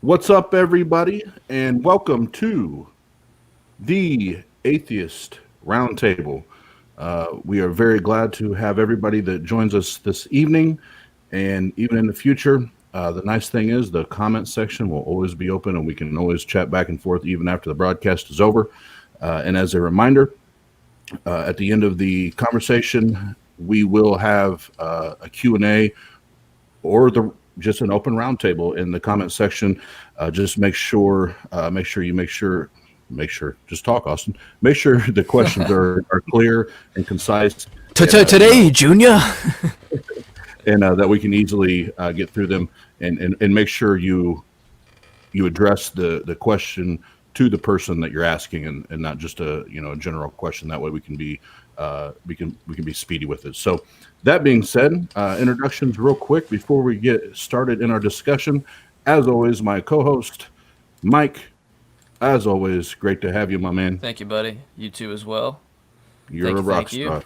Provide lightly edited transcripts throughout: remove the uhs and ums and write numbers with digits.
What's up, everybody, and welcome to the Atheist Roundtable. We are very glad to have everybody that joins us this evening and even in the future. The nice thing is the comment section will always be open and we can always chat back and forth even after the broadcast is over. And as a reminder, at the end of the conversation, we will have a Q&A or just an open roundtable in the comment section. Just make sure, just talk, Austin. Make sure the questions are clear and concise. Today, Junior. And that we can easily get through them and make sure you address the question to the person that you're asking and not just a general question. That way we can be speedy with it. So that being said, introductions real quick before we get started in our discussion. As always, my co-host, Mike. As always, great to have you, my man. Thank you, buddy. You too as well. You're a rock star.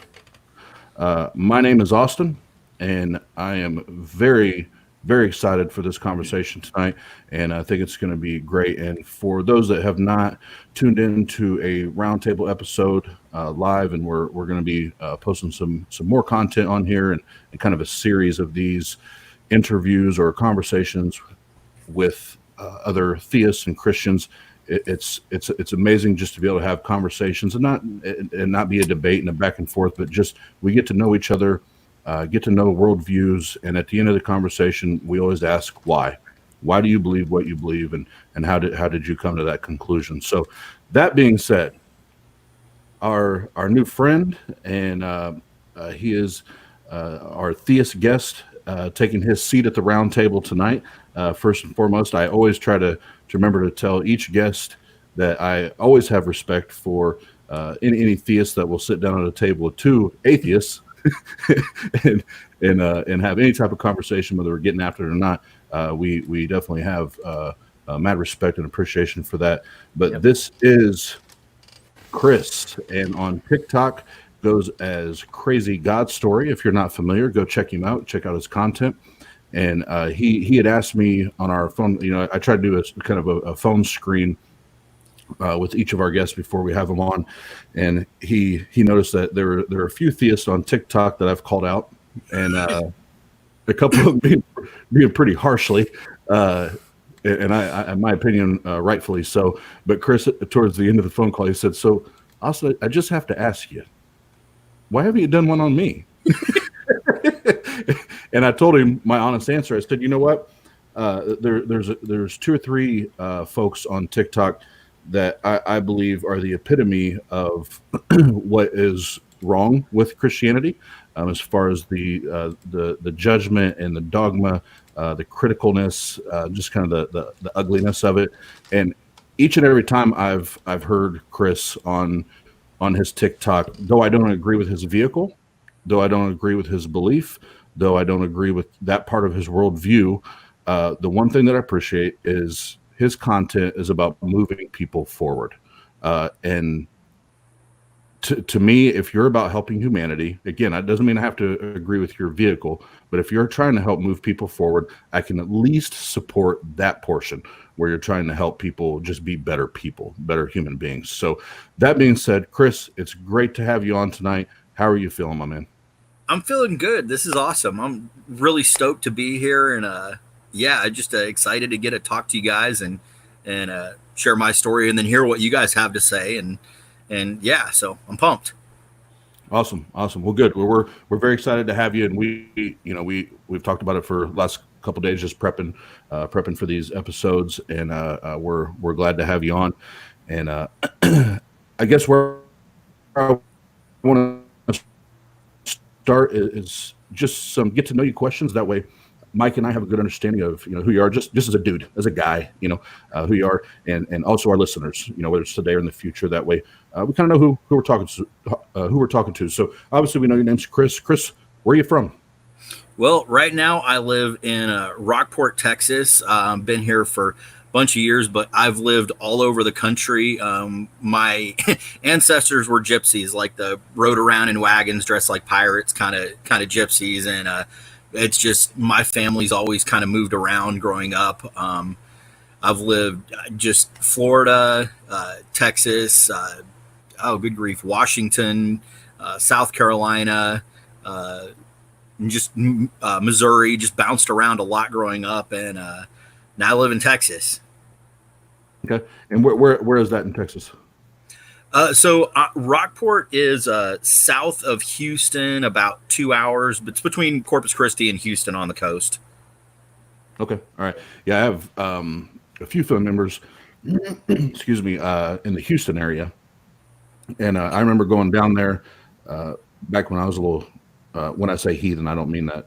My name is Austin, and I am very, very excited for this conversation tonight, and I think it's going to be great. And for those that have not tuned into a roundtable episode live, and we're going to be posting some more content on here and kind of a series of these interviews or conversations with other theists and Christians. It's amazing just to be able to have conversations and not be a debate and a back and forth, but just we get to know each other. Get to know worldviews, and at the end of the conversation, we always ask why. Why do you believe what you believe, and how did you come to that conclusion? So, that being said, our new friend, and he is our theist guest, taking his seat at the round table tonight. First and foremost, I always try to remember to tell each guest that I always have respect for any theist that will sit down at a table with two atheists. and have any type of conversation, whether we're getting after it or not. We definitely have mad respect and appreciation for that. But Yep. This is Chris, and on TikTok goes as Crazy GODSTORY. If you're not familiar, go check him out. Check out his content. And he had asked me on our phone. I tried to do a kind of a phone screen with each of our guests before we have them on, and he noticed that there are a few theists on TikTok that I've called out, and a couple of them being pretty harshly, and I in my opinion, rightfully so. But Chris, towards the end of the phone call, he said, "So, Austin, I just have to ask you, why haven't you done one on me?" And I told him my honest answer. I said, "You know what? There's two or three folks on TikTok that I believe are the epitome of what is wrong with Christianity, as far as the judgment and the dogma, the criticalness, just kind of the ugliness of it." And each and every time I've heard Chris on his TikTok, though I don't agree with his vehicle, though I don't agree with his belief, though I don't agree with that part of his worldview, the one thing that I appreciate is his content is about moving people forward. And to me, if you're about helping humanity, again, that doesn't mean I have to agree with your vehicle, but if you're trying to help move people forward, I can at least support that portion where you're trying to help people just be better people, better human beings. So that being said, Chris, it's great to have you on tonight. How are you feeling, my man? I'm feeling good. This is awesome. I'm really stoked to be here, and I'm just excited to get to talk to you guys and share my story, and then hear what you guys have to say, and so I'm pumped. Awesome. Well, good. We're very excited to have you, and we've talked about it for the last couple of days, just prepping for these episodes, and we're glad to have you on. And I guess where I want to start is just some get to know you questions. That way, Mike and I have a good understanding of who you are, just as a dude, as a guy, who you are, and also our listeners, whether it's today or in the future. That way, we kind of know who we're talking to. So obviously, we know your name's Chris. Chris, where are you from? Well, right now I live in Rockport, Texas. Been here for a bunch of years, but I've lived all over the country. My ancestors were gypsies, like rode around in wagons, dressed like pirates, kind of gypsies, and it's just my family's always kind of moved around growing up. I've lived just Florida, Texas, oh, good grief, Washington, South Carolina, and just Missouri, just bounced around a lot growing up. And now I live in Texas. Okay. And where is that in Texas? So Rockport is south of Houston, about 2 hours. But it's between Corpus Christi and Houston on the coast. Okay. All right. Yeah, I have a few family members, excuse me, in the Houston area. And I remember going down there back when I was a little, when I say heathen, I don't mean that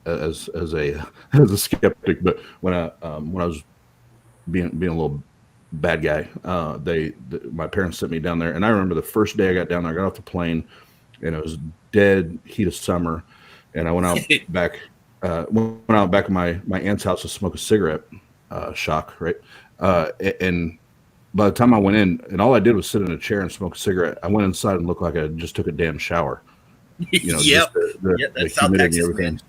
as a as a skeptic, but when I was being a little bad guy, my parents sent me down there, and I remember the first day I got down there, I got off the plane, and it was dead heat of summer, and I went out back in my aunt's house to smoke a cigarette, shock, right? And by the time I went in, and all I did was sit in a chair and smoke a cigarette, I went inside and looked like I just took a damn shower. You know, Yep. the That's South humidity Texas, and everything. man.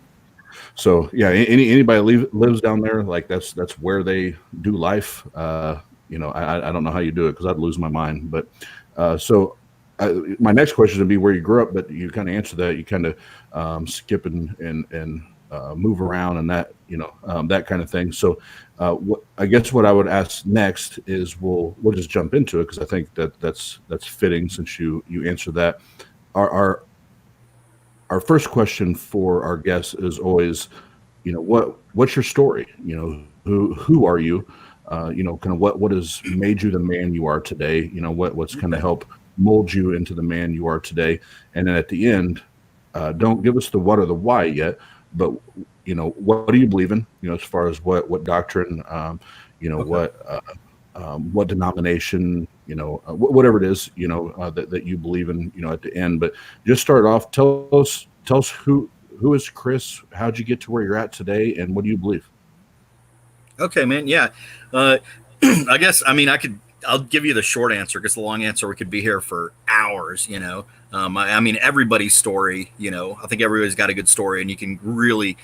So yeah, anybody lives down there, like that's where they do life. You know, I don't know how you do it because I'd lose my mind. But my next question would be where you grew up, but you kind of answered that. You kind of skip and move around and that, you know, that kind of thing. So I guess what I would ask next is we'll just jump into it because I think that's fitting since you answered that. Our first question for our guests is always, you know, what's your story? You know, who are you? You know, kind of what has made you the man you are today? You know, what's kind of helped mold you into the man you are today? And then at the end, don't give us the what or the why yet, but you know, what do you believe in? You know, as far as what doctrine, you know, what denomination, you know, whatever it is, you know, that you believe in, you know, at the end. But just start off. Tell us who is Chris? How'd you get to where you're at today, and what do you believe? Okay, man. Yeah. I guess, I mean, I'll give you the short answer because the long answer, we could be here for hours, you know. I mean, everybody's story, you know, I think everybody's got a good story and you can really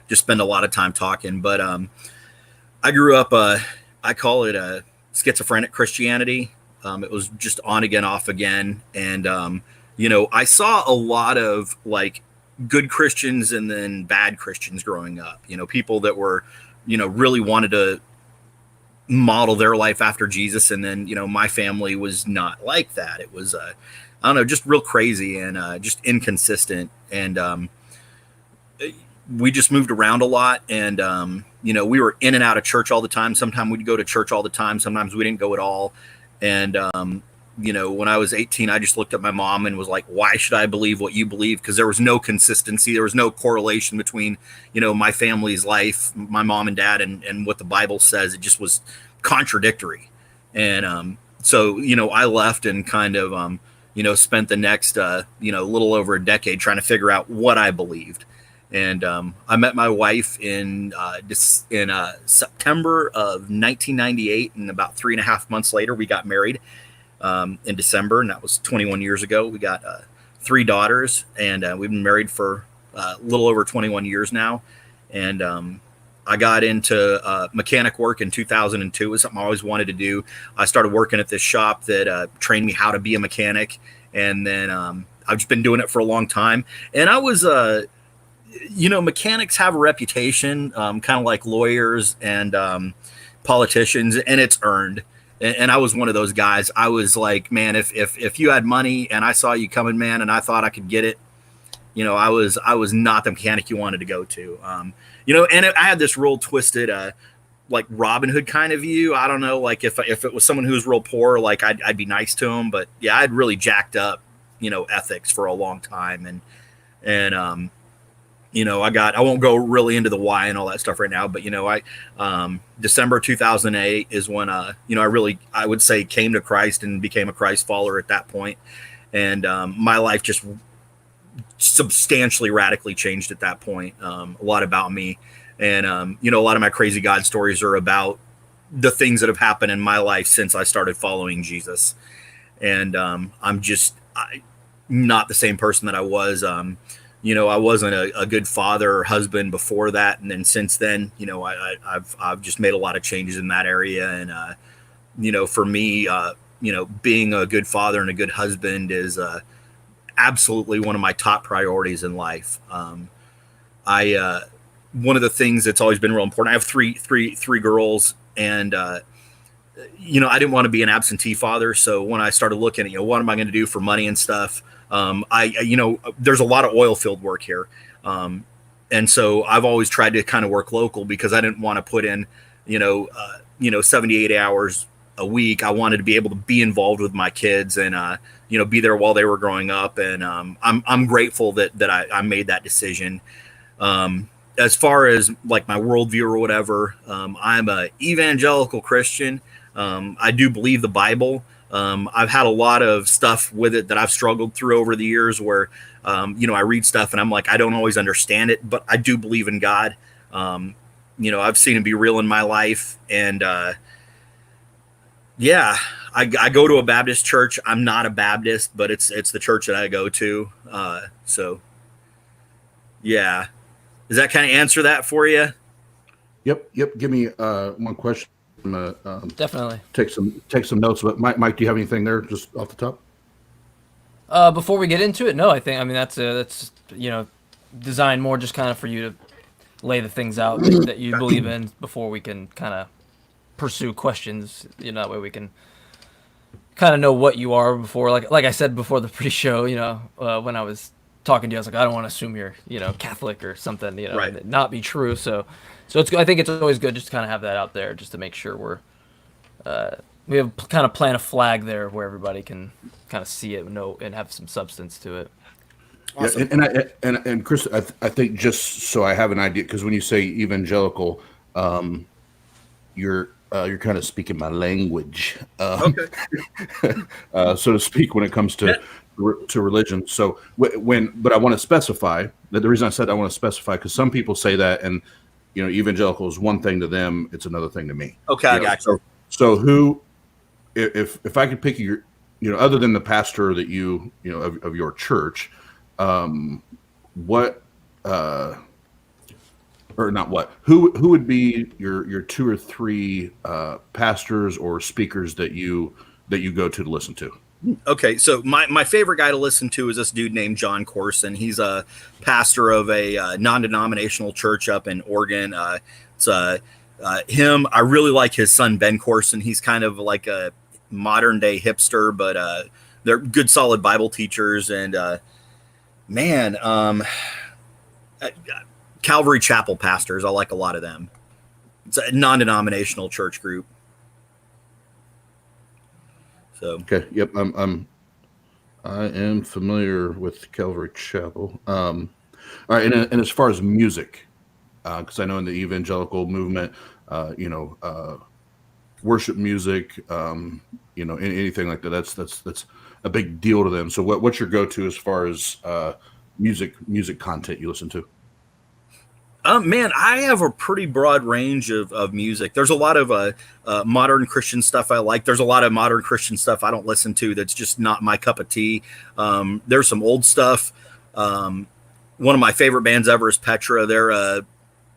just spend a lot of time talking. But I grew up, I call it a schizophrenic Christianity. It was just on again, off again. And, you know, I saw a lot of like good Christians and then bad Christians growing up, you know, people that were, you know, really wanted to model their life after Jesus. And then, you know, my family was not like that. It was, I don't know, just real crazy and just inconsistent. And we just moved around a lot. And, you know, we were in and out of church all the time. Sometimes we'd go to church all the time. Sometimes we didn't go at all. And, you know, when I was 18, I just looked at my mom and was like, why should I believe what you believe? Because there was no consistency. There was no correlation between, you know, my family's life, my mom and dad, and what the Bible says. It just was contradictory. And so, you know, I left and kind of, you know, spent the next, you know, little over a decade trying to figure out what I believed. And I met my wife in September of 1998. And about 3.5 months later, we got married. In December, and that was 21 years ago. We got 3 daughters, and we've been married for a little over 21 years now. And I got into mechanic work in 2002. It was something I always wanted to do. I started working at this shop that trained me how to be a mechanic, and then I've just been doing it for a long time. And I was, you know, mechanics have a reputation, kind of like lawyers and politicians, and it's earned. And I was one of those guys. I was like, man, if you had money and I saw you coming, man, and I thought I could get it, you know, I was not the mechanic you wanted to go to. You know, and I had this real twisted, like Robin Hood kind of view. I don't know, like if it was someone who was real poor, like I'd be nice to him. But yeah, I'd really jacked up, you know, ethics for a long time. And you know, I won't go really into the why and all that stuff right now, but you know, December 2008 is when, you know, I would say came to Christ and became a Christ follower at that point. And, my life just substantially radically changed at that point. A lot about me and, you know, a lot of my crazy God stories are about the things that have happened in my life since I started following Jesus. And, I'm not the same person that I was, I wasn't a good father or husband before that, and then since then, I've just made a lot of changes in that area, and for me, being a good father and a good husband is absolutely one of my top priorities in life. I One of the things that's always been real important. I have three girls, and I didn't want to be an absentee father. So when I started looking at what am I going to do for money and stuff, there's a lot of oil field work here, and so I've always tried to kind of work local because I didn't want to put in 78 hours a week. I wanted to be able to be involved with my kids and be there while they were growing up, and I'm grateful that I made that decision. As far as like my worldview or whatever, I'm a evangelical Christian. I do believe the Bible. I've had a lot of stuff with it that I've struggled through over the years where, I read stuff and I'm like, I don't always understand it, but I do believe in God. I've seen him be real in my life. And, I go to a Baptist church. I'm not a Baptist, but it's the church that I go to. So yeah. Does that kind of answer that for you? Yep. Give me one question. I'm gonna Definitely take some notes. But Mike, do you have anything there just off the top? Before we get into it, no. I mean that's designed more just kind of for you to lay the things out that you believe in before we can kind of pursue questions. That way we can kind of know what you are before. Like I said before the pre-show, when I was talking to you, I was like, I don't want to assume you're Catholic or something, right. and not be true. So it's, I think it's always good just to kind of have that out there, just to make sure we have kind of plant a flag there where everybody can kind of see it and know and have some substance to it. Awesome. Yeah, and Chris, I think just so I have an idea, because when you say evangelical, you're kind of speaking my language, okay. So to speak, when it comes to religion. So but I want to specify that the reason I said I want to specify because some people say that, and evangelical is one thing to them, it's another thing to me. Okay, I got you. So who, if I could pick your, other than the pastor that of your church, what or not what, who would be your two or three pastors or speakers that you go to listen to? Okay, so my favorite guy to listen to is this dude named John Corson. He's a pastor of a non-denominational church up in Oregon. It's him. I really like his son, Ben Corson. He's kind of like a modern day hipster, but they're good, solid Bible teachers. And Calvary Chapel pastors, I like a lot of them. It's a non-denominational church group. So okay, yep, I am familiar with Calvary Chapel. All right, and as far as music, because I know in the evangelical movement, worship music, anything like that, that's a big deal to them. So what's your go-to as far as music content you listen to? Man, I have a pretty broad range of music. There's a lot of modern Christian stuff I like. There's a lot of modern Christian stuff I don't listen to that's just not my cup of tea. There's some old stuff. One of my favorite bands ever is Petra. They're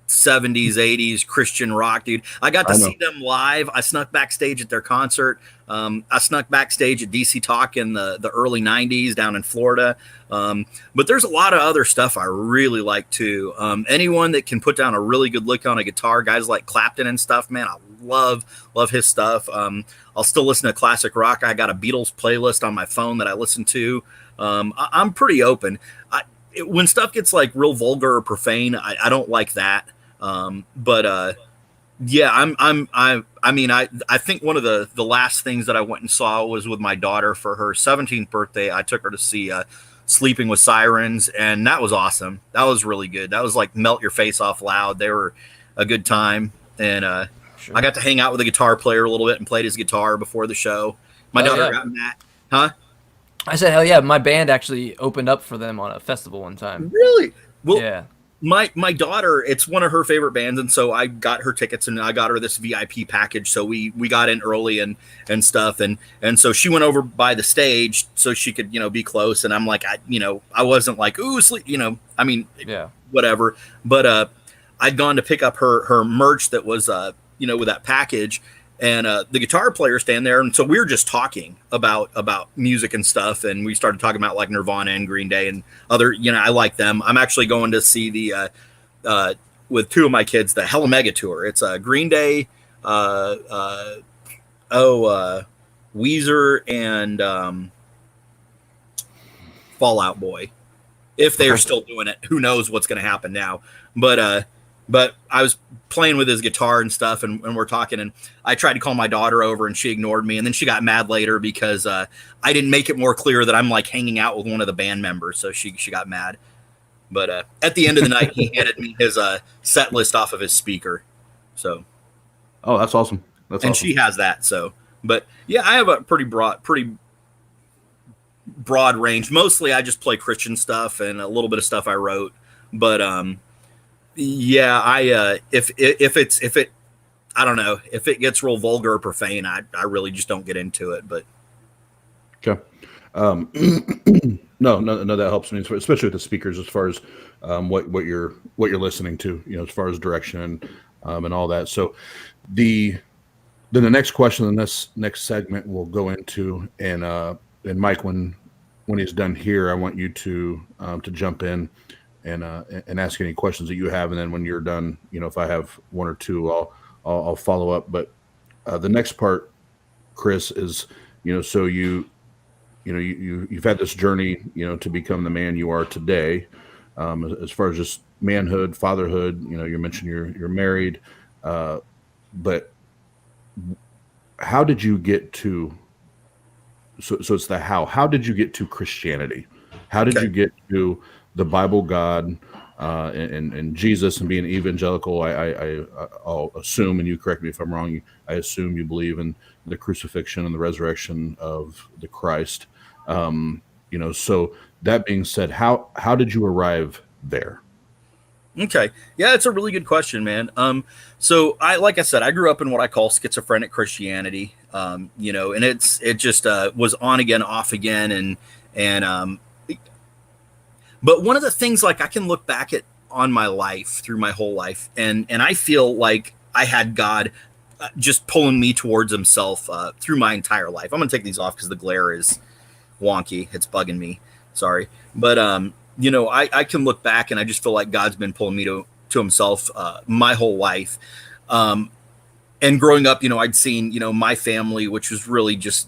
70s, 80s Christian rock, dude. I got to see them live. I snuck backstage at their concert. I snuck backstage at DC Talk in the early 90s down in Florida. But there's a lot of other stuff I really like too. Anyone that can put down a really good lick on a guitar, guys like Clapton and stuff, man, I love his stuff. I'll still listen to classic rock. I got a Beatles playlist on my phone that I listen to. I'm pretty open. When stuff gets like real vulgar or profane, I don't like that. Yeah, I think one of the last things that I went and saw was with my daughter for her 17th birthday. I took her to see Sleeping with Sirens, and that was awesome. That was really good. That was like melt your face off loud. They were a good time, and sure. I got to hang out with a guitar player a little bit and played his guitar before the show. My daughter got that. Huh? I said, hell yeah. My band actually opened up for them on a festival one time. Really? Well, yeah. My daughter, it's one of her favorite bands, and so I got her tickets and I got her this VIP package. So we got in early and stuff, and so she went over by the stage so she could be close. And I'm like, I wasn't like, ooh, sleep, I mean, Yeah. whatever. But I'd gone to pick up her merch that was with that package, and the guitar player stand there, and so we were just talking about music and stuff, and we started talking about like Nirvana and Green Day and other, I like them. I'm actually going to see the with two of my kids the Hella Mega tour. It's Green Day, Weezer, and Fall Out Boy. If they are still doing it, who knows what's going to happen now? But I was playing with his guitar and stuff, and we're talking, and I tried to call my daughter over, and she ignored me, and then she got mad later because I didn't make it more clear that I'm like hanging out with one of the band members, so she got mad. But at the end of the night, he handed me his set list off of his speaker. So, oh, that's awesome. And awesome. She has that. So, but yeah, I have a pretty broad range. Mostly, I just play Christian stuff and a little bit of stuff I wrote, but yeah, if I don't know, if it gets real vulgar or profane, I really just don't get into it. But okay, no, that helps me, especially with the speakers, as far as what you're listening to, as far as direction and all that. So then the next question in this next segment we'll go into, and Mike, when he's done here, I want you to jump in and ask any questions that you have, and then when you're done, if I have one or two, I'll follow up. But the next part, Chris, is so you've had this journey to become the man you are today, as far as just manhood, fatherhood. You mentioned you're married, but how did you get to? So it's the how. How did you get to Christianity? How did you get to the Bible, God, and Jesus, and being evangelical? I'll assume, and you correct me if I'm wrong, I assume you believe in the crucifixion and the resurrection of the Christ. So that being said, how did you arrive there? Okay. Yeah, it's a really good question, man. So like I said, I grew up in what I call schizophrenic Christianity. And it just was on again, off again, and but one of the things, like, I can look back on my life through my whole life, and I feel like I had God just pulling me towards himself through my entire life. I'm going to take these off because the glare is wonky. It's bugging me. Sorry. But, I can look back and I just feel like God's been pulling me to himself my whole life. And growing up, I'd seen, my family, which was really just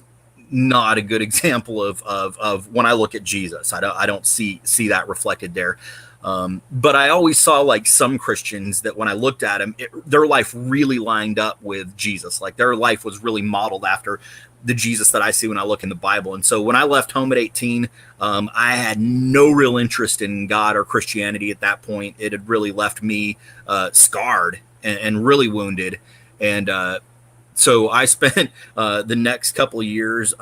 not a good example of when I look at Jesus. I don't see that reflected there. But I always saw like some Christians that when I looked at them, their life really lined up with Jesus. Like their life was really modeled after the Jesus that I see when I look in the Bible. And so when I left home at 18, I had no real interest in God or Christianity at that point. It had really left me scarred and really wounded. And so I spent the next couple of years,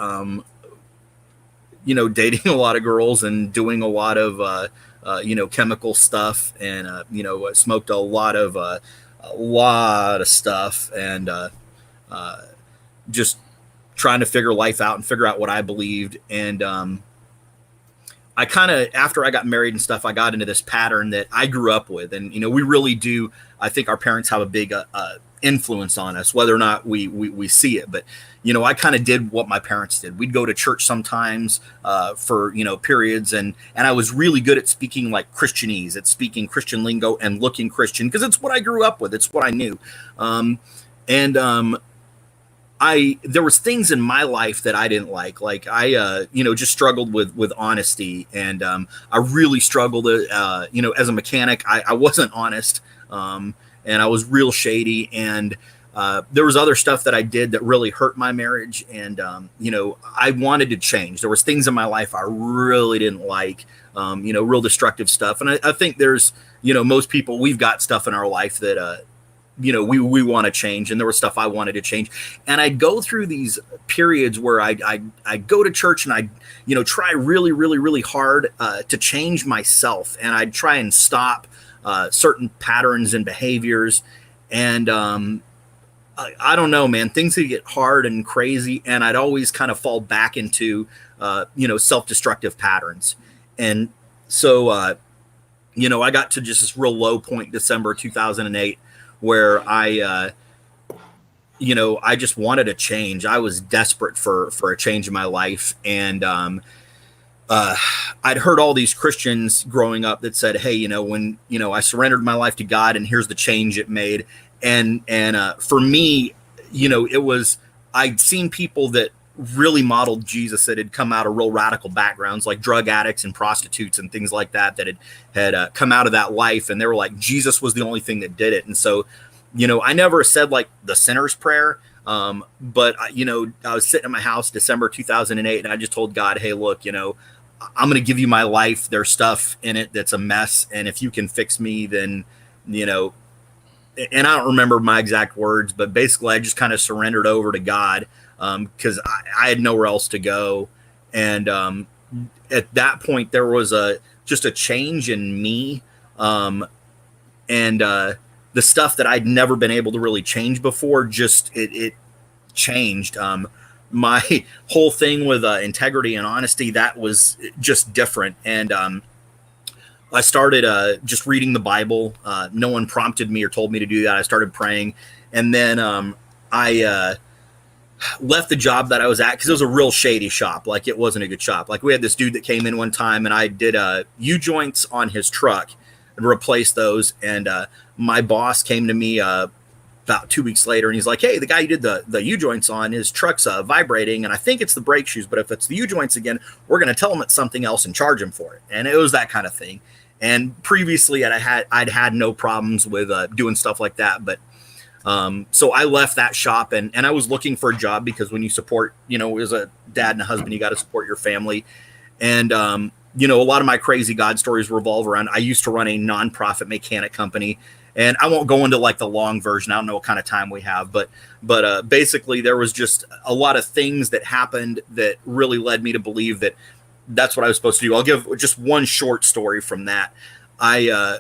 dating a lot of girls and doing a lot of, chemical stuff, and, smoked a lot of stuff, and just trying to figure life out and figure out what I believed. And I kind of, after I got married and stuff, I got into this pattern that I grew up with. And, we really do. I think our parents have a big influence on us, whether or not we see it. But, I kind of did what my parents did. We'd go to church sometimes for, periods. And I was really good at speaking like Christianese, at speaking Christian lingo and looking Christian, because it's what I grew up with. It's what I knew. There was things in my life that I didn't like I, just struggled with honesty. And I really struggled, as a mechanic. I wasn't honest. And I was real shady. And there was other stuff that I did that really hurt my marriage. And, I wanted to change. There was things in my life I really didn't like, real destructive stuff. And I think there's, most people, we've got stuff in our life that, we want to change. And there was stuff I wanted to change. And I'd go through these periods where I go to church and I, try really, really, really hard to change myself. And I'd try and stop certain patterns and behaviors. And I don't know, man, things would get hard and crazy. And I'd always kind of fall back into, self-destructive patterns. And so, I got to just this real low point, December 2008, where I just wanted a change. I was desperate for a change in my life. And I'd heard all these Christians growing up that said, hey, when, I surrendered my life to God and here's the change it made. And for me, it was, I'd seen people that really modeled Jesus that had come out of real radical backgrounds, like drug addicts and prostitutes and things like that had come out of that life. And they were like, Jesus was the only thing that did it. And so, I never said like the sinner's prayer. But I was sitting in my house, December 2008, and I just told God, hey, look, I'm going to give you my life. There's stuff in it that's a mess. And if you can fix me, then, and I don't remember my exact words, but basically I just kind of surrendered over to God, because I had nowhere else to go. And at that point, there was just a change in me. And the stuff that I'd never been able to really change before, just it changed. My whole thing with integrity and honesty, that was just different. And I started just reading the Bible. No one prompted me or told me to do that. I started praying. And then I left the job that I was at because it was a real shady shop. Like, it wasn't a good shop. Like, we had this dude that came in one time, and I did U-joints on his truck and replaced those. And my boss came to me about 2 weeks later, and he's like, hey, the guy you did the U-joints on, his truck's vibrating, and I think it's the brake shoes, but if it's the U-joints again, we're going to tell him it's something else and charge him for it. And it was that kind of thing. And previously I'd had no problems with doing stuff like that. But so I left that shop, and I was looking for a job, because when you support, as a dad and a husband, you got to support your family. And, a lot of my crazy God stories revolve around, I used to run a nonprofit mechanic company. And I won't go into like the long version. I don't know what kind of time we have, but basically there was just a lot of things that happened that really led me to believe that that's what I was supposed to do. I'll give just one short story from that. I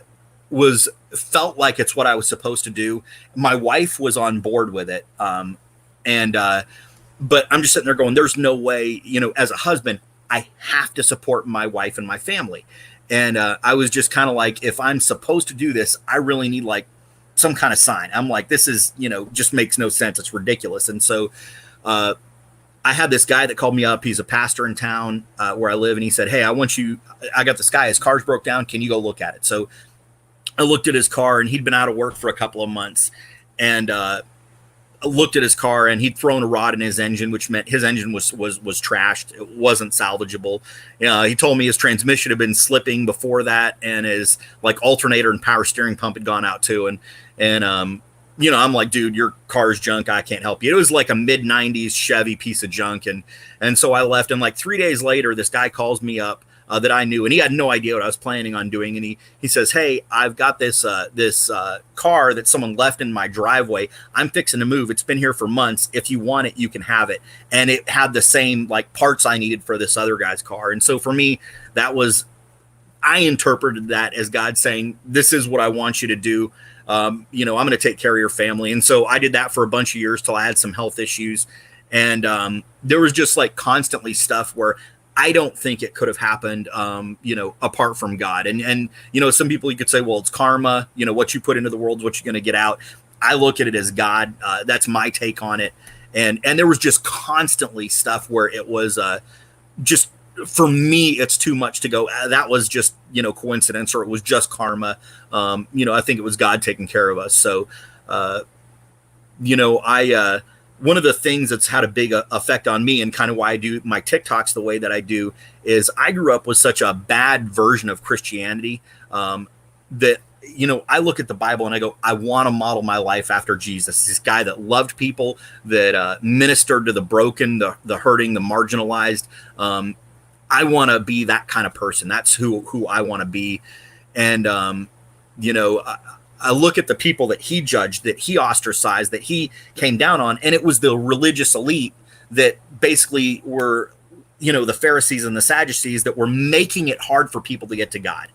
felt like it's what I was supposed to do. My wife was on board with it. But I'm just sitting there going, there's no way, as a husband, I have to support my wife and my family. And I was just kind of like, if I'm supposed to do this, I really need like some kind of sign. I'm like, this is, just makes no sense. It's ridiculous. And so I had this guy that called me up. He's a pastor in town where I live. And he said, hey, I got this guy, his car's broke down. Can you go look at it? So I looked at his car, and he'd been out of work for a couple of months. And I looked at his car, and he'd thrown a rod in his engine, which meant his engine was trashed. It wasn't salvageable. He told me his transmission had been slipping before that, and his like alternator and power steering pump had gone out too. And I'm like, dude, your car's junk. I can't help you. It was like a mid-90s Chevy piece of junk. And so I left. And like 3 days later, this guy calls me up that I knew, and he had no idea what I was planning on doing. And he says, hey, I've got this car that someone left in my driveway. I'm fixing to move. It's been here for months. If you want it, you can have it. And it had the same like parts I needed for this other guy's car. And so for me, I interpreted that as God saying, this is what I want you to do. I'm going to take care of your family. And so I did that for a bunch of years till I had some health issues. And there was just like constantly stuff where I don't think it could have happened, apart from God. And some people, you could say, well, it's karma. What you put into the world is what you're going to get out. I look at it as God. That's my take on it. And there was just constantly stuff where it was just, for me, it's too much to go, that was just, coincidence, or it was just karma. I think it was God taking care of us. So, one of the things that's had a big effect on me, and kind of why I do my TikToks the way that I do, is I grew up with such a bad version of Christianity that, I look at the Bible and I go, I want to model my life after Jesus, this guy that loved people, that ministered to the broken, the hurting, the marginalized. I want to be that kind of person. That's who I want to be. And, I look at the people that he judged, that he ostracized, that he came down on, and it was the religious elite that basically were, the Pharisees and the Sadducees that were making it hard for people to get to God.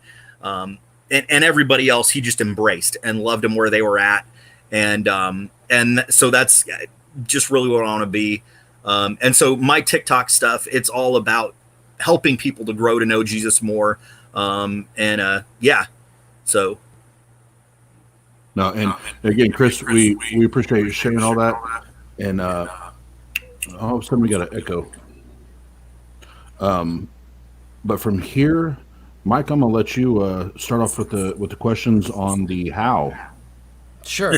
and everybody else he just embraced and loved them where they were at. And so that's just really what I want to be. And so my TikTok stuff, it's all about helping people to grow to know Jesus more. Yeah. So. No, and again, Chris, we appreciate you sharing all that. And all of a sudden we got an echo. But from here, Mike, I'm gonna let you start off with the questions on the how. Sure.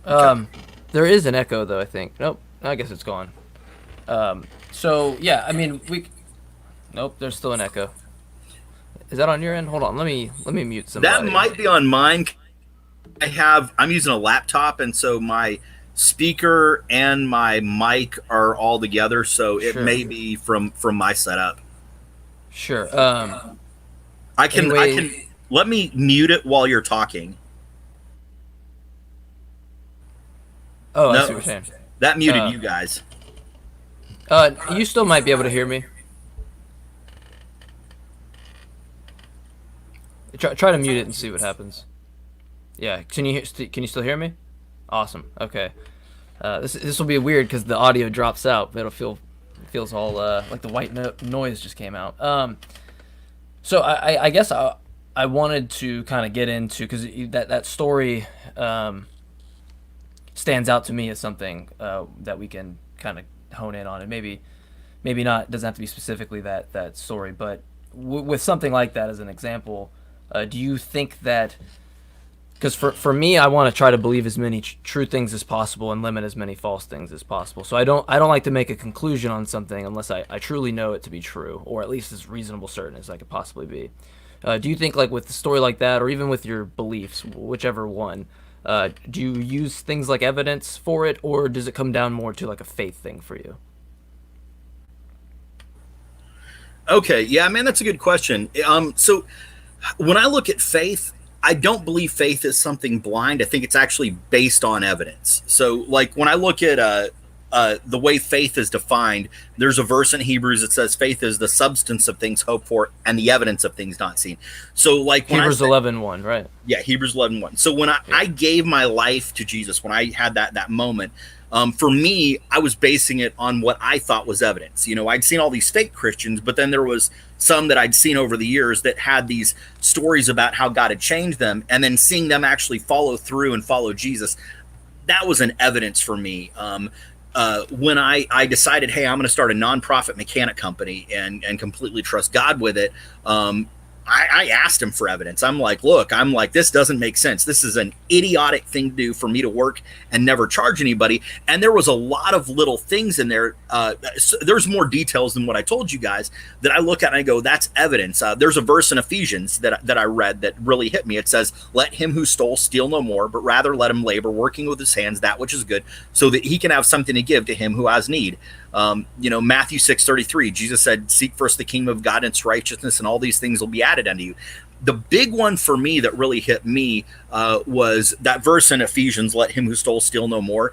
There is an echo though, I think. Nope. I guess it's gone. So yeah, I mean nope, there's still an echo. Is that on your end? Hold on, let me mute somebody. That might be on mine. I'm using a laptop, and so my speaker and my mic are all together, so it may be from my setup. Sure. I can let me mute it while you're talking. Oh, I see what you're saying. That muted you guys. You still might be able to hear me. Try to mute it and see what happens. Yeah, can you still hear me? Awesome. Okay. This will be weird because the audio drops out. But it feels all like the white noise just came out. So I guess I wanted to kind of get into, because that story stands out to me as something that we can kind of hone in on, and maybe not, doesn't have to be specifically that story, but with something like that as an example, do you think that, because for me, I want to try to believe as many true things as possible and limit as many false things as possible. So I don't like to make a conclusion on something unless I truly know it to be true, or at least as reasonable certain as I could possibly be. Do you think, like with a story like that, or even with your beliefs, whichever one, do you use things like evidence for it, or does it come down more to like a faith thing for you? Okay, yeah, man, that's a good question. So when I look at faith, I don't believe faith is something blind. I think it's actually based on evidence. So like when I look at the way faith is defined, there's a verse in Hebrews that says faith is the substance of things hoped for and the evidence of things not seen. So like when Hebrews 11:1, right? Yeah, Hebrews 11:1. So when I gave my life to Jesus, when I had that moment, for me, I was basing it on what I thought was evidence. You know, I'd seen all these fake Christians, but then there was some that I'd seen over the years that had these stories about how God had changed them, and then seeing them actually follow through and follow Jesus, that was an evidence for me. When I decided, hey, I'm going to start a nonprofit mechanic company and completely trust God with it, I asked him for evidence. I'm like, this doesn't make sense. This is an idiotic thing to do for me to work and never charge anybody. And there was a lot of little things in there. So there's more details than what I told you guys that I look at and I go, that's evidence. There's a verse in Ephesians that I read that really hit me. It says, let him who stole steal no more, but rather let him labor, working with his hands that which is good, so that he can have something to give to him who has need. Matthew 6:33, Jesus said, seek first the kingdom of God and its righteousness, and all these things will be added unto you. The big one for me that really hit me was that verse in Ephesians, let him who stole steal no more.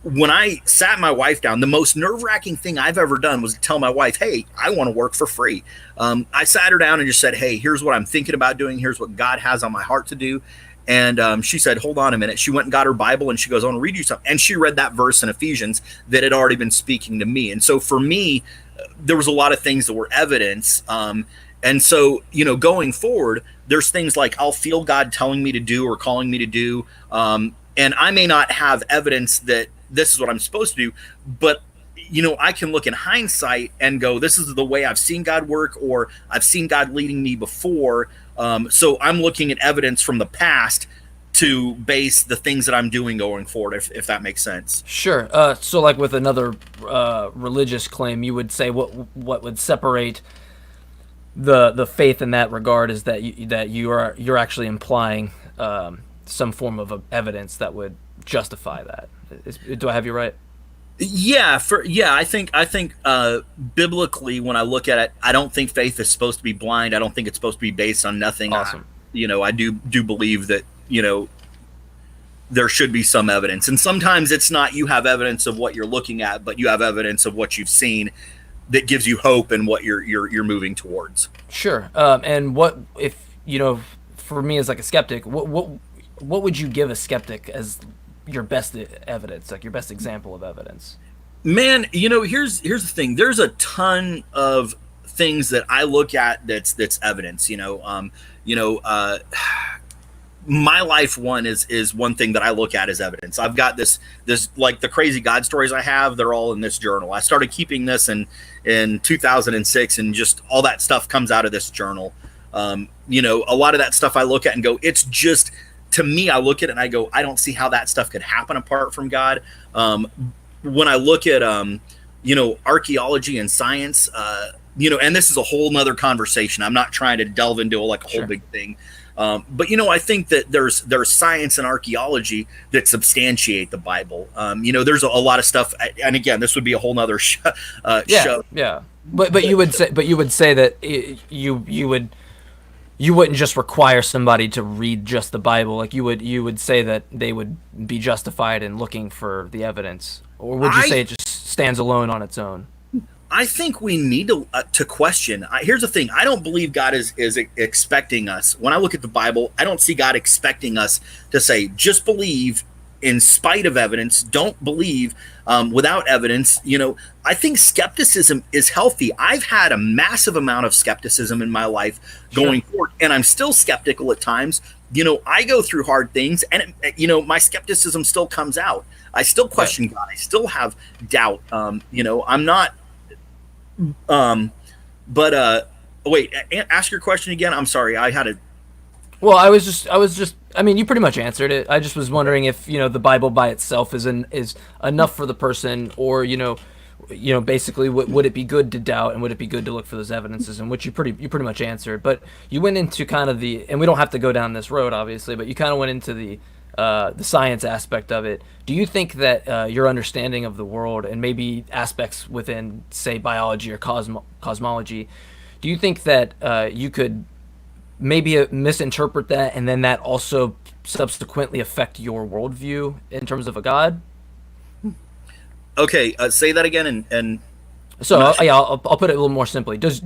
When I sat my wife down, the most nerve-wracking thing I've ever done was to tell my wife, hey, I want to work for free. I sat her down and just said, hey, here's what I'm thinking about doing. Here's what God has on my heart to do. And she said, hold on a minute. She went and got her Bible and she goes, I want to read you something. And she read that verse in Ephesians that had already been speaking to me. And so for me, there was a lot of things that were evidence. And so, going forward, there's things like I'll feel God telling me to do or calling me to do. And I may not have evidence that this is what I'm supposed to do, but I can look in hindsight and go, this is the way I've seen God work, or I've seen God leading me before. So I'm looking at evidence from the past to base the things that I'm doing going forward, if that makes sense. Sure. So like with another religious claim, you would say what would separate the faith in that regard is that you're actually implying some form of evidence that would justify that. Do I have you right? Yeah, I think biblically, when I look at it, I don't think faith is supposed to be blind. I don't think it's supposed to be based on nothing. Awesome. I do believe that there should be some evidence, and sometimes it's not you have evidence of what you're looking at, but you have evidence of what you've seen that gives you hope and what you're moving towards. Sure. And what if for me as like a skeptic, what would you give a skeptic as your best evidence, like your best example of evidence? Man, here's the thing. There's a ton of things that I look at that's evidence. My life one is one thing that I look at as evidence. I've got this like the crazy God stories I have. They're all in this journal. I started keeping this in 2006, and just all that stuff comes out of this journal. A lot of that stuff I look at and go, it's just, to me, I look at it and I go, I don't see how that stuff could happen apart from God. When I look at archaeology and science, and this is a whole nother conversation. I'm not trying to delve into a whole big thing. But I think that there's science and archaeology that substantiate the Bible. There's a lot of stuff, and again, this would be a whole nother show. Yeah. But you would say that you wouldn't just require somebody to read just the Bible. Like you would say that they would be justified in looking for the evidence, or would you say it just stands alone on its own? I think we need to question. Here's the thing. I don't believe God is expecting us. When I look at the Bible, I don't see God expecting us to say, just believe in spite of evidence. Don't believe without evidence. I think skepticism is healthy. I've had a massive amount of skepticism in my life going forward, and I'm still skeptical at times. I go through hard things, and my skepticism still comes out. I still question God. I still have doubt. I'm not. Wait, ask your question again. I'm sorry. I had a. Well, I was just. I mean, you pretty much answered it. I just was wondering if the Bible by itself is enough for the person, or basically would it be good to doubt, and would it be good to look for those evidences, and which you pretty much answered. But you went into kind of and we don't have to go down this road, obviously, but you kind of went into the science aspect of it. Do you think that your understanding of the world, and maybe aspects within, say, biology or cosmology, do you think that you could maybe misinterpret that, and then that also subsequently affect your worldview in terms of a God? Okay, say that again, and so I'll put it a little more simply. Does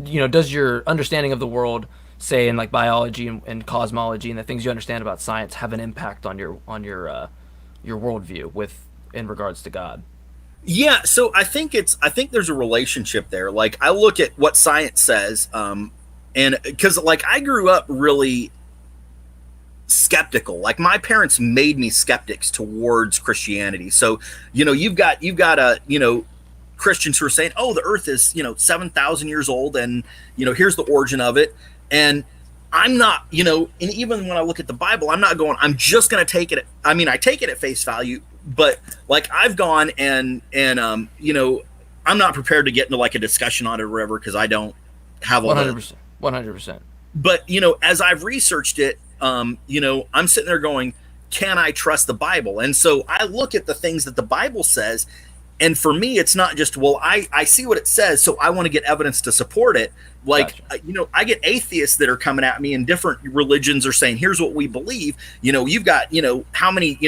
your understanding of the world, say in like biology and cosmology and the things you understand about science, have an impact on your worldview in regards to God? Yeah, so I think there's a relationship there. Like, I look at what science says, and because I grew up really skeptical. Like, my parents made me skeptics towards Christianity. So you've got Christians who are saying, oh, the earth is 7,000 years old, and here's the origin of it. And I'm not, and even when I look at the Bible, I'm not going, I'm just going to take it. I take it at face value, but I've gone and I'm not prepared to get into a discussion on it or whatever, because I don't have all 100%. But, as I've researched it, I'm sitting there going, can I trust the Bible? And so I look at the things that the Bible says. And for me, it's not just, well, I see what it says, so I want to get evidence to support it. Gotcha. I get atheists that are coming at me, and different religions are saying, here's what we believe. You've got, how many,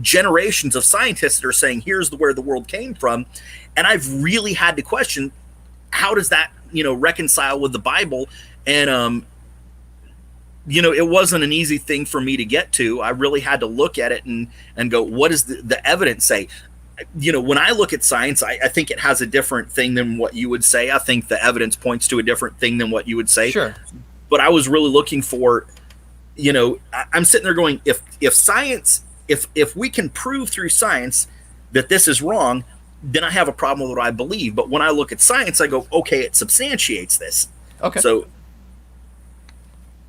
generations of scientists that are saying, here's where the world came from. And I've really had to question, how does that, reconcile with the Bible? And, it wasn't an easy thing for me to get to. I really had to look at it and go, what does the evidence say? When I look at science, I think it has a different thing than what you would say. I think the evidence points to a different thing than what you would say. Sure. But I was really looking for, I'm sitting there going, if science, if we can prove through science that this is wrong, then I have a problem with what I believe. But when I look at science, I go, okay, it substantiates this. Okay. So.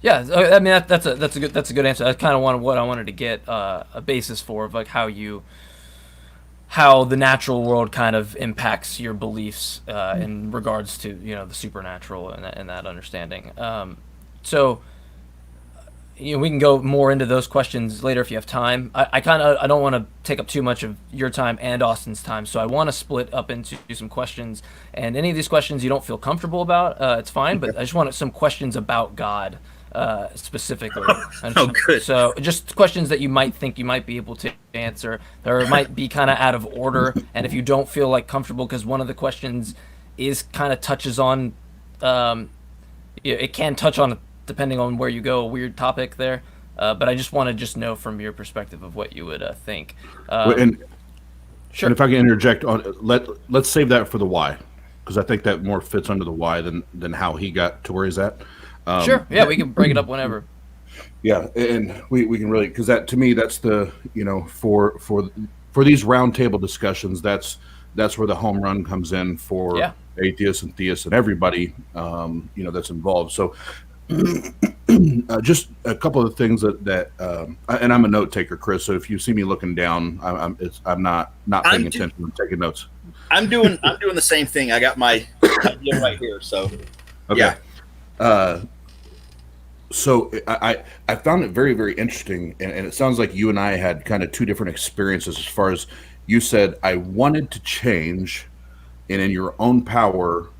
Yeah, I mean that's a good answer. That's kind of what I wanted to get a basis for, of how the natural world kind of impacts your beliefs in regards to the supernatural and that understanding. So we can go more into those questions later if you have time. I don't want to take up too much of your time and Austin's time, so I want to split up into some questions. And any of these questions you don't feel comfortable about, it's fine. But I just want some questions about God. Specifically. Oh, good. So just questions that you might think you might be able to answer, or might be kind of out of order. And if you don't feel comfortable, because one of the questions is kind of touches on, it can touch on depending on where you go, a weird topic there. But I just want to just know from your perspective of what you would think. And Sure. And if I can interject on, let's save that for the why, because I think that more fits under the why than how he got to where he's at. Sure. Yeah, we can bring it up whenever. Yeah, and we can really, because that, to me, that's the, for these roundtable discussions, that's where the home run comes in for atheists and theists and everybody that's involved. So just a couple of things that and I'm a note taker, Chris. So if you see me looking down, I'm not paying attention. I'm taking notes. I'm doing the same thing. I got my idea right here. So okay. Yeah. So I found it very, very interesting, and it sounds like you and I had kind of two different experiences. As far as you said, I wanted to change, and in your own power,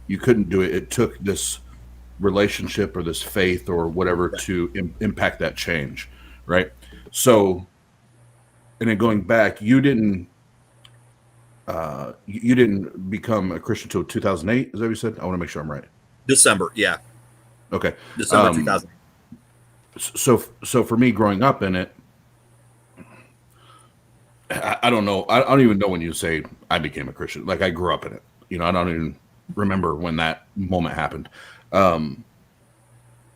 you couldn't do it. It took this relationship or this faith or whatever to impact that change, right? So, and then going back, you didn't become a Christian until 2008. Is that what you said? I want to make sure I'm right. December, yeah. Okay. December 2000. So for me, growing up in it, I don't know. I don't even know when you say I became a Christian. Like, I grew up in it. I don't even remember when that moment happened. But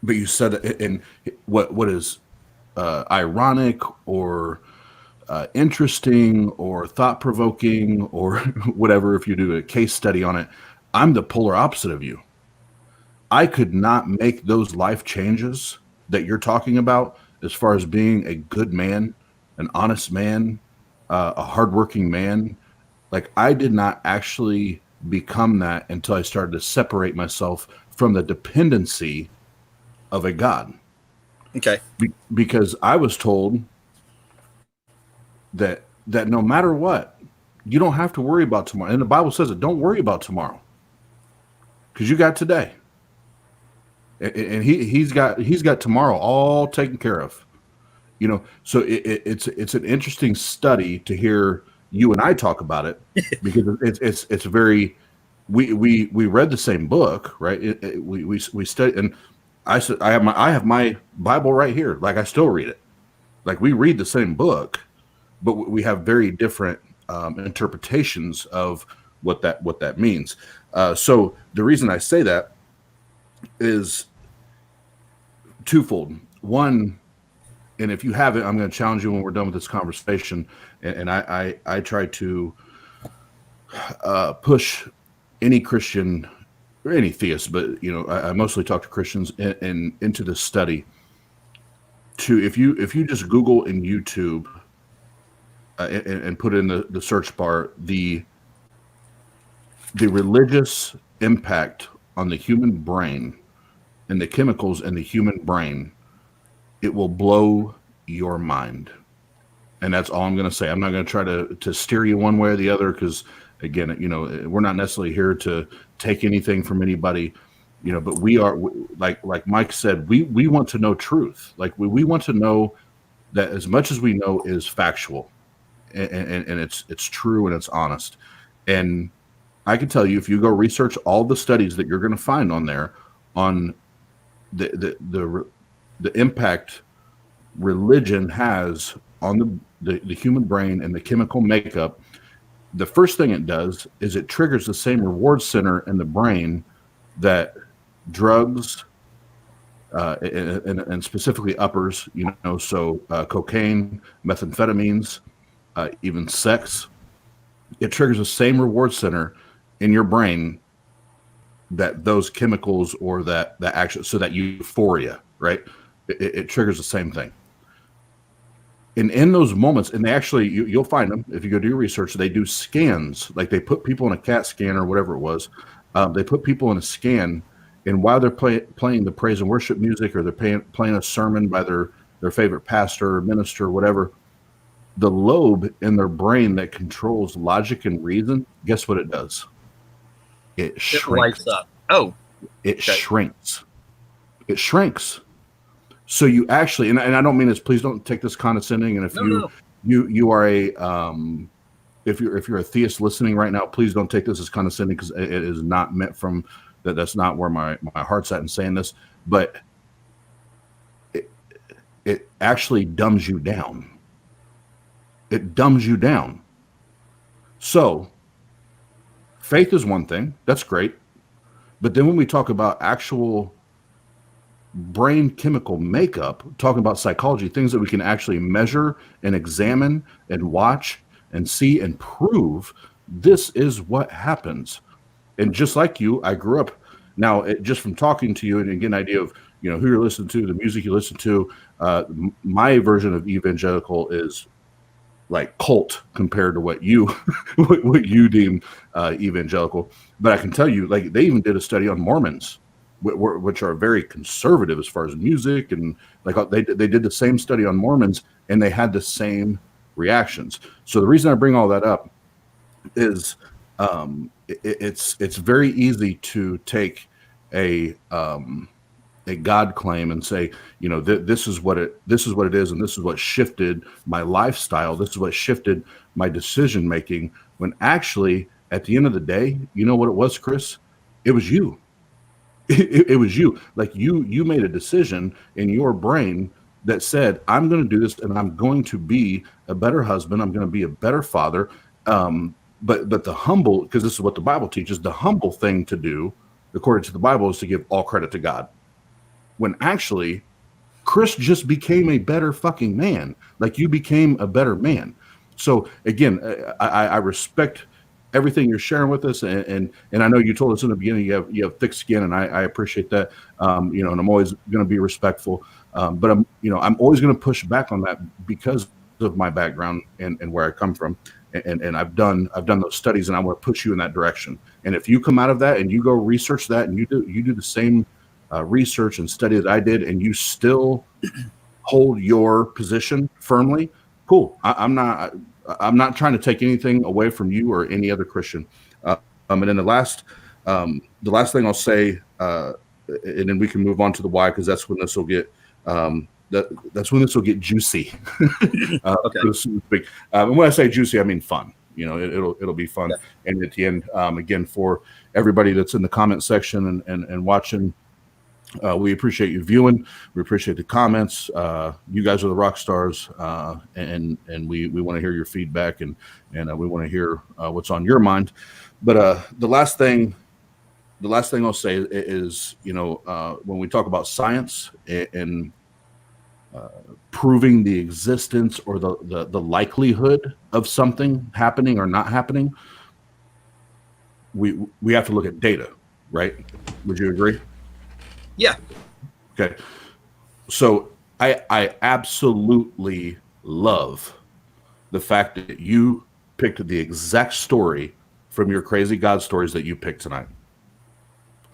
you said, and what is ironic or interesting or thought-provoking or whatever, if you do a case study on it, I'm the polar opposite of you. I could not make those life changes that you're talking about, as far as being a good man, an honest man, a hardworking man. Like, I did not actually become that until I started to separate myself from the dependency of a God. Okay. Because I was told that no matter what, you don't have to worry about tomorrow. And the Bible says it, don't worry about tomorrow, because you got today. And he's got tomorrow all taken care of. So it's an interesting study to hear you and I talk about it, because it's very, we read the same book, right? We studied, and I said, I have my Bible right here. Like, I still read it. Like, we read the same book, but we have very different interpretations of what that means. So the reason I say that is twofold. One, and if you haven't, I'm going to challenge you when we're done with this conversation. And I try to push any Christian or any theist, but I mostly talk to Christians and into this study. To if you just Google and YouTube and put in the search bar the religious impact on the human brain and the chemicals in the human brain, it will blow your mind. And that's all I'm going to say. I'm not going to try to steer you one way or the other, because, again, we're not necessarily here to take anything from anybody, but we are, like Mike said, we want to know truth. Like, we want to know that as much as we know is factual, and it's true and it's honest. And I can tell you, if you go research all the studies that you're going to find on there on the impact religion has on the human brain and the chemical makeup, the first thing it does is it triggers the same reward center in the brain that drugs and specifically uppers, so cocaine, methamphetamines, even sex. It triggers the same reward center in your brain that those chemicals or that action, so that euphoria, right? It triggers the same thing. And in those moments, and they actually, you'll find them if you go do your research, they do scans. Like, they put people in a CAT scan or whatever it was. They put people in a scan, and while they're playing the praise and worship music, or they're playing a sermon by their favorite pastor or minister or whatever, the lobe in their brain that controls logic and reason, guess what it does? It shrinks. Lights up. Oh, it shrinks. It shrinks. So you actually, and I don't mean this, please don't take this condescending. And if you are a if you're a theist listening right now, please don't take this as condescending, because it is not meant from that. That's not where my heart's at in saying this. But it actually dumbs you down. It dumbs you down. So faith is one thing. That's great. But then when we talk about actual brain chemical makeup, talking about psychology, things that we can actually measure and examine and watch and see and prove, this is what happens. And just like you, I grew up now just from talking to you and get an idea of, you know, who you're listening to, the music you listen to. My version of evangelical is like cult compared to what you what you deem evangelical. But I can tell you, like, they even did a study on Mormons, which are very conservative as far as music, and like they did the same study on Mormons, and they had the same reactions. So the reason I bring all that up is it's very easy to take a God claim and say, you know, this is what it is, and this is what shifted my lifestyle. This is what shifted my decision making. When actually, at the end of the day, you know what it was, Chris? It was you. It was you. Like you made a decision in your brain that said, I'm going to do this, and I'm going to be a better husband. I'm going to be a better father. But the humble, because this is what the Bible teaches, the humble thing to do, according to the Bible, is to give all credit to God. When actually, Chris just became a better fucking man. Like, you became a better man. So again, I respect everything you're sharing with us, and I know you told us in the beginning you have thick skin, and I appreciate that. You know, and I'm always going to be respectful. But I'm always going to push back on that because of my background and where I come from. And I've done those studies, and I want to push you in that direction. And if you come out of that and you go research that, and you do the same research and study that I did, and you still hold your position firmly, cool. I'm not trying to take anything away from you or any other Christian. And then the last thing I'll say, and then we can move on to the why, because that's when this will get that's when this will get juicy. Okay. And when I say juicy, I mean fun. You know, it'll be fun. Yeah. And at the end, again, for everybody that's in the comment section and watching, we appreciate you viewing. We appreciate the comments. You guys are the rock stars, and we want to hear your feedback, and we want to hear what's on your mind. But the last thing I'll say is, you know, when we talk about science and proving the existence or the likelihood of something happening or not happening, we have to look at data, right? Would you agree? Yeah. Okay. So I absolutely love the fact that you picked the exact story from your crazy God stories that you picked tonight.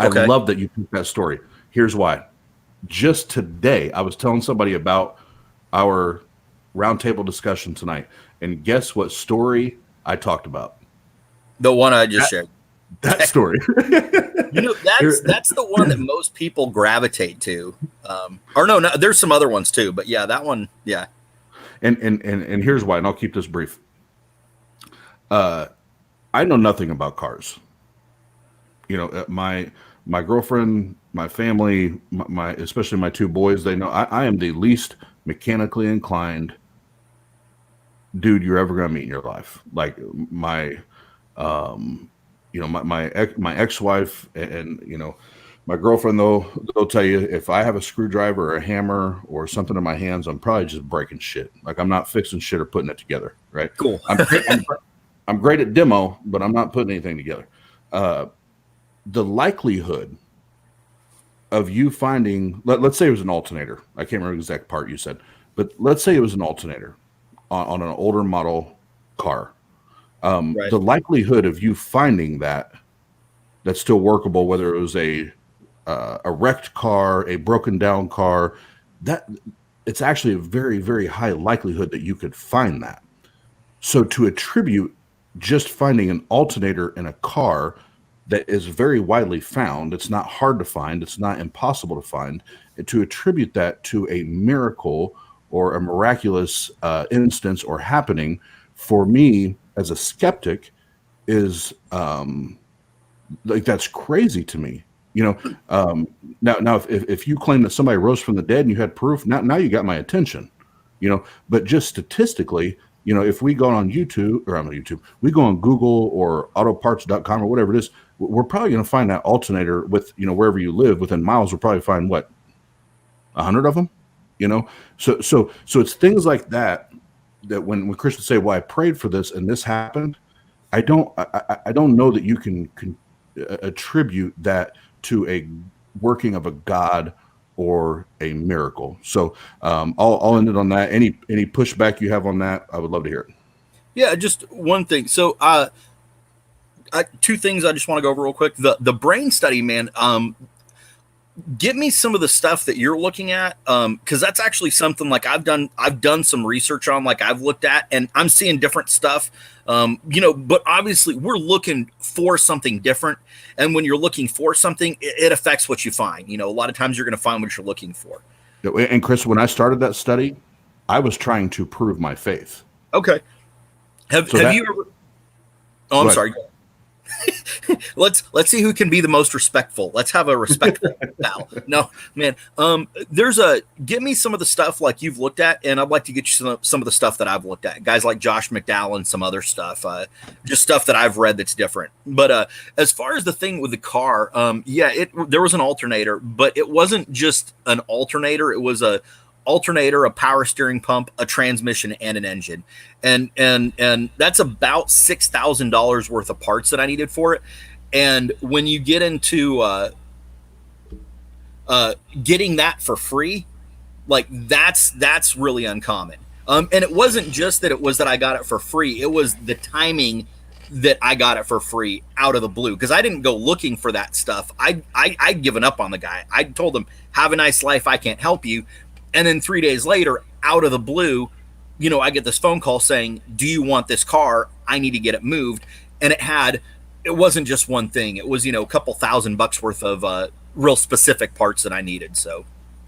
Okay. I love that you picked that story. Here's why. Just today, I was telling somebody about our roundtable discussion tonight, and guess what story I talked about? The one I just shared. That story. You know, that's the one that most people gravitate to. Or no, there's some other ones too, but yeah, that one, yeah. And here's why, and I'll keep this brief. I know nothing about cars. You know, my girlfriend, my family, my especially my two boys, they know I am the least mechanically inclined dude you're ever gonna meet in your life. Like my ex-wife and you know, my girlfriend, they'll tell you if I have a screwdriver or a hammer or something in my hands, I'm probably just breaking shit. Like, I'm not fixing shit or putting it together. Right. Cool. I'm great at demo, but I'm not putting anything together. The likelihood of you finding, let's say it was an alternator. I can't remember the exact part you said, but let's say it was an alternator on an older model car. Right. The likelihood of you finding that's still workable, whether it was a wrecked car, a broken down car, that it's actually a very, very high likelihood that you could find that. So to attribute just finding an alternator in a car that is very widely found, it's not hard to find, it's not impossible to find, and to attribute that to a miracle or a miraculous instance or happening, for me as a skeptic, is like, that's crazy to me. Now if you claim that somebody rose from the dead and you had proof, now you got my attention, but just statistically, if we go on YouTube or on YouTube, we go on Google or autoparts.com or whatever it is, we're probably going to find that alternator with, wherever you live within miles, we'll probably find 100 of them, so it's things like that when Christians say, well, I prayed for this and this happened, I don't know that you can attribute that to a working of a God or a miracle. So I'll end it on that. Any pushback you have on that, I would love to hear it. Yeah, just one thing. So two things I just want to go over real quick. The brain study, man. Get me some of the stuff that you're looking at, because that's actually something like I've done some research on, like I've looked at, and I'm seeing different stuff. But obviously we're looking for something different, and when you're looking for something, it affects what you find. A lot of times you're going to find what you're looking for. And Chris, when I started that study, I was trying to prove my faith. Okay. Have you ever? Oh, I'm sorry. Let's see who can be the most respectful. Let's have a respectful battle. No, man. Give me some of the stuff like you've looked at, and I'd like to get you some of the stuff that I've looked at. Guys like Josh McDowell and some other stuff, just stuff that I've read that's different. But as far as the thing with the car, there was an alternator, but it wasn't just an alternator. It was a alternator, a power steering pump, a transmission, and an engine. And that's about $6,000 worth of parts that I needed for it. And when you get into getting that for free, like that's really uncommon. And it wasn't just that I got it for free. It was the timing that I got it for free out of the blue, because I didn't go looking for that stuff. I'd given up on the guy. I told him, have a nice life, I can't help you. And then 3 days later, out of the blue, I get this phone call saying, do you want this car? I need to get it moved. And it wasn't just one thing. It was, a couple $1,000 worth of real specific parts that I needed. So,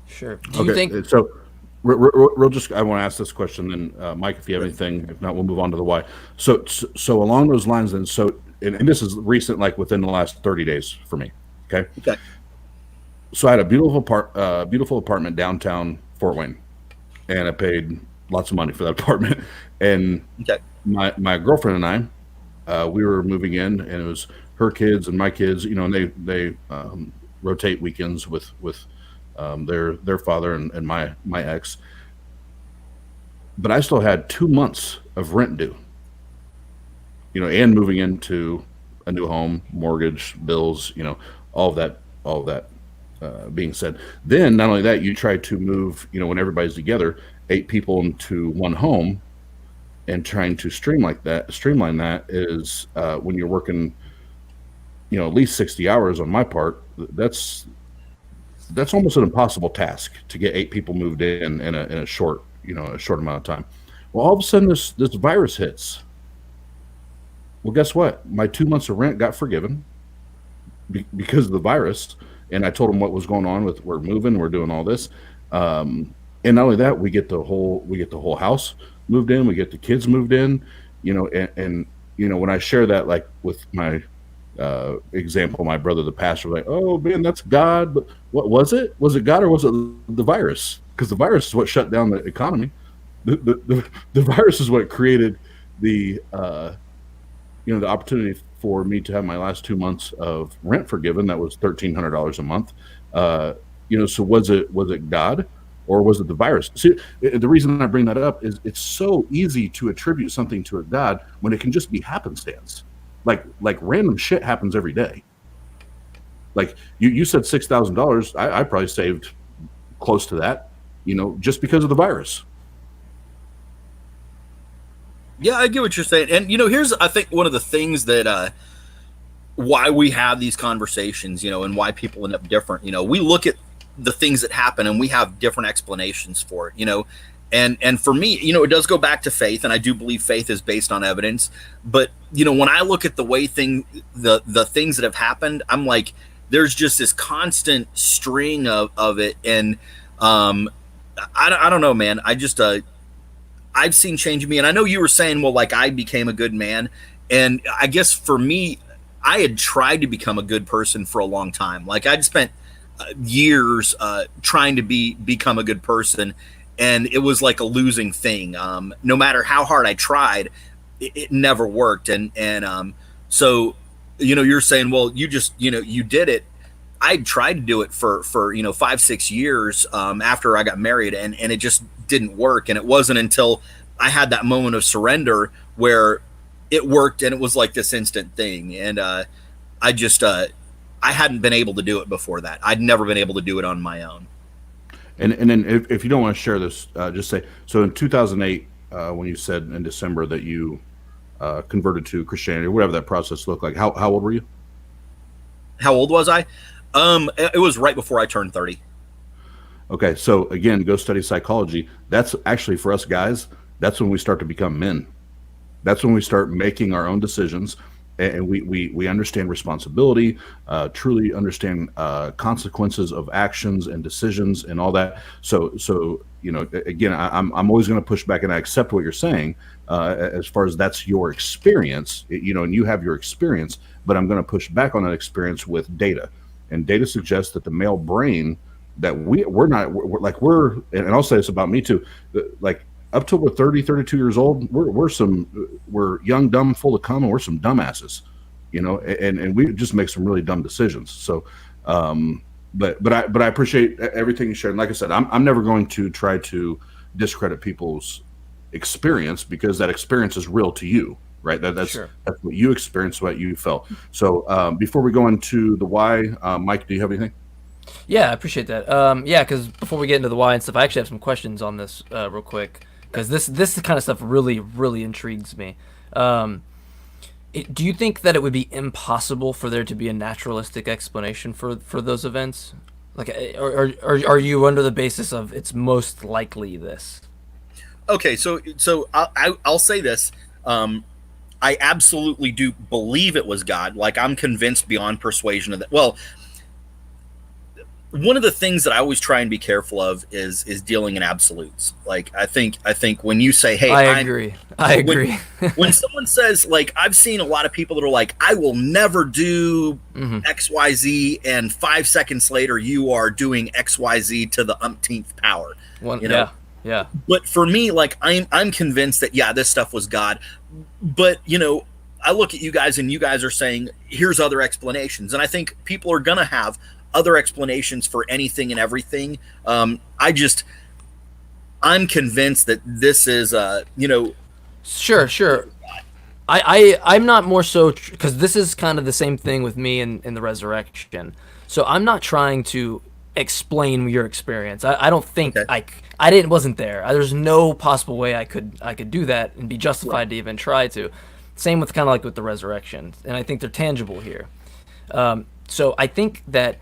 sure. Do you think? So, I want to ask this question. Then, Mike, if you have anything, if not, we'll move on to the why. So along those lines, then, and this is recent, like within the last 30 days for me. Okay. So I had a beautiful apartment downtown Fort Wayne, and I paid lots of money for that apartment. And my girlfriend and I, we were moving in, and it was her kids and my kids, and they rotate weekends with their father and my ex. But I still had 2 months of rent due, and moving into a new home, mortgage, bills, all of that. Being said, then not only that, you try to move, when everybody's together, 8 people into one home, and trying to streamline that is when you're working, at least 60 hours on my part. That's almost an impossible task to get 8 people moved in a short amount of time. Well, all of a sudden this virus hits. Well, guess what? My 2 months of rent got forgiven because of the virus. And I told them what was going on with, we're moving, we're doing all this. And not only that, we get the whole house moved in, we get the kids moved in, and when I share that, like with my example, my brother, the pastor, was like, oh man, that's God. But what was it? Was it God or was it the virus? Because the virus is what shut down the economy. The virus is what created the opportunity for me to have my last 2 months of rent forgiven. That was $1,300 a month. So was it God or was it the virus? See, the reason I bring that up is it's so easy to attribute something to a God when it can just be happenstance. Like random shit happens every day. Like you said $6,000. I probably saved close to that, just because of the virus. Yeah, I get what you're saying. And, here's, I think, one of the things that why we have these conversations, and why people end up different. We look at the things that happen and we have different explanations for it, and for me, it does go back to faith. And I do believe faith is based on evidence. But, when I look at the way the things that have happened, I'm like, there's just this constant string of it. And I don't know, man. I just I've seen change in me. And I know you were saying, well, like I became a good man. And I guess for me, I had tried to become a good person for a long time. Like I'd spent years trying to become a good person, and it was like a losing thing. No matter how hard I tried, it never worked. And so, you're saying, well, you just, you did it. I tried to do it for 5-6 years after I got married, and it just didn't work. And it wasn't until I had that moment of surrender where it worked, and it was like this instant thing. And I just I hadn't been able to do it before that. I'd never been able to do it on my own. And then if you don't want to share this, just say, so in 2008, when you said in December that you converted to Christianity, or whatever that process looked like, how old were you? How old was I? It was right before I turned 30. Okay, so again, go study psychology. That's actually, for us guys, that's when we start to become men. That's when we start making our own decisions, and we understand responsibility, truly understand consequences of actions and decisions and all that. So again, I'm always going to push back, and I accept what you're saying as far as that's your experience, and you have your experience, but I'm going to push back on that experience with data. And data suggests that the male brain, that we're and I'll say this about me too, like up till we're 30, 32 years old, we're young, dumb, full of cum, and we're some dumbasses, and we just make some really dumb decisions. So, but I appreciate everything you shared. And like I said, I'm never going to try to discredit people's experience, because that experience is real to you. Right. That's what you experienced, what you felt. So before we go into the why, Mike, do you have anything? Yeah, I appreciate that. Because before we get into the why and stuff, I actually have some questions on this real quick, because this kind of stuff really, really intrigues me. Do you think that it would be impossible for there to be a naturalistic explanation for those events? Like, or are you under the basis of it's most likely this? Okay, so I'll say this. I absolutely do believe it was God. Like, I'm convinced beyond persuasion of that. Well, one of the things that I always try and be careful of is dealing in absolutes. Like, I think when you say, hey, I agree. When someone says, like, I've seen a lot of people that are like, I will never do XYZ, and 5 seconds later you are doing XYZ to the umpteenth power. Yeah. But for me, like, I'm convinced that, this stuff was God. But, I look at you guys, and you guys are saying, here's other explanations. And I think people are going to have other explanations for anything and everything. I'm convinced that this is, Sure. I'm not more so, because this is kind of the same thing with me in the resurrection. So I'm not trying to explain your experience. I don't think wasn't there. There's no possible way I could do that and be justified to even try to. Same with kind of like with the resurrection, and I think they're tangible here. So I think that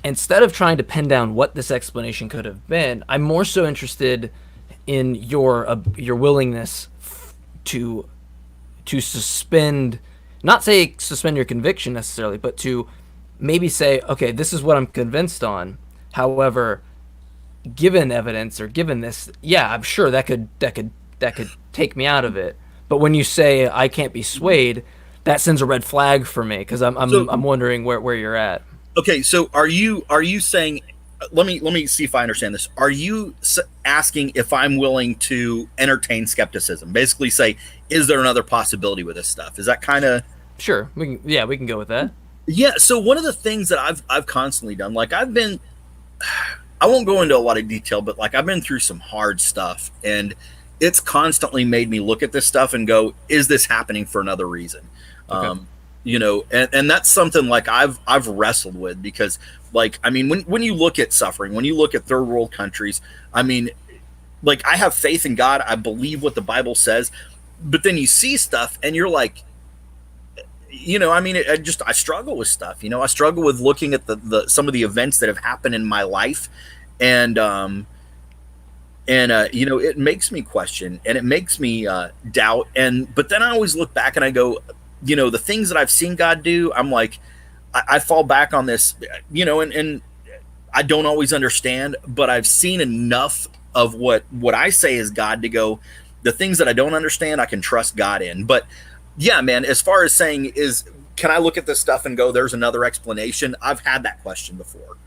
instead of trying to pin down what this explanation could have been, I'm more so interested in your willingness to suspend your conviction necessarily, but to maybe say, okay, this is what I'm convinced on. However, given evidence or given this, I'm sure that could take me out of it. But when you say I can't be swayed, that sends a red flag for me, because I'm wondering where you're at. Okay, so are you saying? Let me see if I understand this. Are you asking if I'm willing to entertain skepticism? Basically, say, is there another possibility with this stuff? Is that kind of sure? We can go with that. Yeah. So one of the things that I've constantly done, like I won't go into a lot of detail, but like I've been through some hard stuff, and it's constantly made me look at this stuff and go, is this happening for another reason? Okay. And that's something like I've wrestled with, because like, I mean, when you look at suffering, when you look at third world countries, I mean, like, I have faith in God. I believe what the Bible says, but then you see stuff and you're like, I mean, I struggle with stuff. I struggle with looking at the some of the events that have happened in my life, and it makes me question, and it makes me doubt. But then I always look back and I go, the things that I've seen God do, I'm like, I fall back on this, and I don't always understand, but I've seen enough of what I say is God to go, the things that I don't understand, I can trust God in. But yeah, man, as far as saying, is can I look at this stuff and go, there's another explanation? I've had that question before.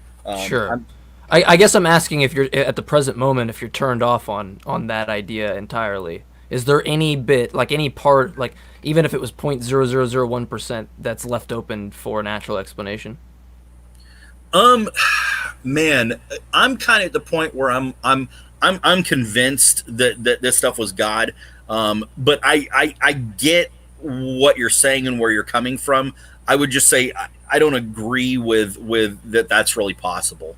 Sure. I guess I'm asking if you're at the present moment, if you're turned off on that idea entirely. Is there any bit, like any part, like even if it was 0.0001% that's left open for a natural explanation? Man, I'm kind of at the point where I'm convinced that this stuff was God. But I get what you're saying and where you're coming from. I would just say I don't agree with that. That's really possible.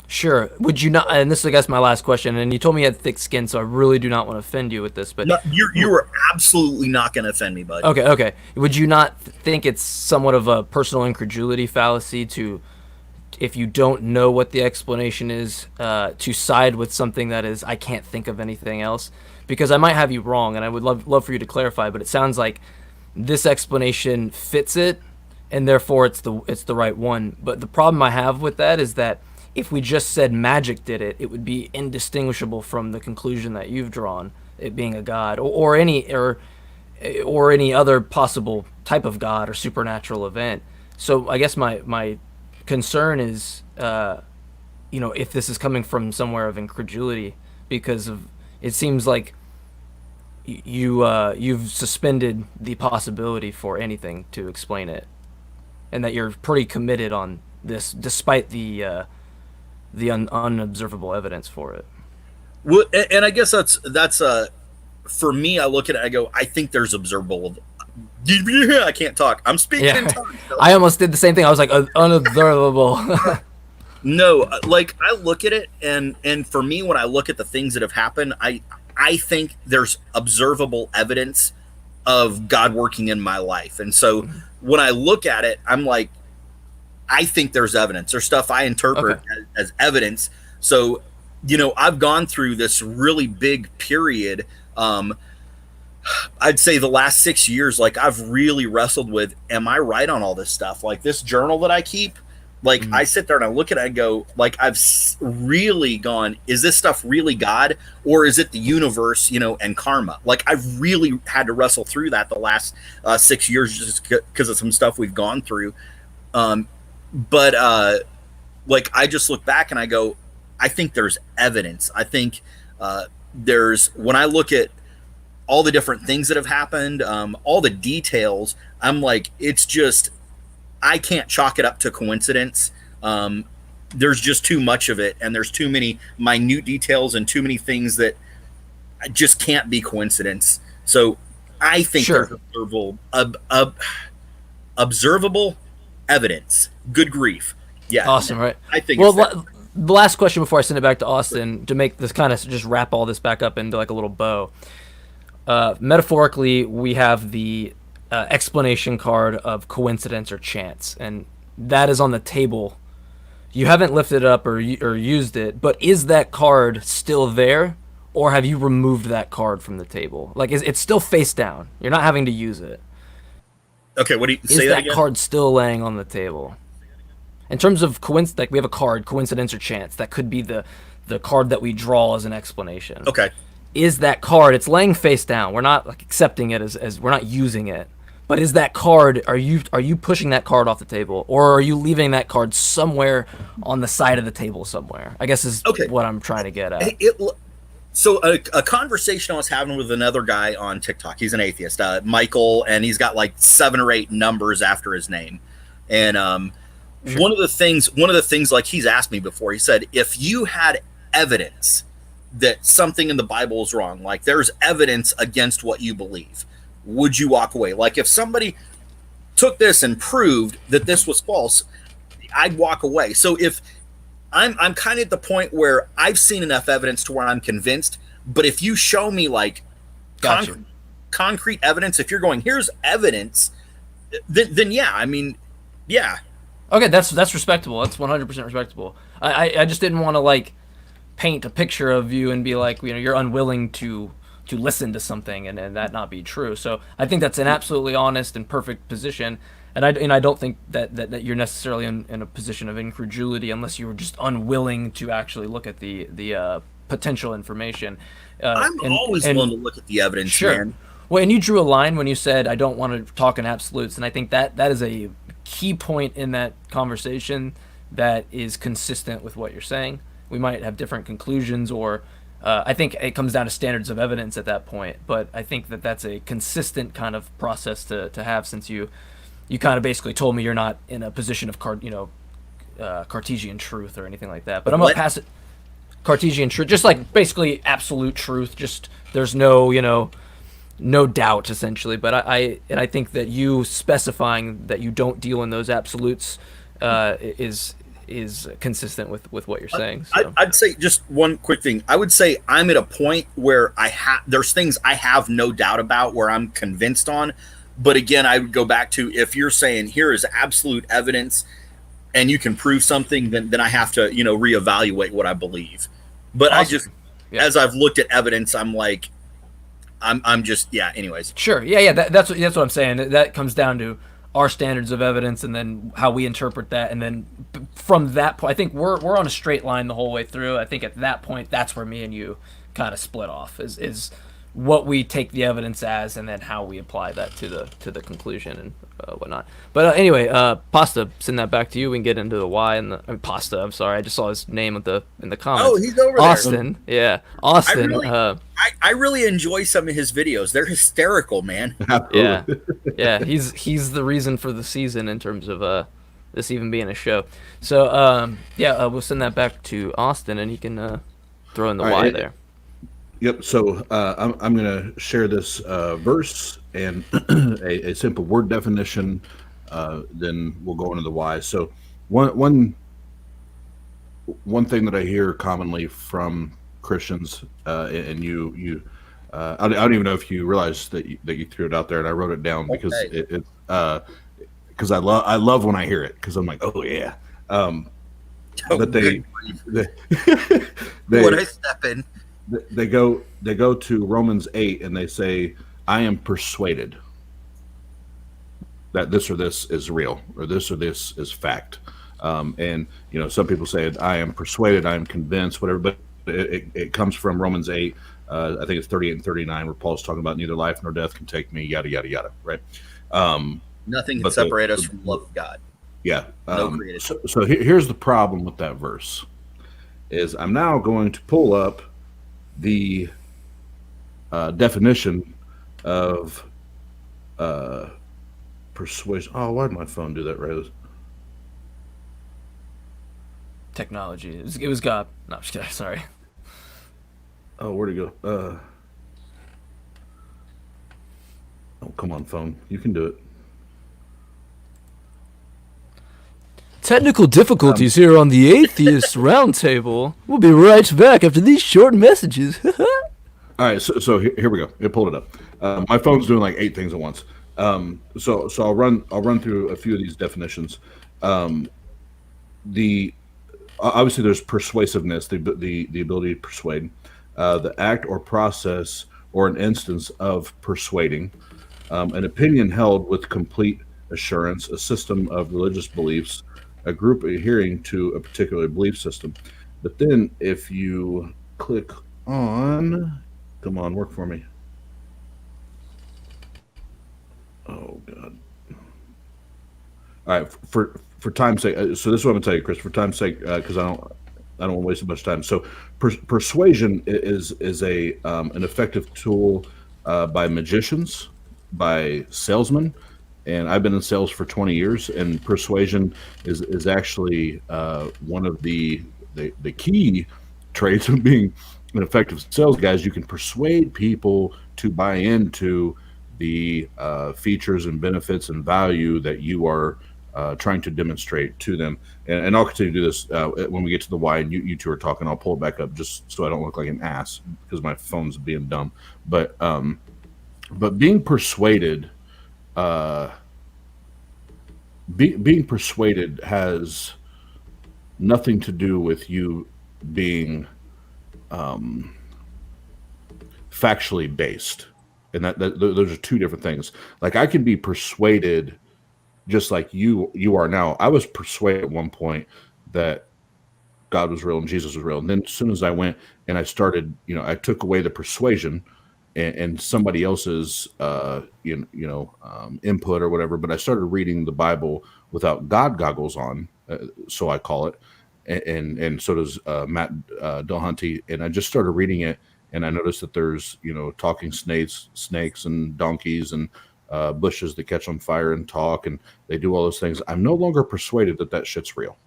Sure. Would you not? And this is, I guess, my last question. And you told me you had thick skin, so I really do not want to offend you with this. But no, you are absolutely not going to offend me, bud. Okay. Would you not think it's somewhat of a personal incredulity fallacy to, if you don't know what the explanation is, to side with something that is, I can't think of anything else? Because I might have you wrong, and I would love for you to clarify. But it sounds like this explanation fits it, and therefore it's the right one. But the problem I have with that is that if we just said magic did it, it would be indistinguishable from the conclusion that you've drawn, it being a god or any other possible type of god or supernatural event. So I guess my concern is, if this is coming from somewhere of incredulity, because of it seems like you've suspended the possibility for anything to explain it, and that you're pretty committed on this despite the unobservable evidence for it. Well, and I guess that's for me. I look at it, I go, I think there's observable. I can't talk. I'm speaking in tongues. I almost did the same thing. I was like, unobservable. No, like I look at it, and for me, when I look at the things that have happened, I think there's observable evidence of God working in my life, and so when I look at it, I'm like, I think there's evidence. There's stuff I interpret as evidence. So, I've gone through this really big period. I'd say the last 6 years, like I've really wrestled with, am I right on all this stuff? Like this journal that I keep, like I sit there and I look at it and go, like I've really gone, is this stuff really God, or is it the universe, and karma? Like I've really had to wrestle through that the last 6 years just because of some stuff we've gone through. But like I just look back and I go, I think there's evidence. I think when I look at all the different things that have happened, all the details, I'm like, it's just, I can't chalk it up to coincidence. There's just too much of it, and there's too many minute details and too many things that just can't be coincidence. So I think there's observable evidence. Good grief. Yeah. Awesome, right? I think the last question before I send it back to Austin, to make this kind of just wrap all this back up into like a little bow. Metaphorically, we have the explanation card of coincidence or chance, and that is on the table. You haven't lifted it up or used it, but is that card still there, or have you removed that card from the table? Like, it's still face down. You're not having to use it. Okay, what do you say? Is that that again? card still laying on the table? In terms of coincidence, like we have a card, coincidence or chance, that could be the card that we draw as an explanation. Okay. Is that card, it's laying face down. We're not like accepting it as we're not using it. But is that card, are you pushing that card off the table, or are you leaving that card somewhere on the side of the table somewhere? I guess is what I'm trying to get at. So a conversation I was having with another guy on TikTok, he's an atheist, Michael, and he's got like 7 or 8 numbers after his name. And one of the things like he's asked me before, he said, if you had evidence that something in the Bible is wrong, like there's evidence against what you believe, would you walk away? Like if somebody took this and proved that this was false, I'd walk away. So if I'm kind of at the point where I've seen enough evidence to where I'm convinced, but if you show me like concrete evidence, if you're going, here's evidence, then yeah, I mean, yeah. Okay, that's respectable. That's 100% respectable. I just didn't want to like paint a picture of you and be like, you're unwilling to listen to something and that not be true. So I think that's an absolutely honest and perfect position. And I don't think that you're necessarily in a position of incredulity unless you were just unwilling to actually look at the potential information. I'm always willing to look at the evidence, sure. man. Well, and you drew a line when you said, I don't want to talk in absolutes. And I think that is a key point in that conversation that is consistent with what you're saying. We might have different conclusions, or I think it comes down to standards of evidence at that point. But I think that that's a consistent kind of process to have, since you kind of basically told me you're not in a position of Cartesian truth or anything like that. But I'm going to pass it. Cartesian truth, just like basically absolute truth, just there's no doubt, essentially. But I think that you specifying that you don't deal in those absolutes is consistent with what you're saying. So. I'd say just one quick thing. I would say I'm at a point where there's things I have no doubt about, where I'm convinced on. But again, I would go back to, if you're saying here is absolute evidence and you can prove something, then I have to, reevaluate what I believe. But awesome. As I've looked at evidence, I'm like, I'm just, anyways. Sure. Yeah. That's what I'm saying. That comes down to our standards of evidence, and then how we interpret that. And then from that point, I think we're on a straight line the whole way through. I think at that point, that's where me and you kind of split off, is what we take the evidence as, and then how we apply that to the conclusion and whatnot. But anyway, Pasta, send that back to you. We can get into the why and Pasta. I'm sorry, I just saw his name in the comments. Oh, he's over Austin. there. Yeah, Austin. I really enjoy some of his videos. They're hysterical, man. Yeah. He's the reason for the season in terms of this even being a show. So we'll send that back to Austin, and he can throw in the why there. Yep. So I'm going to share this verse and a simple word definition. Then we'll go into the why. So one thing that I hear commonly from Christians, and you, I don't even know if you realize that you threw it out there, and I wrote it down because because I love when I hear it, because I'm like, oh yeah. But they what I step in. They go to Romans 8 and they say, I am persuaded that this or this is real, or this is fact. And some people say, I am persuaded, I am convinced, whatever, but it comes from Romans 8, I think it's 38 and 39, where Paul's talking about neither life nor death can take me, yada, yada, yada, right? Nothing can separate us from the love of God. Yeah. No created. So here's the problem with that verse, is I'm now going to pull up the definition of persuasion. Oh, why did my phone do that, Rose? Technology. It was God. No, I'm just kidding. Sorry. Oh, where'd it go? Oh, come on, phone. You can do it. Technical difficulties here on the Atheist Roundtable. We'll be right back after these short messages. All right, so here we go. It pulled it up. My phone's doing like 8 things at once. So I'll run through a few of these definitions. Obviously there's persuasiveness, the ability to persuade, the act or process or an instance of persuading, an opinion held with complete assurance, a system of religious beliefs, a group adhering to a particular belief system. But then if you click on, come on, work for me. Oh God. All right, for time's sake, so this is what I'm gonna tell you, Chris. For time's sake, because I don't want to waste too much time. So persuasion is a an effective tool by magicians, by salesmen. And I've been in sales for 20 years, and persuasion is actually one of the key traits of being an effective sales guy. You can persuade people to buy into the features and benefits and value that you are trying to demonstrate to them. And I'll continue to do this when we get to the why, and you two are talking. I'll pull it back up just so I don't look like an ass because my phone's being dumb. But being persuaded. Being persuaded has nothing to do with you being factually based, and that those are two different things. Like, I can be persuaded just like you are now. I was persuaded at one point that God was real and Jesus was real, and then as soon as I went and I started, I took away the persuasion and somebody else's input or whatever. But I started reading the Bible without God goggles on, so I call it, and so does Matt Dillahunty. And I just started reading it, and I noticed that there's talking snakes and donkeys and bushes that catch on fire and talk, and they do all those things. I'm no longer persuaded that shit's real.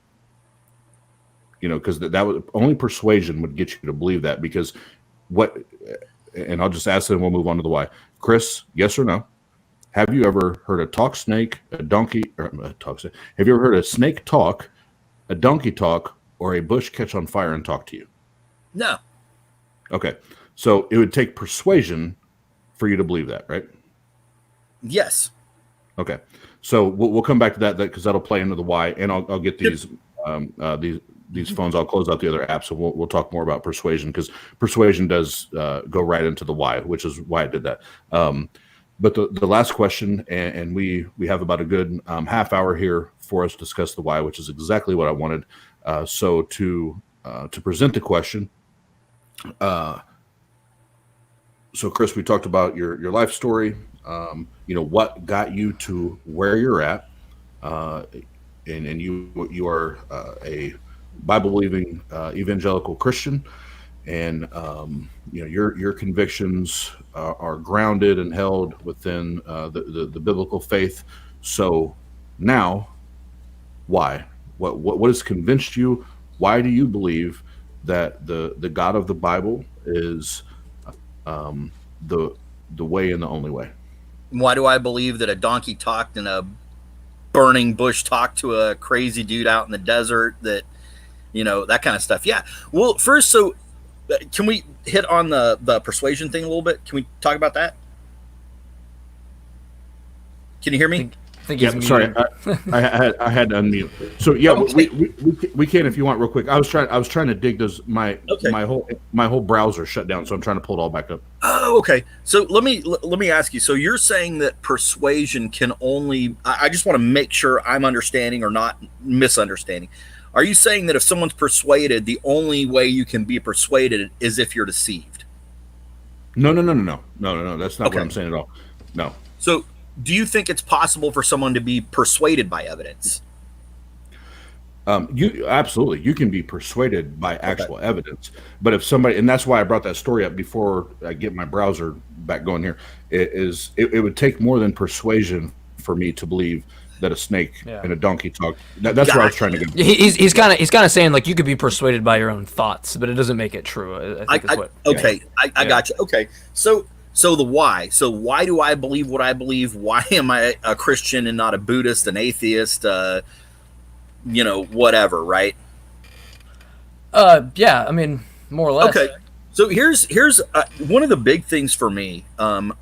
Because that was only persuasion would get you to believe that. Because what, and I'll just ask them, we'll move on to the why. Chris, yes or no? Have you ever heard a talk snake, a donkey, or a talk snake? Have you ever heard a snake talk, a donkey talk, or a bush catch on fire and talk to you? No. Okay. So it would take persuasion for you to believe that, right? Yes. Okay. So we'll come back to that because that'll play into the why, and I'll get these phones. I'll close out the other apps, and we'll talk more about persuasion, because persuasion does go right into the why, which is why I did that. But the last question, and we have about a good half hour here for us to discuss the why, which is exactly what I wanted. So to present the question, so Chris, we talked about your life story. What got you to where you're at, and you are a Bible-believing evangelical Christian, and your convictions are grounded and held within the biblical faith. So now, why? What has convinced you? Why do you believe that the God of the Bible is the way and the only way? Why do I believe that a donkey talked and a burning bush talked to a crazy dude out in the desert? That that kind of stuff. Yeah. Well, first, so can we hit on the persuasion thing a little bit? Can we talk about that? Can you hear me? Yeah, sorry, I had to unmute. So yeah, okay. we can if you want, real quick. I was trying to dig this. My whole browser shut down, so I'm trying to pull it all back up. Oh, okay. So let me ask you. So you're saying that persuasion can only? I just want to make sure I'm understanding or not misunderstanding. Are you saying that if someone's persuaded, the only way you can be persuaded is if you're deceived? No. That's not what I'm saying at all. No. So, do you think it's possible for someone to be persuaded by evidence? Absolutely, you can be persuaded by actual evidence. But if somebody, and that's why I brought that story up before I get my browser back going here, it would take more than persuasion for me to believe that a snake and a donkey talk. That's where I was trying to go. He's kind of saying, like, you could be persuaded by your own thoughts, but it doesn't make it true. I got you. Okay, so the why. So why do I believe what I believe? Why am I a Christian and not a Buddhist, an atheist, whatever, right? Yeah, I mean, more or less. Okay. So here's one of the big things for me. One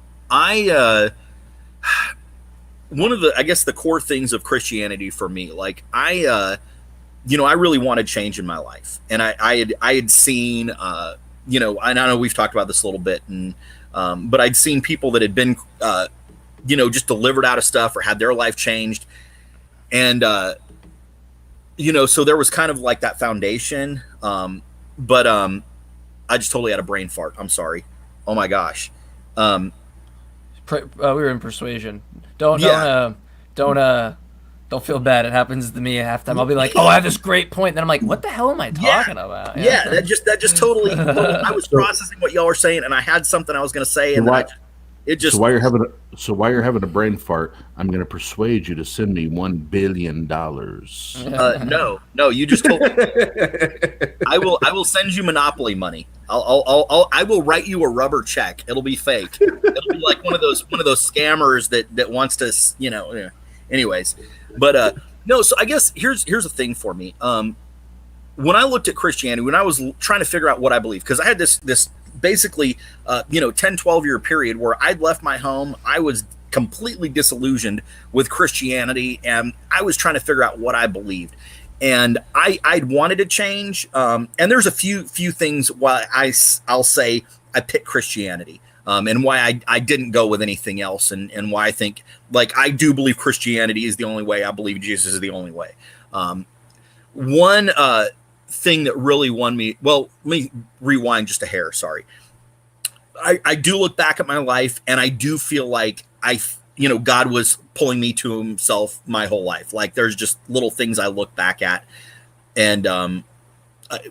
of the core things of Christianity for me, like I really wanted change in my life, and I had seen, and I know we've talked about this a little bit, and but I'd seen people that had been, just delivered out of stuff or had their life changed, and so there was kind of like that foundation, but I just totally had a brain fart. I'm sorry. Oh my gosh. We were in persuasion. Don't feel bad. It happens to me half the time. I'll be like, oh, I have this great point. And then I'm like, what the hell am I talking about? Yeah, that just totally. I was processing what y'all were saying, and I had something I was going to say, and So while you're having a brain fart, I'm going to persuade you to send me $1 billion. No, you just told me. I will send you Monopoly money. I will write you a rubber check. It'll be fake. It'll be like one of those scammers that wants to, anyways. But no, so I guess here's the thing for me. When I looked at Christianity, when I was trying to figure out what I believe, because I had this basically 10-12 year period where I'd left my home. I was completely disillusioned with Christianity, and I was trying to figure out what I believed, and I'd wanted to change, and there's a few things why I'll say I picked Christianity, and why I didn't go with anything else, and why I think, like, I do believe Christianity is the only way. I believe Jesus is the only way. One thing that really won me, well, let me rewind just a hair, sorry. I do look back at my life, and I do feel like God was pulling me to himself my whole life. Like there's just little things I look back at, and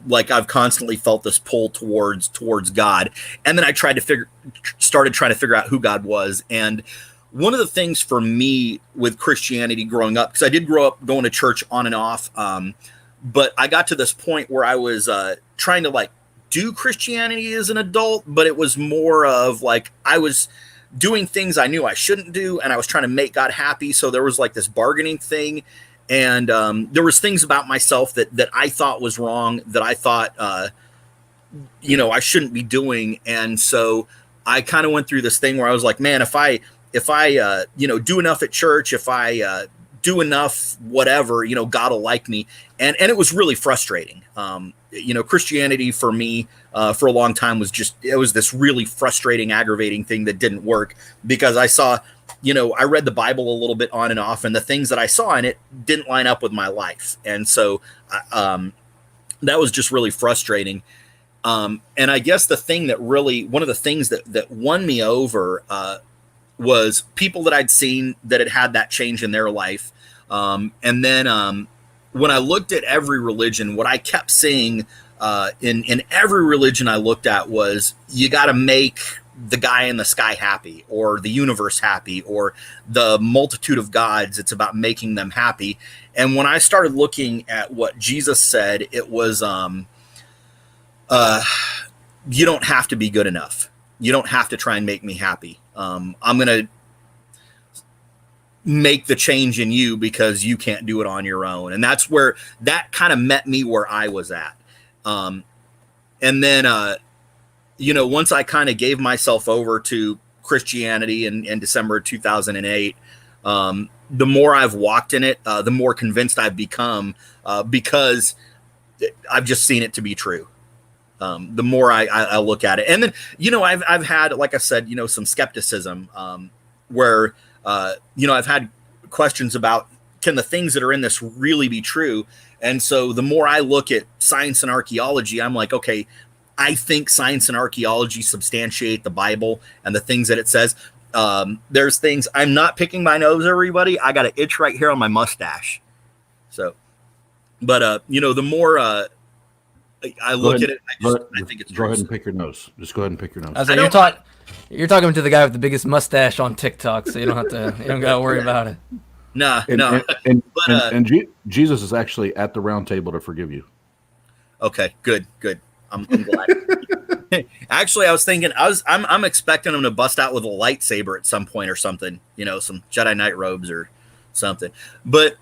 like I've constantly felt this pull towards God. And then I started trying to figure out who God was. And one of the things for me with Christianity growing up, because I did grow up going to church on and off, but I got to this point where I was trying to like do Christianity as an adult, but it was more of like I was doing things I knew I shouldn't do, and I was trying to make God happy. So there was like this bargaining thing, and there was things about myself that I thought was wrong, that I thought I shouldn't be doing. And so I kind of went through this thing where I was like, man, if I do enough at church, if I do enough whatever, God will like me. And it was really frustrating. Christianity for me for a long time was this really frustrating, aggravating thing that didn't work, because I saw, I read the Bible a little bit on and off, and the things that I saw in it didn't line up with my life. And so that was just really frustrating. And I guess one of the things that won me over was people that I'd seen that had that change in their life. And then when I looked at every religion, what I kept seeing in every religion I looked at was, you got to make the guy in the sky happy, or the universe happy, or the multitude of gods. It's about making them happy. And when I started looking at what Jesus said, it was, you don't have to be good enough. You don't have to try and make me happy. I'm going to make the change in you because you can't do it on your own. And that's where that kind of met me where I was at. And then, once I kind of gave myself over to Christianity in December of 2008, the more I've walked in it, the more convinced I've become, because I've just seen it to be true. The more I look at it. And then, I've had, like I said, some skepticism, where, I've had questions about, can the things that are in this really be true? And so the more I look at science and archaeology, I'm like, okay, I think science and archaeology substantiate the Bible and the things that it says. There's things, I'm not picking my nose, everybody. I got an itch right here on my mustache. So, but, the more I look at it, I think it's true. Go ahead and pick your nose. Just go ahead and pick your nose. I was like, you're talking to the guy with the biggest mustache on TikTok, so you don't gotta worry about it. No. And Jesus is actually at the round table to forgive you. Okay, good. I'm glad. Actually, I was thinking, I'm expecting him to bust out with a lightsaber at some point or something, some Jedi Knight robes or something. But,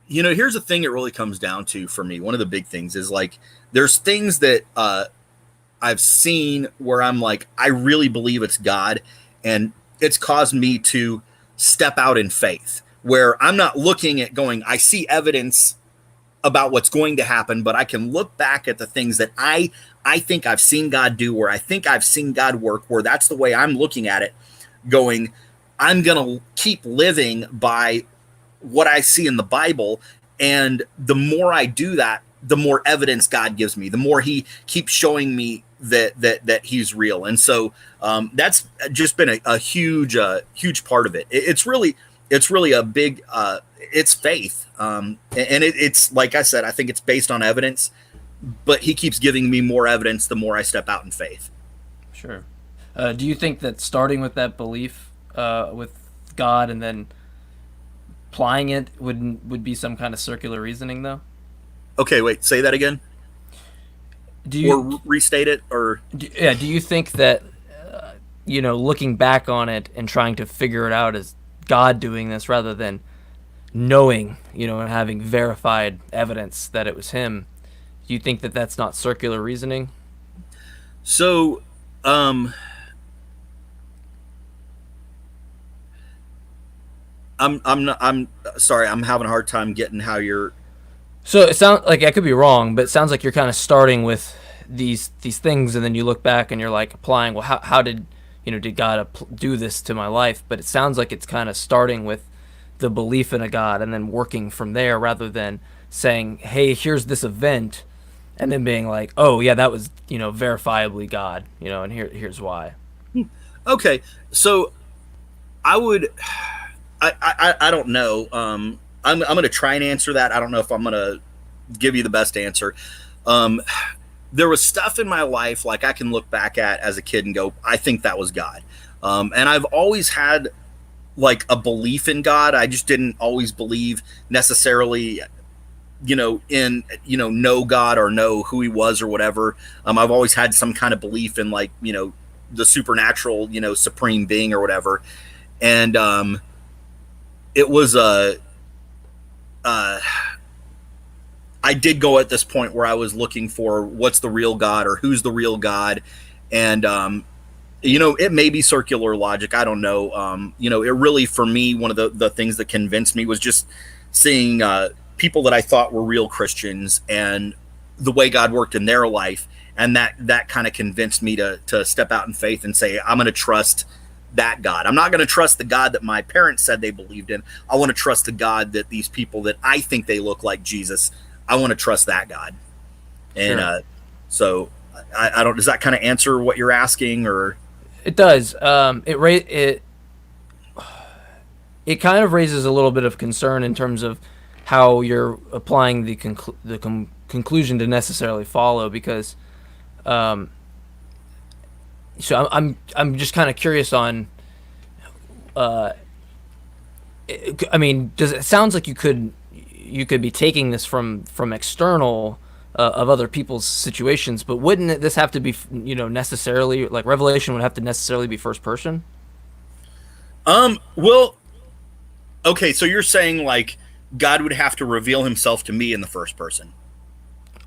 here's the thing it really comes down to for me. One of the big things is like, there's things that I've seen where I'm like, I really believe it's God, and it's caused me to step out in faith, where I'm not looking at going, I see evidence about what's going to happen, but I can look back at the things that I think I've seen God do, where I think I've seen God work, where that's the way I'm looking at it, going, I'm going to keep living by what I see in the Bible. And the more I do that, the more evidence God gives me, the more he keeps showing me that he's real. And so that's just been a huge part of it. It's really a big, it's faith. And it's, like I said, I think it's based on evidence, but he keeps giving me more evidence the more I step out in faith. Sure. Do you think that starting with that belief with God and then applying it would be some kind of circular reasoning, though? Okay, wait, say that again. Or restate it, or do you think that looking back on it and trying to figure it out as God doing this rather than knowing, and having verified evidence that it was him, do you think that that's not circular reasoning? So, I'm sorry, I'm having a hard time getting how you're. So it sounds like, I could be wrong, but it sounds like you're kind of starting with these things, and then you look back and you're like applying, well, how did God do this to my life? But it sounds like it's kind of starting with the belief in a God and then working from there, rather than saying, hey, here's this event, and then being like, oh yeah, that was, verifiably God, and here's why. Okay, so I would, I don't know. I'm going to try and answer that. I don't know if I'm going to give you the best answer. There was stuff in my life like I can look back at as a kid and go, I think that was God. And I've always had like a belief in God. I just didn't always believe necessarily, know God or know who he was or whatever. I've always had some kind of belief in like, the supernatural, supreme being or whatever. And it was I did go at this point where I was looking for what's the real God or who's the real God. And, it may be circular logic. I don't know. It really, for me, one of the things that convinced me was just seeing people that I thought were real Christians and the way God worked in their life. And that kind of convinced me to step out in faith and say, I'm going to trust that God. I'm not going to trust the God that my parents said they believed in. I want to trust the God that these people that I think they look like Jesus, I want to trust that God. And Sure. So I don't, does that kind of answer what you're asking? Or It does. It kind of raises a little bit of concern in terms of how you're applying the conclusion to necessarily follow, because so I'm just kind of curious on. I mean, it sounds like you could be taking this from external of other people's situations, but wouldn't this have to be necessarily, like, Revelation would have to necessarily be first person? Well, okay, so you're saying like God would have to reveal himself to me in the first person.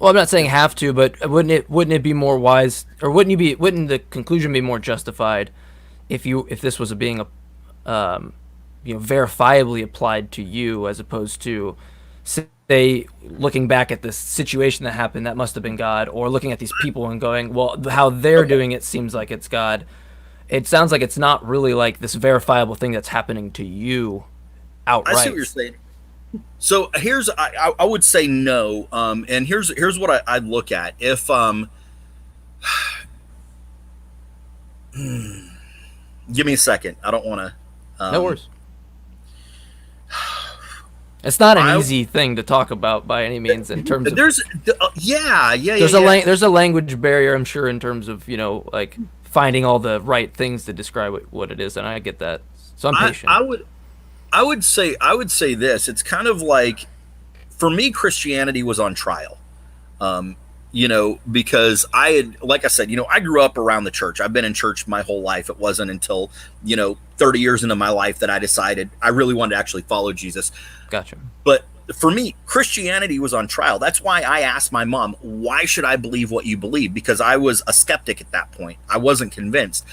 Well, I'm not saying have to, but wouldn't it be more wise, or wouldn't the conclusion be more justified if this was being verifiably applied to you, as opposed to, say, looking back at this situation that happened, that must have been God, or looking at these people and going, well, how they're doing it seems like it's God. It sounds like it's not really like this verifiable thing that's happening to you outright. I see what you're saying. So here's, I would say no. And here's what I'd look at. If, give me a second. I don't want to, no worries. It's not an easy thing to talk about by any means in terms of. There's a language barrier, I'm sure, in terms of like finding all the right things to describe what it is, and I get that. So I'm patient. I would say this. It's kind of like, for me, Christianity was on trial. Because I had, like I said, I grew up around the church. I've been in church my whole life. It wasn't until, 30 years into my life that I decided I really wanted to actually follow Jesus. Gotcha. But for me, Christianity was on trial. That's why I asked my mom, why should I believe what you believe? Because I was a skeptic at that point. I wasn't convinced.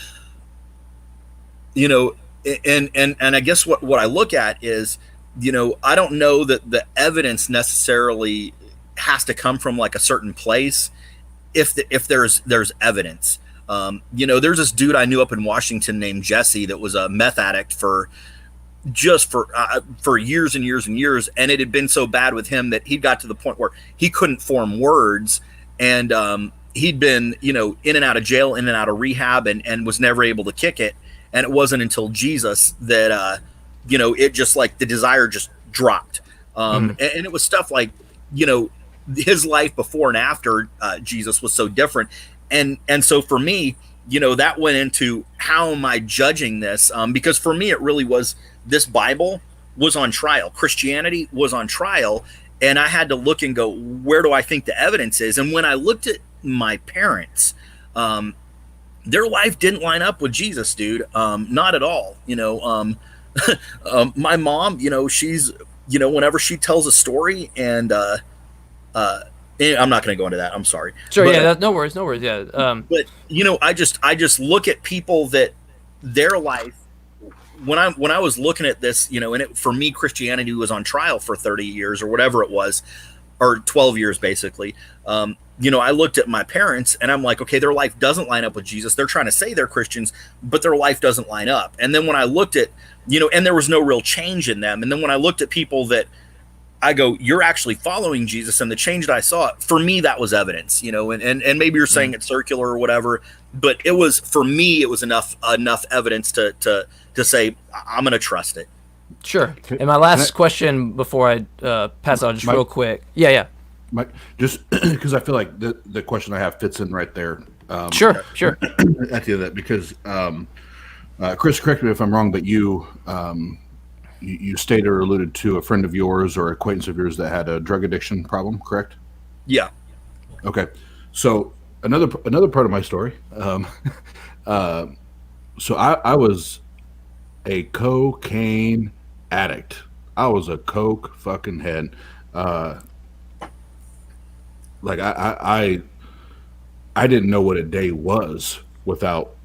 And I guess what I look at is, I don't know that the evidence necessarily has to come from like a certain place. If there's evidence, there's this dude I knew up in Washington named Jesse that was a meth addict for years and years and years, and it had been so bad with him that he got to the point where he couldn't form words, and he'd been in and out of jail, in and out of rehab, and was never able to kick it. And it wasn't until Jesus that it just, like, the desire just dropped. And it was stuff like, his life before and after Jesus was so different. And so for me, that went into, how am I judging this? Because for me, it really was, this Bible was on trial. Christianity was on trial. And I had to look and go, where do I think the evidence is? And when I looked at my parents, their life didn't line up with Jesus, dude. Not at all. My mom, she's, whenever she tells a story, and I'm not going to go into that. I'm sorry. Sure. But, yeah. No worries. Yeah. But I just look at people that their life, when I was looking at this, and for me, Christianity was on trial for 30 years or whatever it was, or 12 years, basically. I looked at my parents and I'm like, okay, their life doesn't line up with Jesus. They're trying to say they're Christians, but their life doesn't line up. And then when I looked at, and there was no real change in them. And then when I looked at people that I go, you're actually following Jesus, and the change that I saw, for me, that was evidence, and maybe you're saying it's circular or whatever, but it was, for me, it was enough evidence to say, I'm going to trust it. Sure. And my last question before I pass on, just real quick. Yeah. Mike, just because I feel like the question I have fits in right there. Sure. At the end of that, because Chris, correct me if I'm wrong, but you stated or alluded to a friend of yours or acquaintance of yours that had a drug addiction problem, correct? Yeah. Okay. So another part of my story. So I was a cocaine addict. I was a coke fucking head. Like I didn't know what a day was without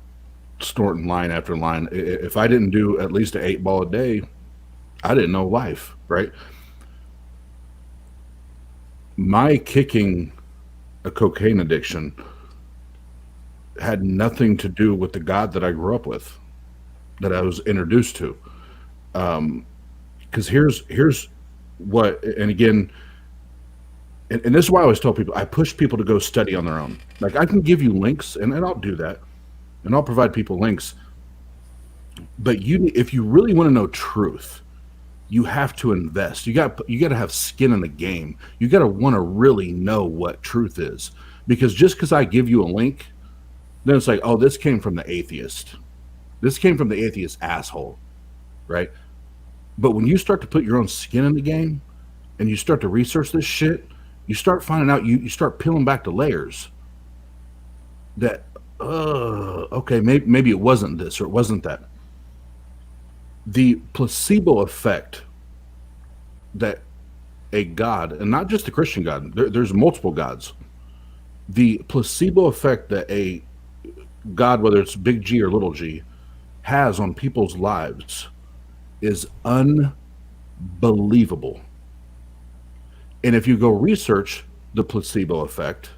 snorting line after line. If I didn't do at least an 8-ball a day, I didn't know life, right? My kicking a cocaine addiction had nothing to do with the God that I grew up with, that I was introduced to. Because here's what, and again, and this is why I always tell people, I push people to go study on their own. Like, I can give you links, and I'll do that, and I'll provide people links. But if you really want to know truth, you have to invest. You got to have skin in the game. You got to want to really know what truth is. Because just because I give you a link, then it's like, oh, this came from the atheist. This came from the atheist asshole, right? But when you start to put your own skin in the game and you start to research this shit, you start finding out, you start peeling back the layers that, okay, maybe it wasn't this or it wasn't that. The placebo effect that a God, and not just a Christian God, there's multiple gods. The placebo effect that a God, whether it's big G or little g, has on people's lives is unbelievable. And if you go research the placebo effect,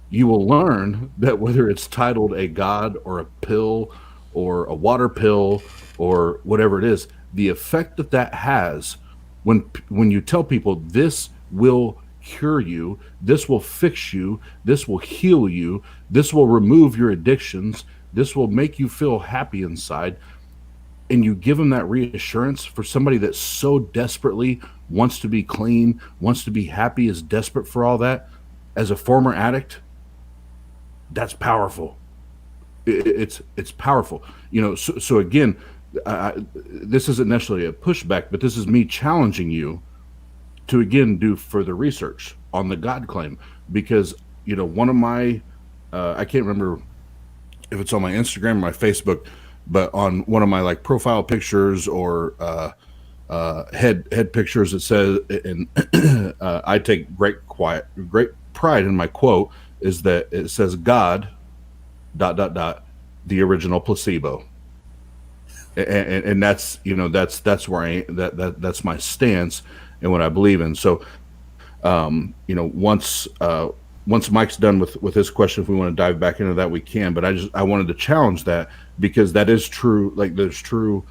you will learn that whether it's titled a God or a pill or a water pill or whatever it is, the effect that has when you tell people this will cure you, this will fix you, this will heal you, this will remove your addictions, this will make you feel happy inside, and you give them that reassurance for somebody that so desperately wants to be clean, wants to be happy, is desperate for all that, as a former addict, that's powerful. It's powerful. So again, this isn't necessarily a pushback, but this is me challenging you to again do further research on the God claim, because one of my I can't remember if it's on my Instagram or my Facebook, but on one of my like profile pictures or head pictures, it says, and I take great pride in my quote, is that it says God ... the original placebo. And that's that's where that's my stance and what I believe in. So once Mike's done with his question, if we want to dive back into that, we can. But I wanted to challenge that, because that is true. Like, there's true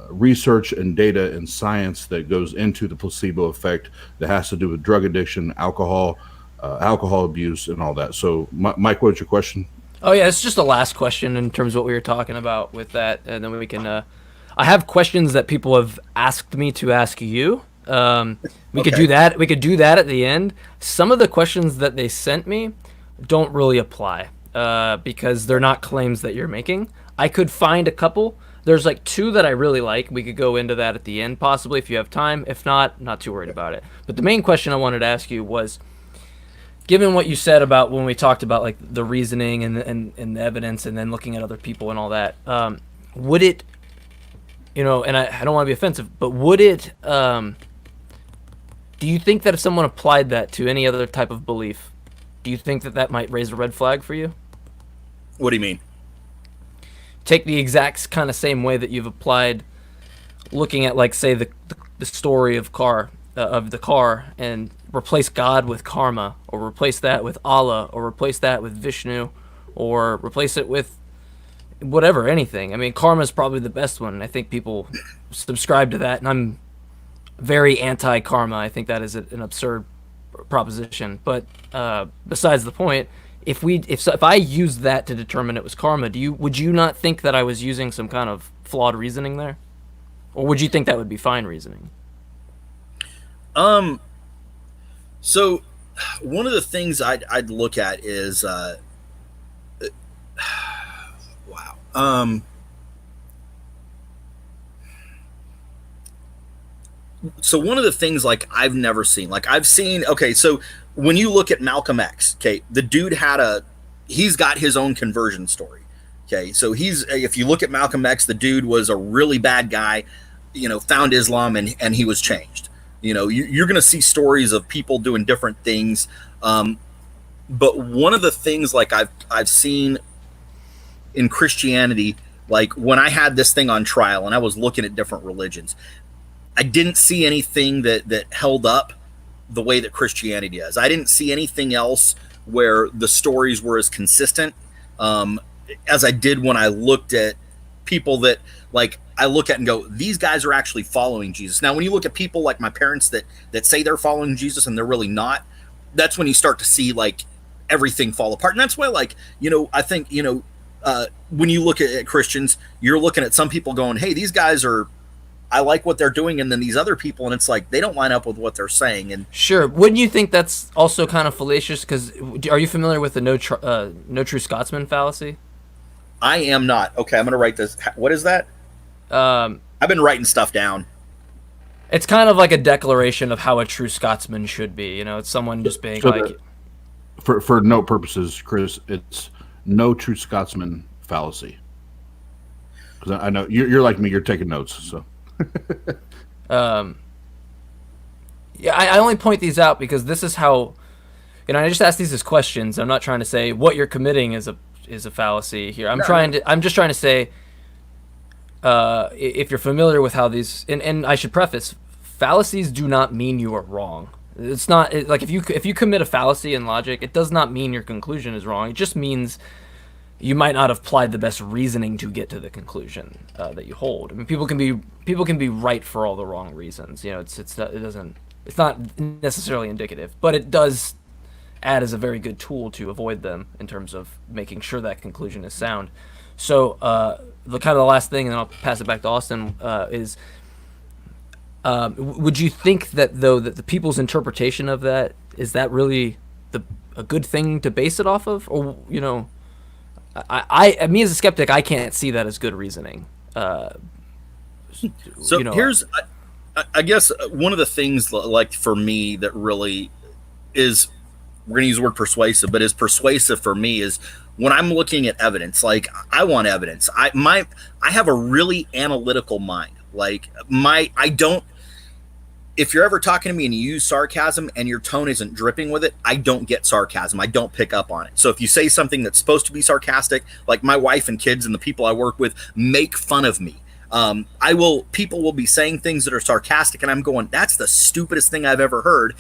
research and data and science that goes into the placebo effect that has to do with drug addiction, alcohol abuse, and all that. So Mike, what's your question? Oh yeah, it's just the last question in terms of what we were talking about with that, and then we can. I have questions that people have asked me to ask you. We could do that. We could do that at the end. Some of the questions that they sent me don't really apply because they're not claims that you're making. I could find a couple. There's like 2 that I really like. We could go into that at the end, possibly, if you have time. If not, not too worried about it. But the main question I wanted to ask you was, given what you said about when we talked about like the reasoning and the evidence, and then looking at other people and all that, would it, and I don't want to be offensive, but would it, do you think that if someone applied that to any other type of belief, do you think that might raise a red flag for you? What do you mean? Take the exact kind of same way that you've applied looking at, like, say, the story of the car, and replace God with karma, or replace that with Allah, or replace that with Vishnu, or replace it with whatever, anything. I mean, karma is probably the best one, and I think people subscribe to that, and very anti-karma. I think that is an absurd proposition. But besides the point, if I used that to determine it was karma, would you not think that I was using some kind of flawed reasoning there, or would you think that would be fine reasoning? So one of the things I'd look at is wow. So one of the things like I've never seen, like I've seen, okay, so when you look at Malcolm X, okay, the dude he's got his own conversion story. Okay, so if you look at Malcolm X, the dude was a really bad guy, found Islam and he was changed. You're going to see stories of people doing different things. But one of the things like I've seen in Christianity, like when I had this thing on trial and I was looking at different religions, I didn't see anything that held up the way that Christianity does. I didn't see anything else where the stories were as consistent as I did when I looked at people that like I look at and go, these guys are actually following Jesus. Now, when you look at people like my parents that say they're following Jesus and they're really not, that's when you start to see like everything fall apart. And that's why, like, I think, when you look at Christians, you're looking at some people going, hey, these guys I like what they're doing. And then these other people, and it's like, they don't line up with what they're saying. And sure. Wouldn't you think that's also kind of fallacious? Because are you familiar with the no true Scotsman fallacy? I am not. Okay, I'm going to write this. What is that? I've been writing stuff down. It's kind of like a declaration of how a true Scotsman should be. It's someone just being so like... For note purposes, Chris, it's no true Scotsman fallacy. Because I know you're like me, you're taking notes, so... Yeah, I only point these out because this is how, I just ask these as questions. I'm not trying to say what you're committing is a fallacy here. I'm just trying to say, if you're familiar with how these, and I should preface, fallacies do not mean you are wrong. It's not like if you commit a fallacy in logic, it does not mean your conclusion is wrong. It just means you might not have applied the best reasoning to get to the conclusion that you hold. I mean, people can be right for all the wrong reasons. It's not necessarily indicative, but it does add as a very good tool to avoid them in terms of making sure that conclusion is sound. So the last thing, and then I'll pass it back to Austin, is would you think that the people's interpretation of that is that really a good thing to base it off of, or me as a skeptic, I can't see that as good reasoning. Here's, I guess, one of the things like for me that really is, we're going to use the word persuasive, but is persuasive for me is when I'm looking at evidence. Like I want evidence. I have a really analytical mind. Like if you're ever talking to me and you use sarcasm and your tone isn't dripping with it, I don't get sarcasm. I don't pick up on it. So if you say something that's supposed to be sarcastic, like my wife and kids and the people I work with make fun of me. People will be saying things that are sarcastic and I'm going, that's the stupidest thing I've ever heard.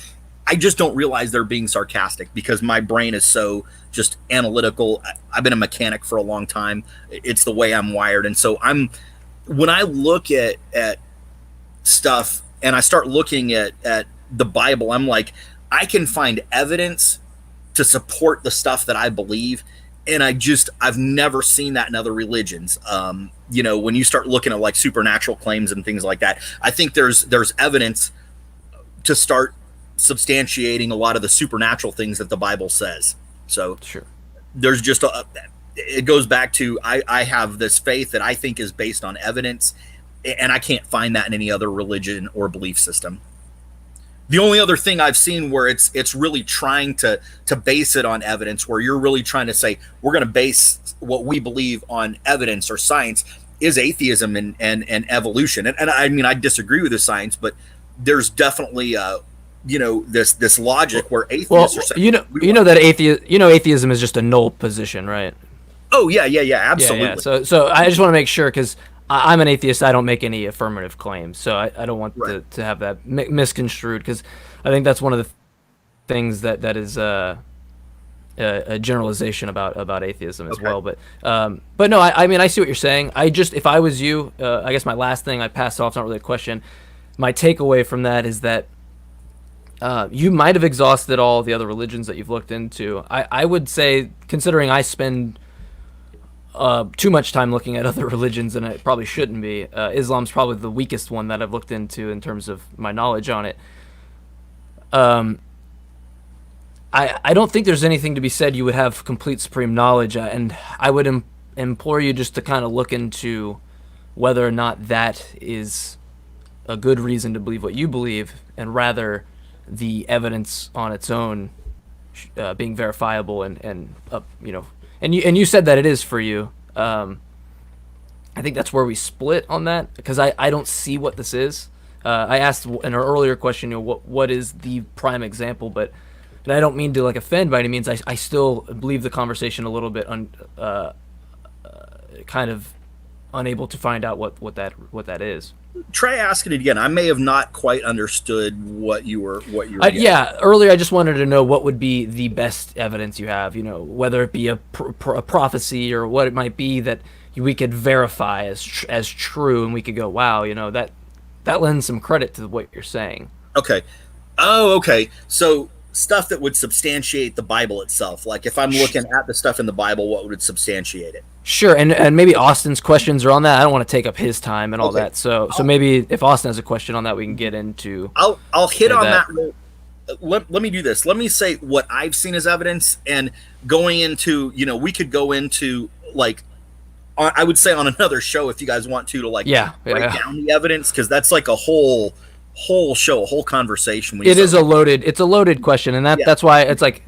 I just don't realize they're being sarcastic because my brain is so just analytical. I've been a mechanic for a long time. It's the way I'm wired. And so when I look at stuff, and I start looking at the Bible, I'm like, I can find evidence to support the stuff that I believe. And I've never seen that in other religions. When you start looking at like supernatural claims and things like that, I think there's evidence to start substantiating a lot of the supernatural things that the Bible says. So sure. There's just it goes back to, I have this faith that I think is based on evidence. And I can't find that in any other religion or belief system. The only other thing I've seen where it's really trying to base it on evidence, where you're really trying to say, we're going to base what we believe on evidence or science, is atheism and evolution. And I mean, I disagree with the science, but there's definitely, this logic where atheists are saying, atheism is just a null position, right? Oh, yeah, absolutely. Yeah. So I just want to make sure, because I'm an atheist. I don't make any affirmative claims, so I don't want to have that misconstrued, because I think that's one of the things that is a generalization about atheism as well. But no, I mean, I see what you're saying. If I was you, I guess my last thing I passed off, it's not really a question. my takeaway from that is that you might have exhausted all the other religions that you've looked into. I would say, considering I spend too much time looking at other religions, and it probably shouldn't be, Islam's probably the weakest one that I've looked into in terms of my knowledge on it. I don't think there's anything to be said you would have complete supreme knowledge, and I would implore you just to kind of look into whether or not that is a good reason to believe what you believe, and rather the evidence on its own being verifiable and you said that it is for you. I think that's where we split on that, because I don't see what this is. I asked in our earlier question, what is the prime example, but and I don't mean to offend by any means. I still believe the conversation a little bit kind of unable to find out what that is. Try asking it again. I may have not quite understood what you were. Yeah, earlier I just wanted to know what would be the best evidence you have. Whether it be a prophecy or what it might be that we could verify as true, and we could go, wow, that lends some credit to what you're saying. Okay. Oh, okay. So stuff that would substantiate the Bible itself. Like if I'm looking at the stuff in the Bible, what would substantiate it? Sure, and maybe Austin's questions are on that. I don't want to take up his time and all that. So maybe if Austin has a question on that, we can get into. I'll hit on that. Let me do this. Let me say what I've seen as evidence, and going into, we could go into I would say on another show if you guys want to write down the evidence, because that's like a whole show, a whole conversation. It's a loaded question, and that's why it's like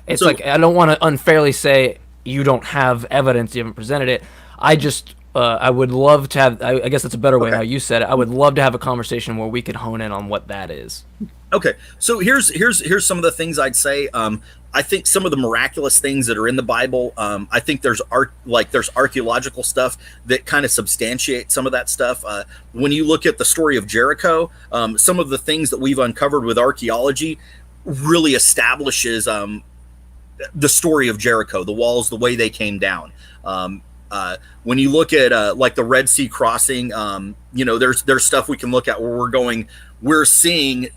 I don't want to unfairly say you don't have evidence, you haven't presented it. I just I would love to have. I guess that's a better way how you said it. I would love to have a conversation where we could hone in on what that is. Okay, so here's some of the things I'd say. I think some of the miraculous things that are in the Bible. I think there's archaeological stuff that kind of substantiate some of that stuff. When you look at the story of Jericho, some of the things that we've uncovered with archaeology really establishes the story of Jericho, the walls, the way they came down. When you look at the Red Sea crossing, there's stuff we can look at where we're seeing,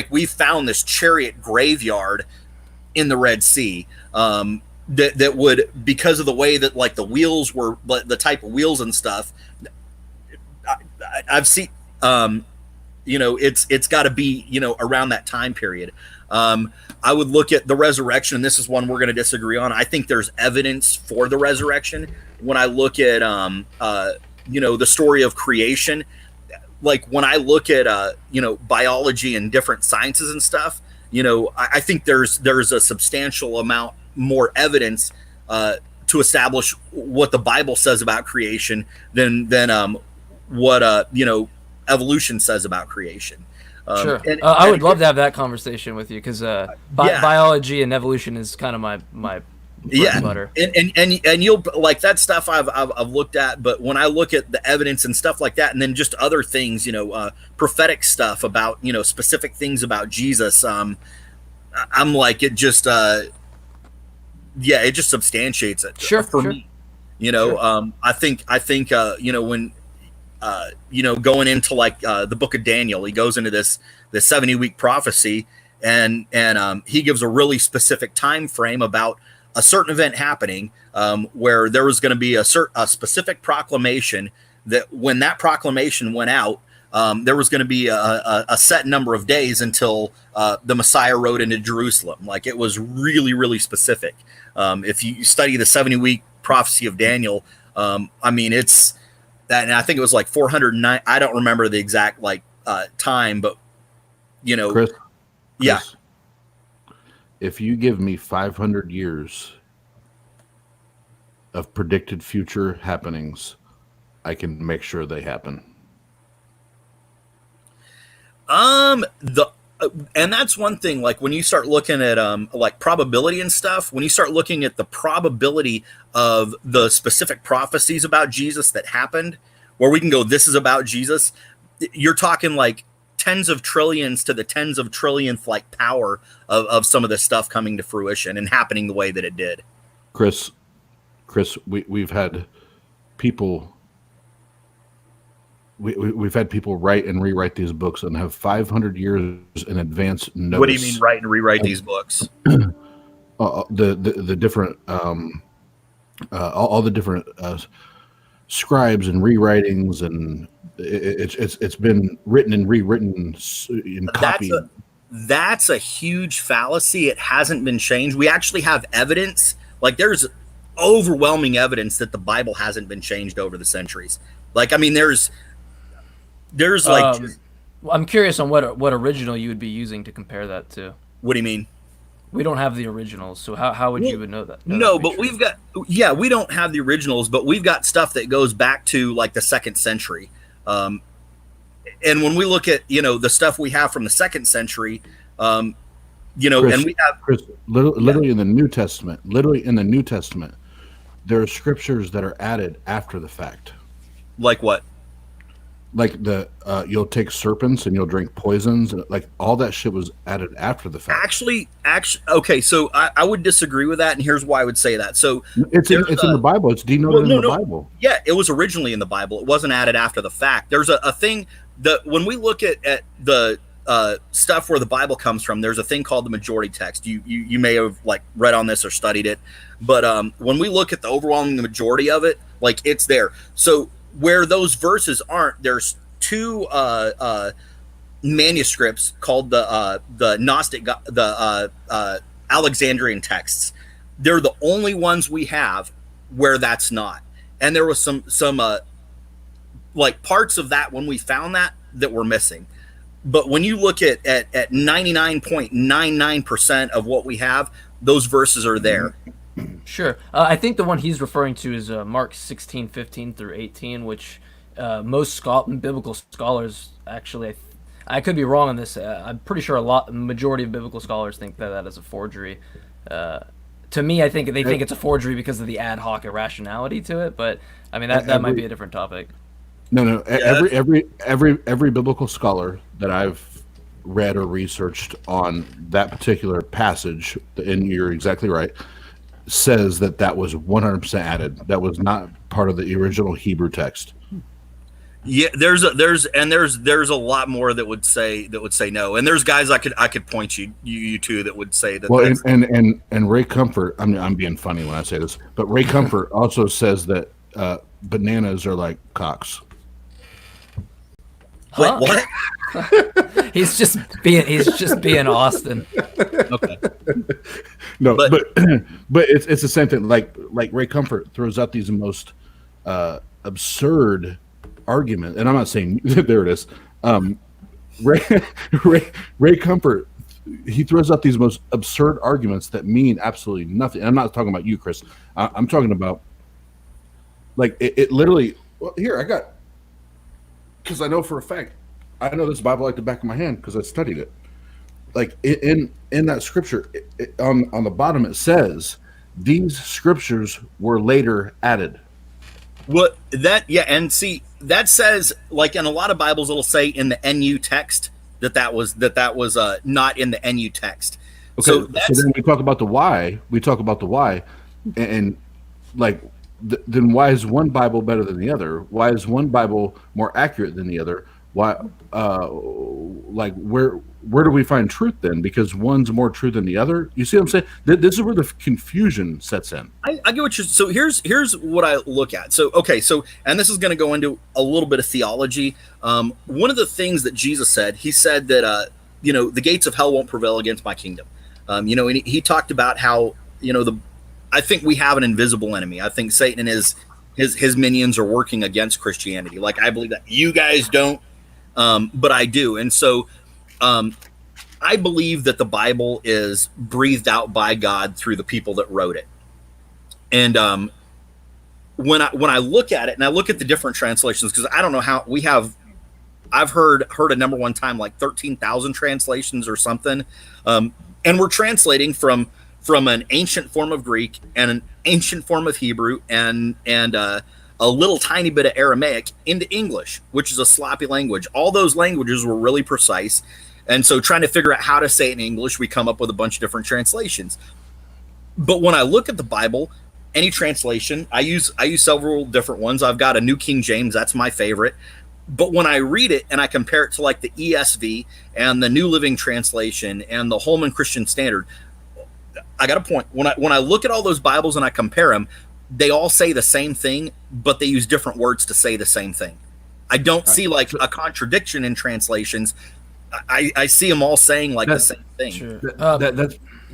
we found this chariot graveyard in the Red Sea, that would, because of the way that the wheels were, the type of wheels and stuff, I've seen, it's got to be, around that time period. I would look at the resurrection, and this is one we're going to disagree on. I think there's evidence for the resurrection. When I look at, the story of creation, when I look at, biology and different sciences and stuff, I think there's a substantial amount more evidence to establish what the Bible says about creation than what evolution says about creation. Sure. I would love to have that conversation with you, because biology and evolution is kind of my bread and butter. And you'll that stuff I've looked at, but when I look at the evidence and stuff like that, and then just other things, prophetic stuff about, specific things about Jesus, I'm like, it just it just substantiates it. Sure. For me, I think when going into the book of Daniel, he goes into this 70-week prophecy, and he gives a really specific time frame about a certain event happening, where there was going to be a specific proclamation, that when that proclamation went out, there was going to be a set number of days until the Messiah rode into Jerusalem. It was really, really specific. If you study the 70-week prophecy of Daniel, it's that, and I think it was 409. I don't remember the exact time, but Chris, yeah. If you give me 500 years of predicted future happenings, I can make sure they happen. And that's one thing, when you start looking at probability and stuff, when you start looking at the probability of the specific prophecies about Jesus that happened, where we can go, this is about Jesus, you're talking tens of trillions to the tens of trillionth power of some of this stuff coming to fruition and happening the way that it did. Chris, we've had people we've had people write and rewrite these books and have 500 years in advance notice. What do you mean write and rewrite these books? The different all the different scribes and rewritings, and it's been written and rewritten and copied. That's a huge fallacy. It hasn't been changed. We actually have evidence. Like, there's overwhelming evidence that the Bible hasn't been changed over the centuries. Like, I mean, there's like, I'm curious on what original you would be using to compare that to. What do you mean? We don't have the originals, so how would you would know that? No, but we've got, we don't have the originals, but we've got stuff that goes back to like the 2nd century. And when we look at, the stuff we have from the 2nd century, Chris, and we have literally in the New Testament, there are scriptures that are added after the fact. Like what? Like you'll take serpents and you'll drink poisons, and like all that shit was added after the fact. Actually, okay. So I would disagree with that, and here's why I would say that. So it's in the Bible. It's denoted in the Bible. Yeah, it was originally in the Bible. It wasn't added after the fact. There's a thing that when we look at the stuff where the Bible comes from, there's a thing called the majority text. You may have like read on this or studied it, but when we look at the overwhelming majority of it, like it's there. So where those verses aren't, there's 2 manuscripts called the Gnostic, Alexandrian texts. They're the only ones we have where that's not. And there was some like parts of that when we found that were missing. But when you look at 99.99% of what we have, those verses are there. Sure. I think the one he's referring to is Mark 16:15 through 18, which most biblical scholars actually, I could be wrong on this. I'm pretty sure majority of biblical scholars think that is a forgery. To me, I think they think it's a forgery because of the ad hoc irrationality to it. But I mean that might be a different topic. No. Yeah. Every biblical scholar that I've read or researched on that particular passage, and you're exactly right, says that was 100% added. That was not part of the original Hebrew text. Yeah, there's a lot more that would say no. And there's guys I could point you to that would say that. Well, and Ray Comfort. I'm being funny when I say this, but Ray Comfort also says that bananas are like cocks. Huh? Wait, what? He's just being Austin. Okay. No, but it's the same thing. Like Ray Comfort throws out these most absurd argument, and I'm not saying there it is. Ray Comfort, he throws out these most absurd arguments that mean absolutely nothing. And I'm not talking about you, Chris. I'm talking about like it literally. Well, here I got, because I know for a fact, I know this Bible like the back of my hand because I studied it. Like in that scripture, on the bottom it says these scriptures were later added. What and see, that says, like in a lot of Bibles it'll say in the NU text that was not in the NU text. Okay, so then we talk about the why. And like then why is one Bible better than the other? Why is one Bible more accurate than the other? Why like where do we find truth then? Because one's more true than the other. You see what I'm saying? This is where the confusion sets in. I get what you're. So here's what I look at. So and this is going to go into a little bit of theology. One of the things that Jesus said, he said that the gates of hell won't prevail against my kingdom. And he talked about how I think we have an invisible enemy. I think Satan and his minions are working against Christianity. Like, I believe that you guys don't, but I do. And so I believe that the Bible is breathed out by God through the people that wrote it. And when I look at it and I look at the different translations, because I don't know how I've heard a number one time like 13,000 translations or something, and we're translating from an ancient form of Greek and an ancient form of Hebrew and a little tiny bit of Aramaic into English, which is a sloppy language. All those languages were really precise. And so trying to figure out how to say it in English, we come up with a bunch of different translations. But when I look at the Bible, any translation, I use several different ones. I've got a New King James. That's my favorite. But when I read it and I compare it to like the ESV and the New Living Translation and the Holman Christian Standard, I got a point. When I look at all those Bibles and I compare them, they all say the same thing, but they use different words to say the same thing. I don't see like a contradiction in translations. I see them all saying like the same thing. Sure.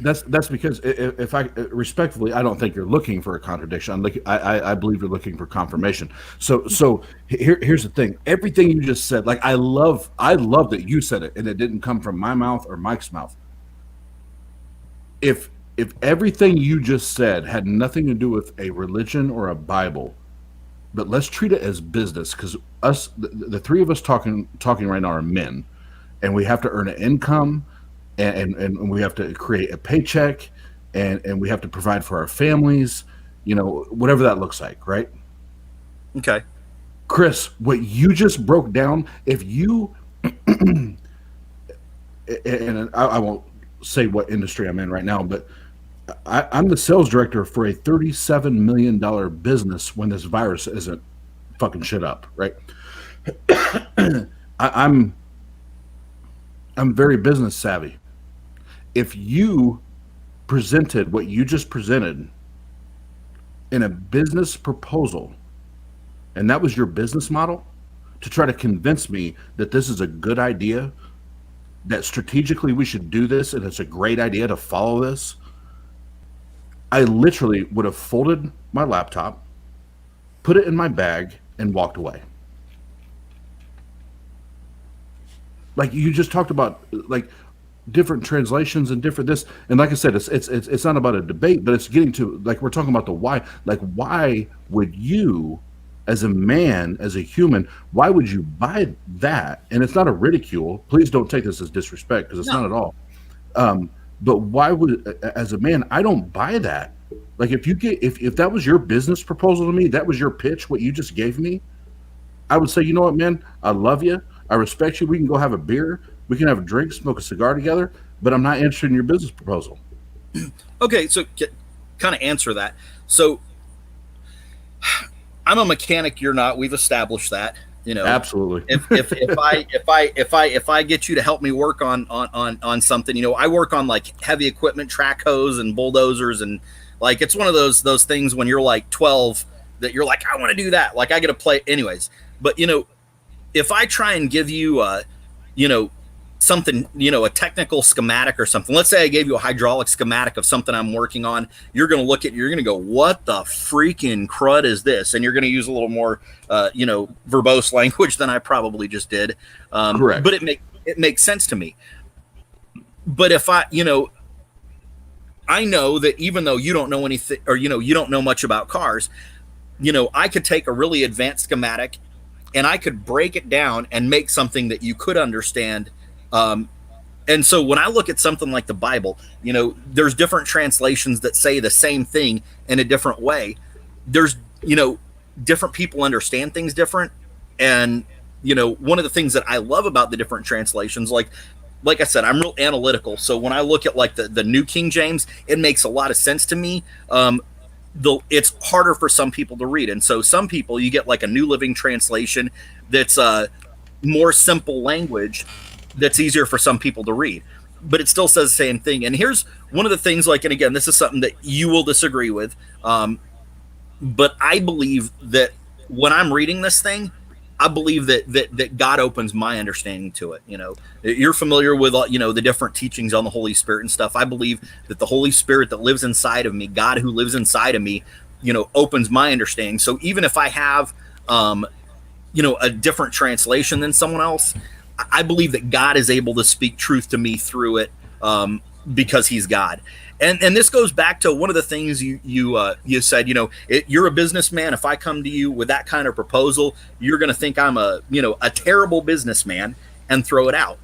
That's because if I respectfully, I don't think you're looking for a contradiction. I believe you're looking for confirmation. So here's the thing. Everything you just said, like I love that you said it and it didn't come from my mouth or Mike's mouth. If everything you just said had nothing to do with a religion or a Bible, but let's treat it as business, because the three of us talking right now are men, and we have to earn an income, and we have to create a paycheck, and we have to provide for our families, whatever that looks like, right? Okay. Chris, what you just broke down, if you and I won't say what industry I'm in right now, but I'm the sales director for a $37 million business when this virus isn't fucking shit up, right? I'm very business savvy. If you presented what you just presented in a business proposal, and that was your business model, to try to convince me that this is a good idea, that strategically we should do this, and it's a great idea to follow this, I literally would have folded my laptop, put it in my bag, and walked away. Like you just talked about, like different translations and different this, and like I said, it's not about a debate, but it's getting to, like, we're talking about the why. Like, why would you, as a man, as a human, why would you buy that? And it's not a ridicule. Please don't take this as disrespect, because it's not at all. But why would, as a man, I don't buy that. Like, if that was your business proposal to me, that was your pitch, what you just gave me, I would say, you know what, man, I love you, I respect you, we can go have a beer, we can have a drink, smoke a cigar together, but I'm not interested in your business proposal. Okay, so kind of answer that. So I'm a mechanic, you're not. We've established that. Absolutely. If I get you to help me work on something, I work on like heavy equipment, track hose and bulldozers, and like it's one of those things when you're like 12 that you're like, I want to do that. Like I get to play anyways. But if I try and give you something, a technical schematic or something. Let's say I gave you a hydraulic schematic of something I'm working on. You're going to look at it, you're going to go, what the freaking crud is this? And you're going to use a little more, verbose language than I probably just did. Correct. But it makes sense to me. But if I know that even though you don't know anything, or, you don't know much about cars, I could take a really advanced schematic and I could break it down and make something that you could understand. And so when I look at something like the Bible, there's different translations that say the same thing in a different way. There's, different people understand things different. And, one of the things that I love about the different translations, like I said, I'm real analytical. So when I look at like the New King James, it makes a lot of sense to me. It's harder for some people to read. And so some people, you get like a New Living Translation that's more simple language that's easier for some people to read, but it still says the same thing. And here's one of the things, like, and again, this is something that you will disagree with. But I believe that when I'm reading this thing, I believe that God opens my understanding to it. You're familiar with, the different teachings on the Holy Spirit and stuff. I believe that the Holy Spirit that lives inside of me, God who lives inside of me, opens my understanding. So even if I have, a different translation than someone else, I believe that God is able to speak truth to me through it, because he's God. And this goes back to one of the things you said, you're a businessman. If I come to you with that kind of proposal, you're going to think I'm a terrible businessman and throw it out.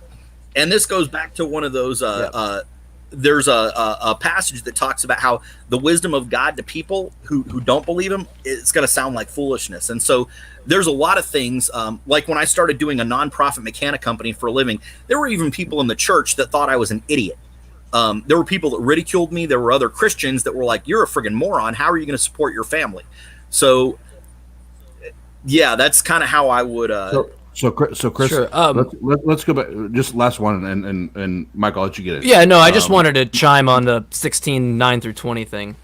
And this goes back to one of those, there's a passage that talks about how the wisdom of God to people who don't believe him, it's going to sound like foolishness. And so there's a lot of things, like when I started doing a nonprofit mechanic company for a living, there were even people in the church that thought I was an idiot. There were people that ridiculed me. There were other Christians that were like, you're a friggin' moron. How are you going to support your family? So yeah, that's kind of how I would, So Chris, Sure. let's go back. Just last one, and Mike, I'll let you get it. Yeah, no, I just wanted to chime on the 16:9-20 thing.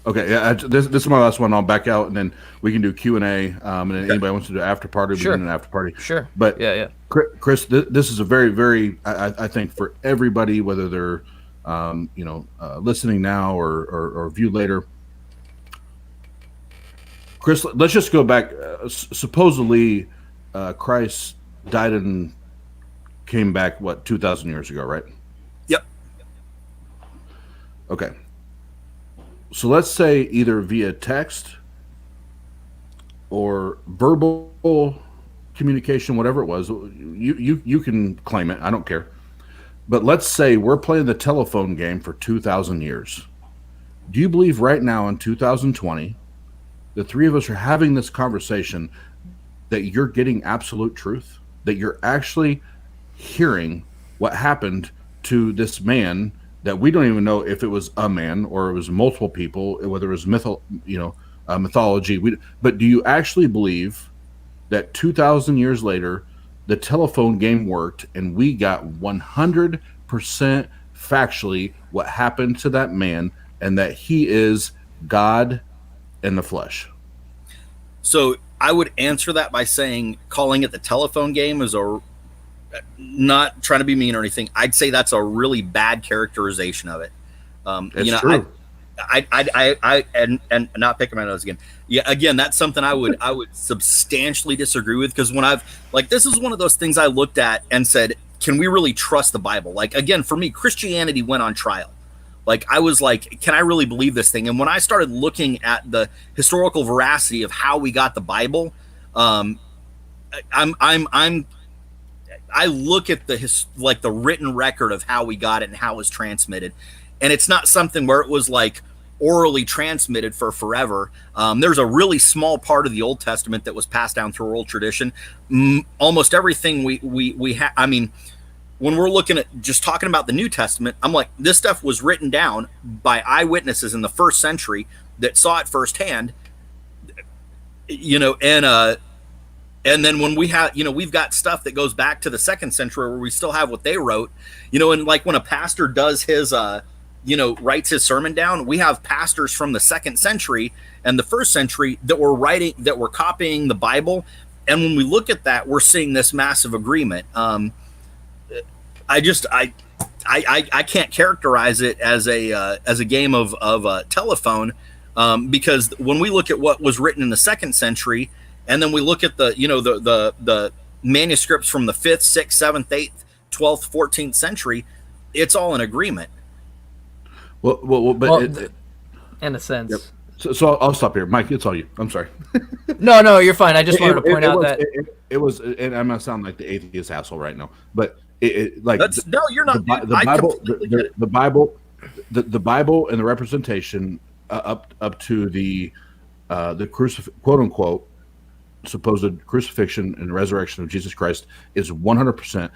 Okay, yeah, this is my last one. I'll back out, and then we can do Q&A. And then anybody wants to do after party, we Sure. can do an after party. Sure. But yeah. Chris, this is a very, very, I think for everybody, whether they're, listening now or view later. Chris, let's just go back. Supposedly, Christ died and came back, 2,000 years ago, right? Yep. Okay. So let's say either via text or verbal communication, whatever it was, you can claim it. I don't care. But let's say we're playing the telephone game for 2,000 years. Do you believe right now in 2020, the three of us are having this conversation, that you're getting absolute truth? That you're actually hearing what happened to this man that we don't even know if it was a man or it was multiple people, whether it was mythology. But do you actually believe that 2,000 years later, the telephone game worked and we got 100% factually what happened to that man, and that he is God in the flesh? So I would answer that by saying calling it the telephone game is not trying to be mean or anything. I'd say that's a really bad characterization of it. It's true. I and not picking my nose again. Yeah, again, that's something I would substantially disagree with, because when this is one of those things I looked at and said, can we really trust the Bible? Like, again, for me, Christianity went on trial. Like, I was like, can I really believe this thing? And when I started looking at the historical veracity of how we got the Bible, I look at the written record of how we got it and how it was transmitted, and it's not something where it was like orally transmitted for forever. There's a really small part of the Old Testament that was passed down through oral tradition. Almost everything we have. I mean, when we're looking at just talking about the New Testament, I'm like, this stuff was written down by eyewitnesses in the first century that saw it firsthand. And then when we have, we've got stuff that goes back to the second century where we still have what they wrote, and like when a pastor does his, writes his sermon down, we have pastors from the second century and the first century that were copying the Bible. And when we look at that, we're seeing this massive agreement. I can't characterize it as a game of telephone, because when we look at what was written in the second century, and then we look at the manuscripts from the 5th, 6th, 7th, 8th, 12th, 14th century, it's all in agreement. In a sense. Yep. So I'll stop here. Mike, it's all you. I'm sorry. No, you're fine. I just wanted to point out that it was, and I'm going to sound like the atheist asshole right now, but you're not. The Bible and the representation up to the quote unquote supposed crucifixion and resurrection of Jesus Christ is 100%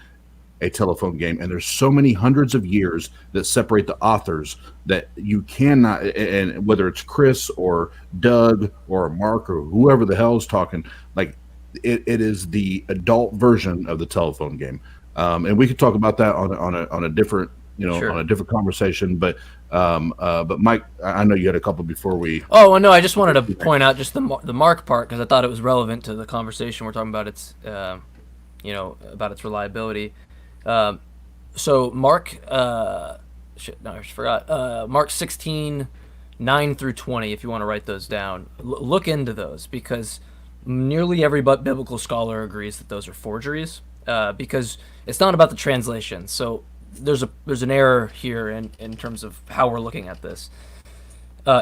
a telephone game. And there's so many hundreds of years that separate the authors that you cannot, and whether it's Chris or Doug or Mark or whoever the hell is talking, like it is the adult version of the telephone game. And we could talk about that on a different, Sure. on a different conversation. But Mike, I know you had a couple before we. Oh, well, no, I just wanted to point out just the Mark part, because I thought it was relevant to the conversation we're talking about. Its, about its reliability. So Mark, I just forgot. Mark 16:9-20. If you want to write those down, look into those, because nearly every biblical scholar agrees that those are forgeries. Because it's not about the translation. So there's an error here in terms of how we're looking at this.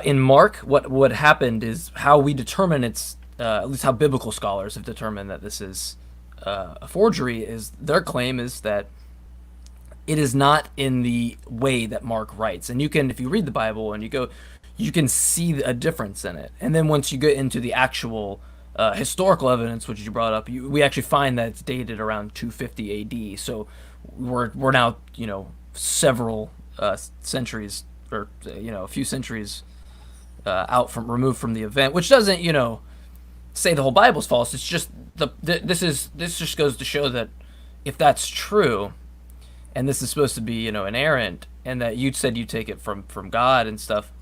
In Mark, what happened is how we determine it's at least how biblical scholars have determined that this is a forgery, is their claim is that it is not in the way that Mark writes. And you can, if you read the Bible and you can see a difference in it. And then once you get into the actual historical evidence, which you brought up, we actually find that it's dated around 250 AD. So we're now, several centuries, or a few centuries removed from the event, which doesn't say the whole Bible's false. It's just this just goes to show that if that's true, and this is supposed to be, inerrant, and that you said you take it from God and stuff,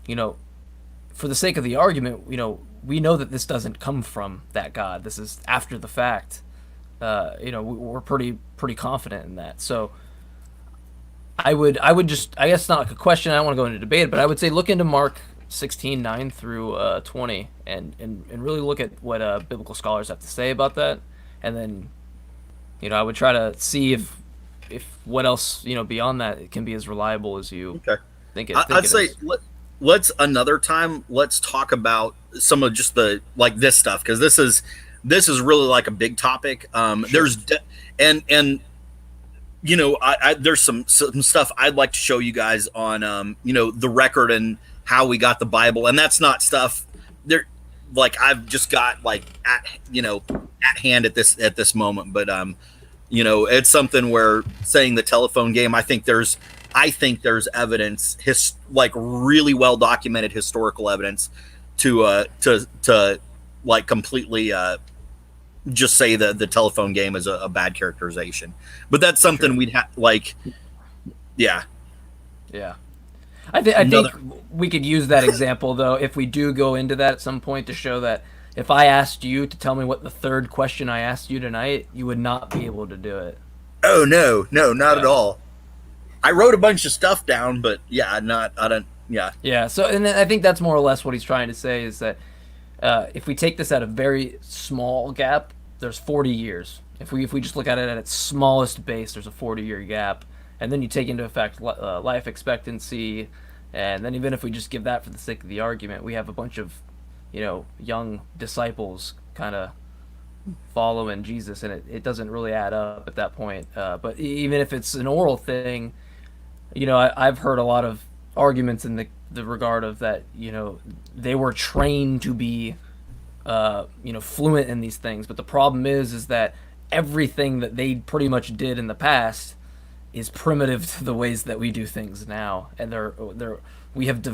for the sake of the argument, we know that this doesn't come from that God. This is after the fact. We're pretty confident in that. So I would just, I guess not like a question, I don't want to go into debate, but I would say look into Mark 16:9 through 20 and really look at what biblical scholars have to say about that. And then, I would try to see if what else, beyond that, it can be as reliable as you think it I'd say is. Let's another time, let's talk about some of just the, like, this stuff, because this is really like a big topic. Sure. There's some stuff I'd like to show you guys on, the record and how we got the Bible. And that's not stuff there, like, I've just got like at hand at this moment. But, it's something where saying the telephone game, I think there's evidence, like really well documented historical evidence to like completely, just say that the telephone game is a bad characterization. But that's something we'd have, like, yeah. I think we could use that example, though, if we do go into that at some point, to show that if I asked you to tell me what the third question I asked you tonight, you would not be able to do it. Oh, no, not at all. I wrote a bunch of stuff down, but yeah, Yeah, so, and I think that's more or less what he's trying to say, is that if we take this at a very small gap, there's 40 years. If we just look at it at its smallest base, there's a 40-year gap. And then you take into effect life expectancy, and then even if we just give that for the sake of the argument, we have a bunch of, young disciples kind of following Jesus, and it doesn't really add up at that point. But even if it's an oral thing, I've heard a lot of arguments in the regard of that, they were trained to be, fluent in these things. But the problem is that everything that they pretty much did in the past is primitive to the ways that we do things now, and we have.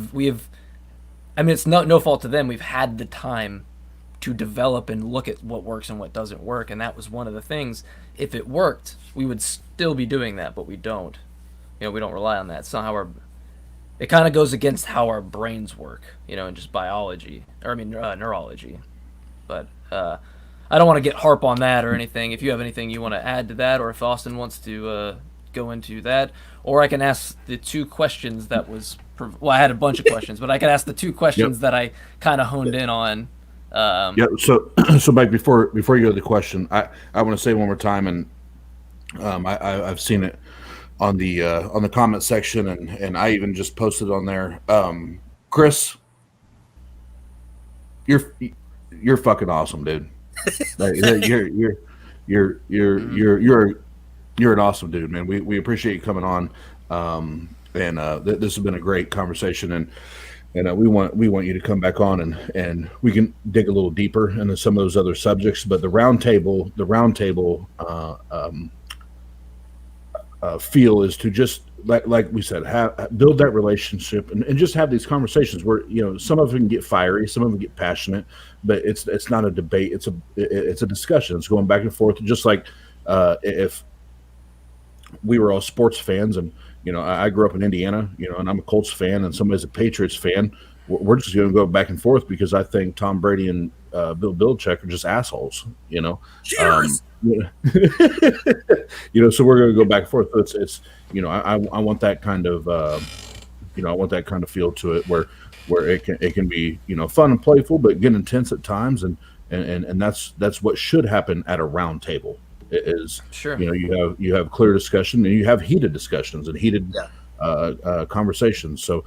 I mean, it's no fault to them. We've had the time to develop and look at what works and what doesn't work, and that was one of the things. If it worked, we would still be doing that, but we don't. We don't rely on that. It's not how it kind of goes against how our brains work, and just biology, or neurology. But I don't want to harp on that or anything. If you have anything you want to add to that, or if Austin wants to go into that, or I can ask the two questions that was. I had a bunch of questions, but I can ask the two questions that I kind of honed in on. So Mike, before you go to the question, I want to say one more time, and I've seen it on the comment section, and I even just posted on there. Chris, you're fucking awesome, dude. Like, you're an awesome dude, man. We appreciate you coming on. And this has been a great conversation, and we want you to come back on, and we can dig a little deeper into some of those other subjects. But the roundtable feel is to just like we said, build that relationship and just have these conversations where some of them get fiery, some of them get passionate, but it's not a debate. It's a discussion. It's going back and forth, just like if we were all sports fans, and I grew up in Indiana, and I'm a Colts fan, and somebody's a Patriots fan. We're just going to go back and forth because I think Tom Brady and Bill Belichick are just assholes. Cheers. So we're going to go back and forth. It's I want that kind of I want that kind of feel to it where it can be fun and playful, but get intense at times, and that's what should happen at a round table. It is sure. You have clear discussion, and you have heated discussions and heated conversations. So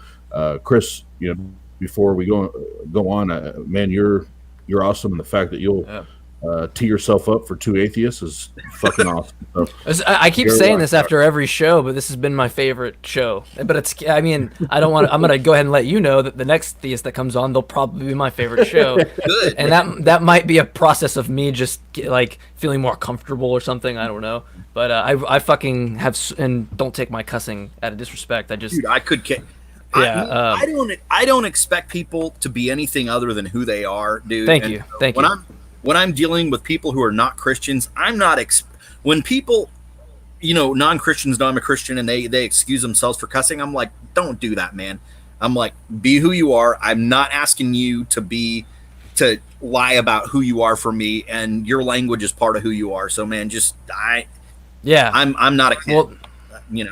Chris, before we go on, man, you're awesome, and the fact that you'll tee yourself up for two atheists is fucking awesome. So, I keep saying this after every show, but this has been my favorite show. But I'm gonna go ahead and let you know that the next theist that comes on, they'll probably be my favorite show. Good. And that might be a process of me just feeling more comfortable or something. I don't know. But I fucking have, and don't take my cussing out of disrespect. Dude, I could. I don't expect people to be anything other than who they are, dude. Thank you. when I'm dealing with people who are not Christians, I'm not when people, non-Christians know I'm a Christian and they excuse themselves for cussing, I'm like, don't do that, man. I'm like, be who you are. I'm not asking you to lie about who you are for me, and your language is part of who you are. So, man, I'm not a kid. Well,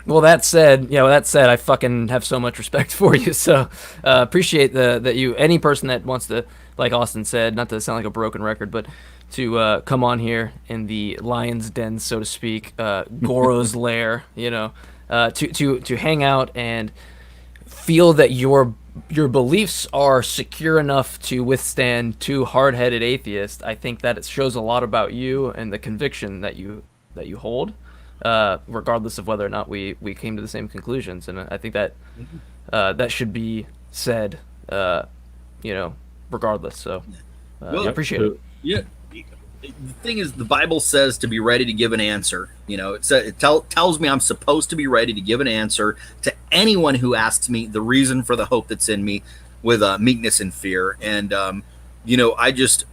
Well, that said, I fucking have so much respect for you. So appreciate that you, any person that wants to, like Austin said, not to sound like a broken record, but to come on here in the lion's den, so to speak, Goro's lair, to hang out and feel that your beliefs are secure enough to withstand two hard-headed atheists. I think that it shows a lot about you and the conviction that you hold. Regardless of whether or not we came to the same conclusions, and I think that that should be said, regardless. So I appreciate it. Yeah, the thing is, the Bible says to be ready to give an answer. It tells me I'm supposed to be ready to give an answer to anyone who asks me the reason for the hope that's in me, with meekness and fear. And I just,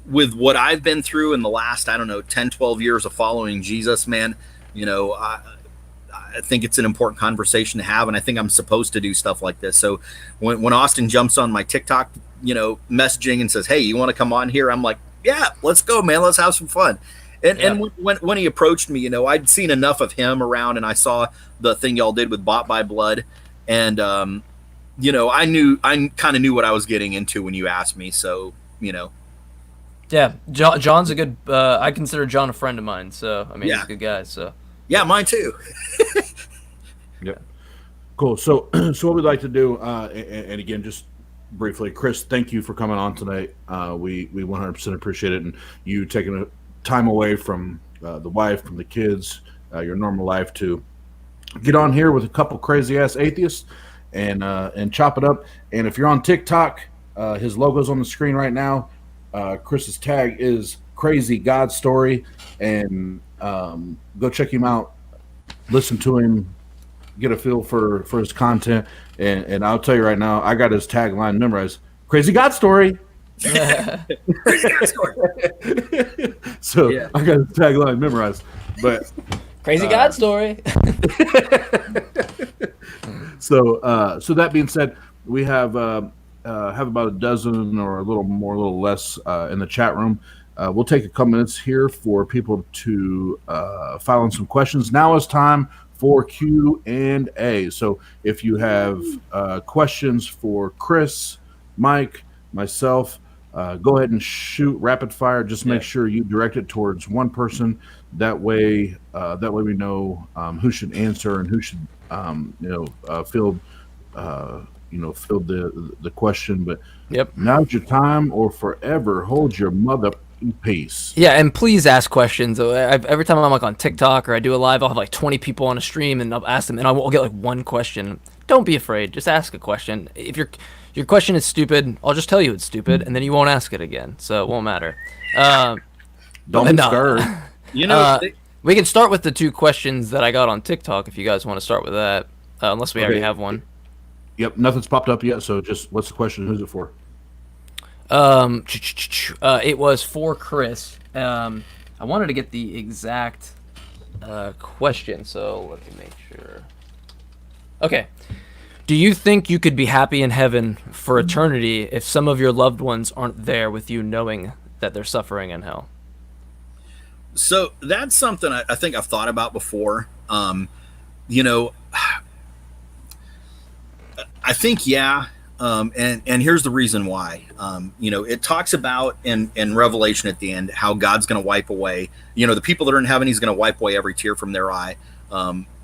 with what I've been through in the last 10, 12 years of following Jesus, man. I think it's an important conversation to have, and I think I'm supposed to do stuff like this. So when Austin jumps on my TikTok, messaging and says, "Hey, you want to come on here?" I'm like, "Yeah, let's go, man. Let's have some fun." And when he approached me, I'd seen enough of him around, and I saw the thing y'all did with Bought by Blood, and I kind of knew what I was getting into when you asked me. So yeah, John's a good. I consider John a friend of mine, so he's a good guy. So. Yeah, mine too. Yep. Cool. So what we'd like to do, and again, just briefly, Chris, thank you for coming on tonight. We 100% appreciate it, and you taking time away from the wife, from the kids, your normal life, to get on here with a couple crazy ass atheists and chop it up. And if you're on TikTok, his logo's on the screen right now. Chris's tag is Crazy God Story, and go check him out, listen to him, get a feel for his content, and I'll tell you right now, I got his tagline memorized: Crazy God Story. Crazy God Story. So yeah. I got his tagline memorized, but Crazy God Story. So that being said, we have about a dozen or a little more, a little less in the chat room. We'll take a couple minutes here for people to file in some questions. Now is time for Q&A. So if you have questions for Chris, Mike, myself, go ahead and shoot rapid fire. Just make sure you direct it towards one person. That way we know who should answer and who should field the question. But now's your time, or forever hold your mother in peace. Yeah, and please ask questions. Every time I'm on TikTok or I do a live, I'll have 20 people on a stream, and I'll ask them, and I'll get one question. Don't be afraid. Just ask a question. If your question is stupid, I'll just tell you it's stupid, and then you won't ask it again, so it won't matter. Don't be scared. We can start with the two questions that I got on TikTok if you guys want to start with that, unless we already have one. Yep, nothing's popped up yet, so just what's the question? Who's it for? It was for Chris. I wanted to get the exact question, so let me make sure. Okay. Do you think you could be happy in heaven for eternity if some of your loved ones aren't there with you, knowing that they're suffering in hell? So that's something I think I've thought about before. I think, and here's the reason why. It talks about in Revelation at the end how God's going to wipe away, the people that are in heaven. He's going to wipe away every tear from their eye.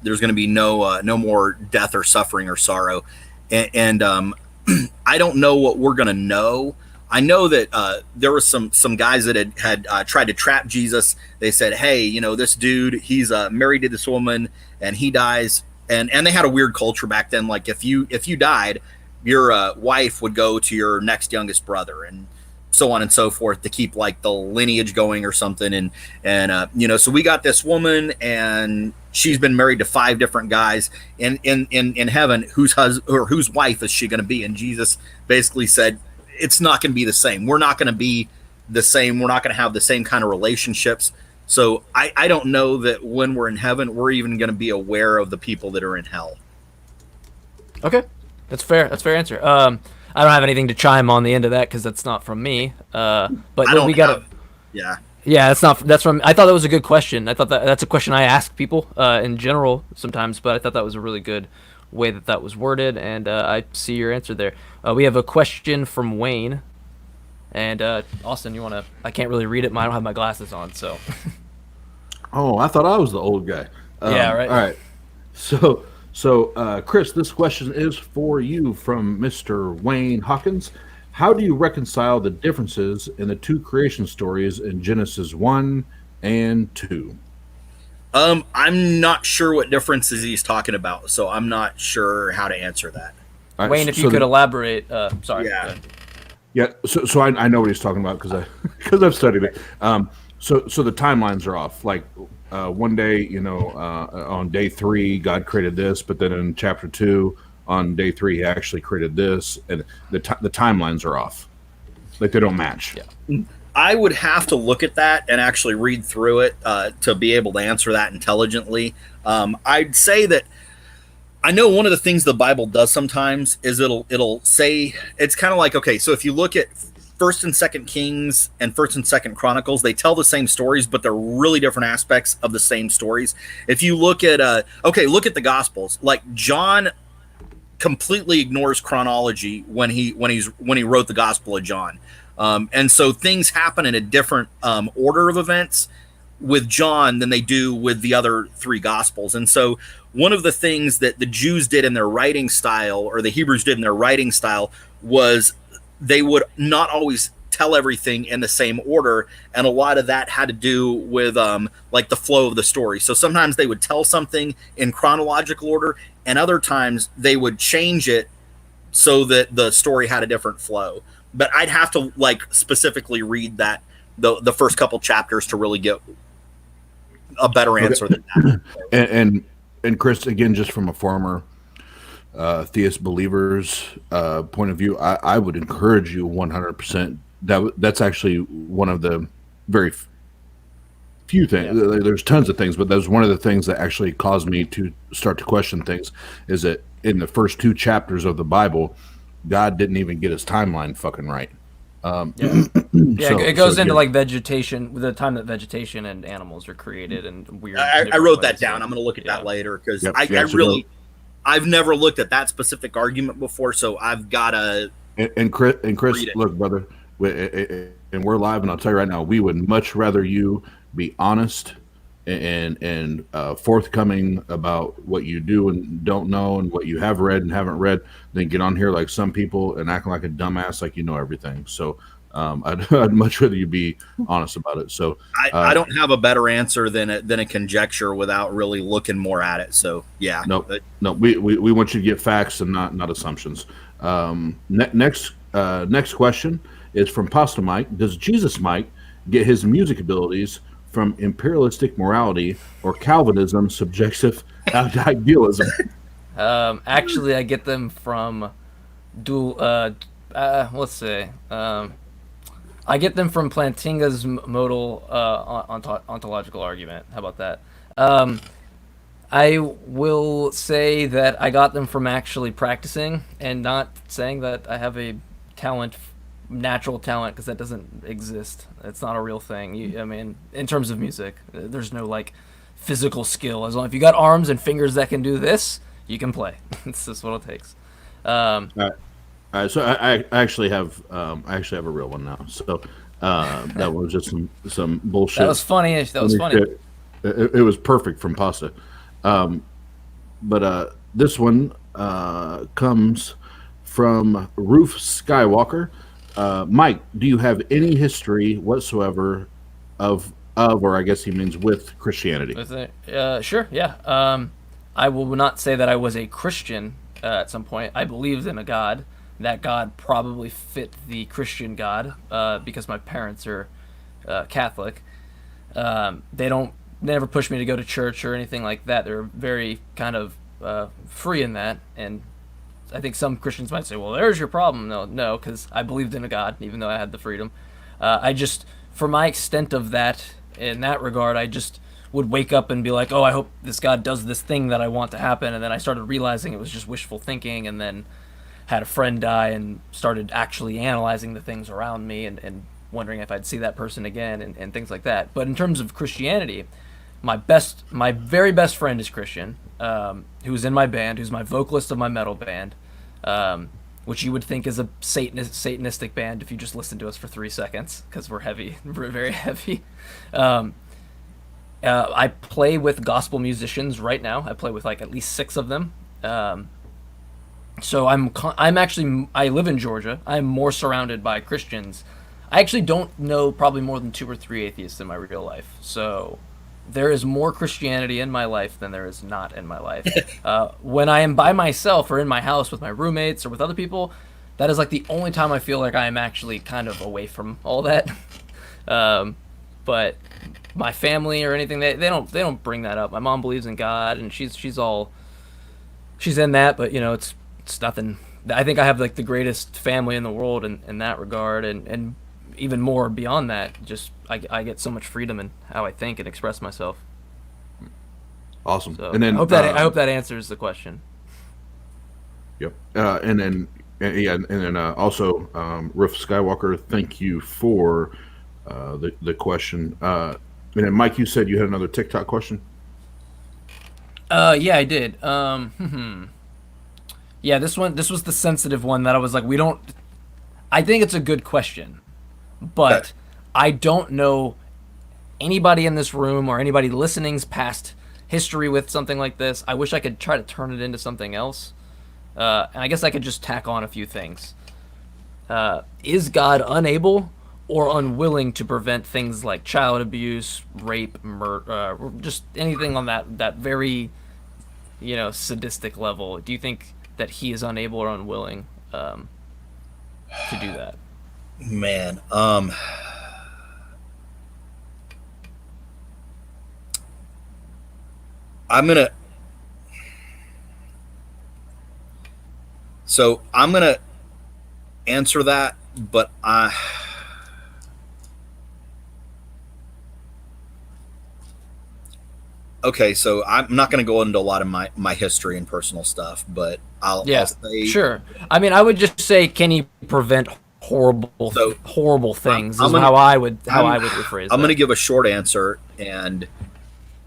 There's going to be no more death or suffering or sorrow. And I don't know what we're going to know. I know that there were some guys that had tried to trap Jesus. They said, "Hey, this dude, he's married to this woman, and he dies." And they had a weird culture back then. Like if you died, your wife would go to your next youngest brother, and so on and so forth, to keep like the lineage going or something. And so we got this woman, and she's been married to 5 different guys. And in heaven, whose wife is she going to be? And Jesus basically said, it's not going to be the same. We're not going to be the same. We're not going to have the same kind of relationships. So I don't know that when we're in heaven, we're even going to be aware of the people that are in hell. Okay, that's fair. That's a fair answer. I don't have anything to chime on the end of that because that's not from me. But we got to. Yeah. Yeah, that's from. I thought that was a good question. I thought that's a question I ask people in general sometimes, but I thought that was a really good way that was worded, and I see your answer there. We have a question from Wayne, and Austin, you want to? I can't really read it. I don't have my glasses on, so. Oh, I thought I was the old guy. Yeah, right. All right. So, Chris, this question is for you from Mr. Wayne Hawkins. How do you reconcile the differences in the two creation stories in Genesis 1 and 2? I'm not sure what differences he's talking about, so I'm not sure how to answer that. Right, Wayne, if you could elaborate. Sorry. Yeah. Yeah. So I know what he's talking about because I've studied it. So the timelines are off. Like one day, on day 3, God created this, but then in chapter 2, on day 3, he actually created this, and the timelines are off. Like they don't match. Yeah. I would have to look at that and actually read through it to be able to answer that intelligently. I'd say that I know one of the things the Bible does sometimes is it'll say, it's kind of like, okay, so if you look at First and Second Kings and First and Second Chronicles, they tell the same stories, but they're really different aspects of the same stories. If you look at look at the Gospels, like John completely ignores chronology when he wrote the Gospel of John. And so things happen in a different order of events with John than they do with the other 3 Gospels. And so one of the things that the Jews did in their writing style, or the Hebrews did in their writing style, was they would not always tell everything in the same order. And a lot of that had to do with like the flow of the story. So sometimes they would tell something in chronological order, and other times they would change it so that the story had a different flow. But I'd have to like specifically read that the first couple chapters to really get a better answer than that. And Chris, again, just from a former theist believer's point of view, I would encourage you 100%. That's actually one of the very few things. Yeah. There's tons of things, but that's one of the things that actually caused me to start to question things. Is that in the first 2 chapters of the Bible, God didn't even get his timeline fucking right. It goes into like vegetation, the time that vegetation and animals are created, and weird. I wrote that down. I'm going to look at that later because I've never looked at that specific argument before, so I've got to. And Chris, look, brother, and we're live, and I'll tell you right now, we would much rather you be honest and forthcoming about what you do and don't know, and what you have read and haven't read, than get on here like some people and acting like a dumbass, like you know everything. So I'd much rather you be honest about it. So I don't have a better answer than a conjecture without really looking more at it. So yeah, no, we want you to get facts and not assumptions. Next question is from Pasta Mike. Does Jesus Mike get his music abilities from imperialistic morality or Calvinism subjective idealism? Actually, I get them from let's say, I get them from Plantinga's modal ontological argument. How about that? I will say that I got them from actually practicing, and not saying that I have a natural talent, because that doesn't exist. It's not a real thing. I mean, in terms of music, there's no like physical skill. As long as you got arms and fingers that can do this, you can play. It's just what it takes. All right. So I actually have a real one now. So that was just some bullshit. That was funny. That was funny. It was perfect from Pasta. But this one comes from Roof Skywalker. Mike, do you have any history whatsoever of or I guess he means with Christianity? Sure, yeah. I will not say that I was a Christian at some point. I believed in a God. That God probably fit the Christian God because my parents are Catholic. They never push me to go to church or anything like that. They're very kind of free in that, and I think some Christians might say, well, there's your problem. No, because I believed in a God, even though I had the freedom. I just, for my extent of that, in that regard, I just would wake up and be like, oh, I hope this God does this thing that I want to happen. And then I started realizing it was just wishful thinking, and then had a friend die and started actually analyzing the things around me and wondering if I'd see that person again and things like that. But in terms of Christianity, my very best friend is Christian, who's in my band, who's my vocalist of my metal band, which you would think is a satanistic band if you just listen to us for 3 seconds, because we're heavy, we're very heavy. I play with gospel musicians right now. I play with like at least 6 of them. So I'm actually, I live in Georgia. I'm more surrounded by Christians. I actually don't know probably more than 2 or 3 atheists in my real life. So there is more Christianity in my life than there is not in my life. When I am by myself or in my house with my roommates or with other people, that is like the only time I feel like I am actually kind of away from all that. But my family or anything, they don't bring that up. My mom believes in God, and she's in that, but you know, it's nothing. I think I have like the greatest family in the world in that regard, and even more beyond that. Just I get so much freedom in how I think and express myself. Awesome. So And then I hope that answers the question. Yep. And then also Riff Skywalker, thank you for the question. And then Mike, you said you had another TikTok question. Yeah, I did. Yeah, this was the sensitive one that I was like, I think it's a good question, but I don't know anybody in this room or anybody listening's past history with something like this. I wish I could try to turn it into something else. And I guess I could just tack on a few things. Is God unable or unwilling to prevent things like child abuse, rape, murder, just anything on that very, sadistic level? Do you think that he is unable or unwilling to do that? Man, I'm gonna answer that, but okay, so I'm not going to go into a lot of my history and personal stuff, but I'll say, sure. I mean, I would just say, can he prevent horrible things? Is how I would rephrase it. I'm going to give a short answer, and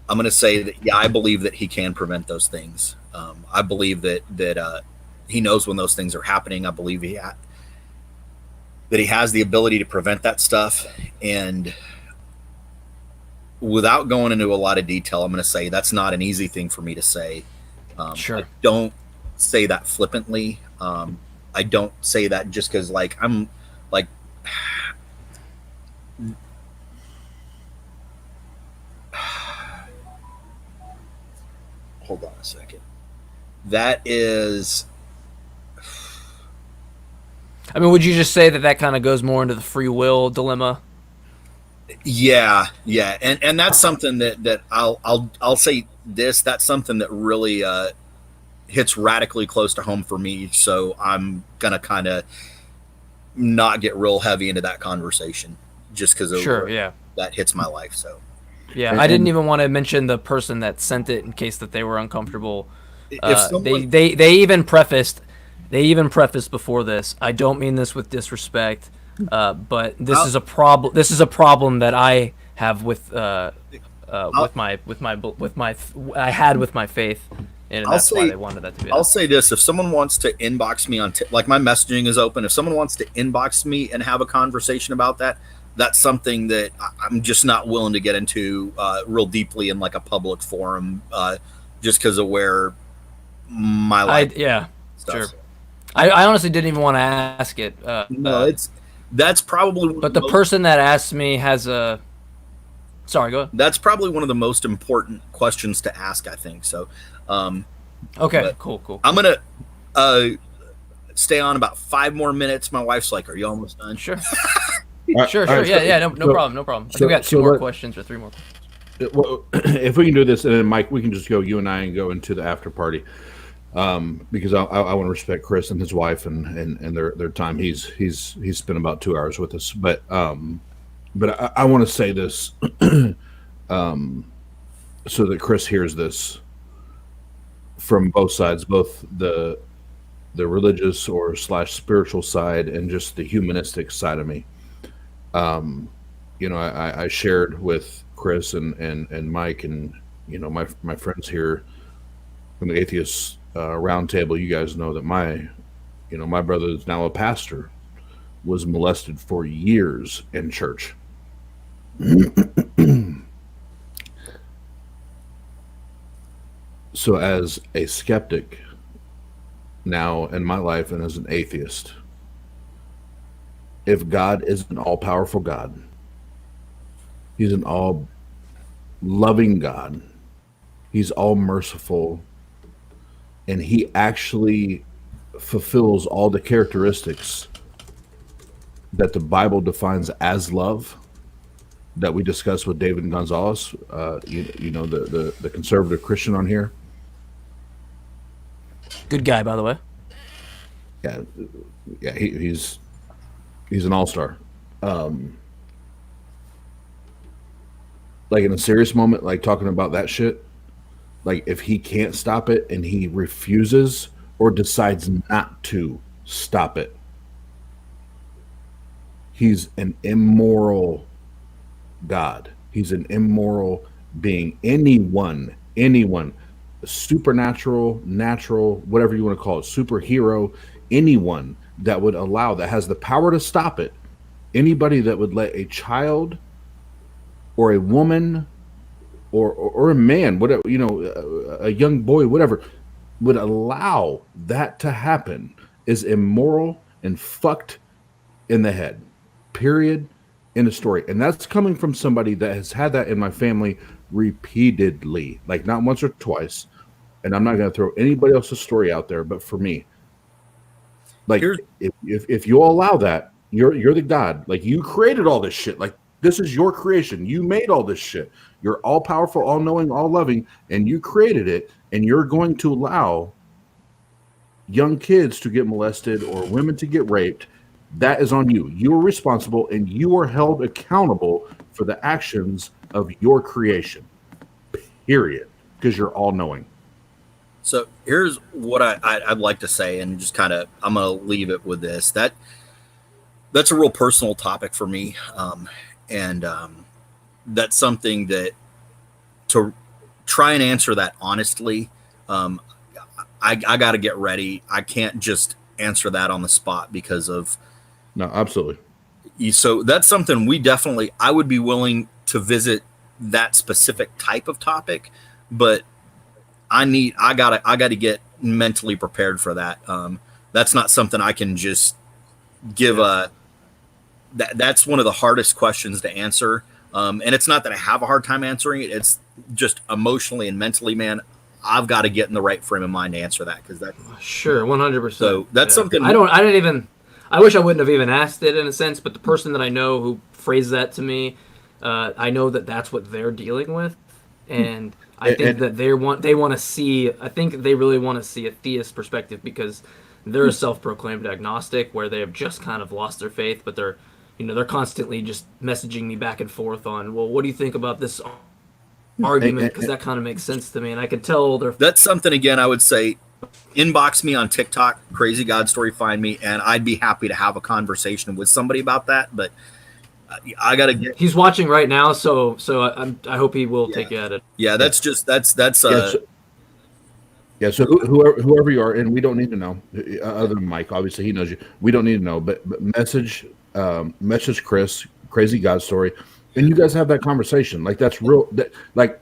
I'm going to say that I believe that he can prevent those things. I believe that he knows when those things are happening. I believe that he has the ability to prevent that stuff, and without going into a lot of detail, I'm going to say that's not an easy thing for me to say. Sure. I don't say that flippantly. I don't say that just because, I'm like, hold on a second. That is, I mean, would you just say that kind of goes more into the free will dilemma? Yeah, and that's something that I'll say this. That's something that really hits radically close to home for me. So I'm gonna kind of not get real heavy into that conversation, just because that hits my life. So yeah, I didn't even want to mention the person that sent it in case that they were uncomfortable. They even prefaced before this, I don't mean this with disrespect. But this is a problem. This is a problem that I have with my faith, and that's why they wanted that to be. I'll say this: if someone wants to inbox me on my messaging is open. If someone wants to inbox me and have a conversation about that, that's something that I'm just not willing to get into real deeply in like a public forum, just because of where my life. Sure. I honestly didn't even want to ask it. No, that's probably. But the person that asked me has a. Sorry, go ahead. That's probably one of the most important questions to ask, I think. So. Okay. Cool. I'm gonna stay on about 5 more minutes. My wife's like, "Are you almost done?" Sure. Sure. Yeah. No problem. I think we got 2 more questions or 3 more questions. Well, if we can do this, and then Mike, we can just go, you and I, and go into the after party. because I want to respect Chris and his wife and their time. He's spent about 2 hours with us, but I want to say this so that Chris hears this from both sides, both the religious or / spiritual side and just the humanistic side of me. I shared with Chris and Mike and my friends here from the Atheist Roundtable. You guys know that my brother is now a pastor, was molested for years in church. So as a skeptic now in my life and as an atheist, if God is an all-powerful God, he's an all-loving God, he's all-merciful, and he actually fulfills all the characteristics that the Bible defines as love that we discussed with David Gonzalez, the conservative Christian on here. Good guy, by the way. Yeah, he's an all-star. Like in a serious moment, like talking about that shit, like if he can't stop it and he refuses or decides not to stop it, he's an immoral God. He's an immoral being. Anyone, supernatural, natural, whatever you want to call it, superhero, anyone that would allow, that has the power to stop it, anybody that would let a child or a woman or a man, whatever, a young boy, whatever, would allow that to happen is immoral and fucked in the head. Period. In the story. And that's coming from somebody that has had that in my family repeatedly, like not once or twice. And I'm not going to throw anybody else's story out there, but for me, like if you allow that, you're the God. Like you created all this shit. Like this is your creation. You made all this shit. You're all powerful, all knowing, all loving, and you created it. And you're going to allow young kids to get molested or women to get raped. That is on you. You are responsible, and you are held accountable for the actions of your creation. Period. Because you're all knowing. So here's what I'd like to say, and just kind of I'm going to leave it with this. That's a real personal topic for me, and that's something that to try and answer that honestly. I got to get ready. I can't just answer that on the spot because of. No, absolutely. So that's something I would be willing to visit that specific type of topic, but I gotta get mentally prepared for that. That's not something I can just give that's one of the hardest questions to answer. And it's not that I have a hard time answering it. It's just emotionally and mentally, man, I've got to get in the right frame of mind to answer that. Cause that sure. 100%. So that's something I wish I wouldn't have even asked it in a sense, but the person that I know who phrased that to me, I know that that's what they're dealing with, and I think that they want to see. I think they really want to see a theist perspective because they're a self-proclaimed agnostic, where they have just kind of lost their faith, but they're constantly just messaging me back and forth on, well, what do you think about this argument? Because that kind of makes sense to me, and I can tell that's something. Again, I would say. Inbox me on TikTok, Crazy God Story, find me, and I'd be happy to have a conversation with somebody about that. But I gotta get. He's watching right now, so I hope he will take you at it. Yeah, that's. So whoever you are, and we don't need to know, other than Mike, obviously he knows you. We don't need to know, but message Chris, Crazy God Story, and you guys have that conversation. Like that's real. Like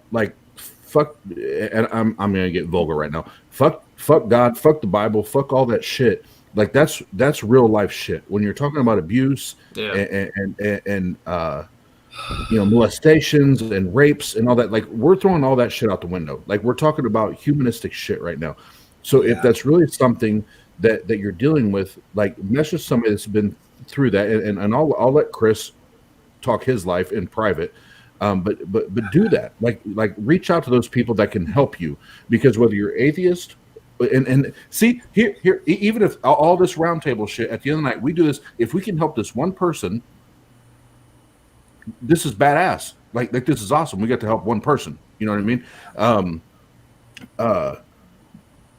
fuck, and I'm gonna get vulgar right now. Fuck God, fuck the Bible, fuck all that shit. Like that's real life shit. When you're talking about abuse and molestations and rapes and all that, like we're throwing all that shit out the window. Like we're talking about humanistic shit right now. So if that's really something that you're dealing with, like message somebody that's been through that, and I'll let Chris talk his life in private. But do that. Like reach out to those people that can help you, because whether you're atheist And see here, even if all this roundtable shit at the end of the night, we do this. If we can help this one person, this is badass. Like this is awesome. We got to help one person. You know what I mean? But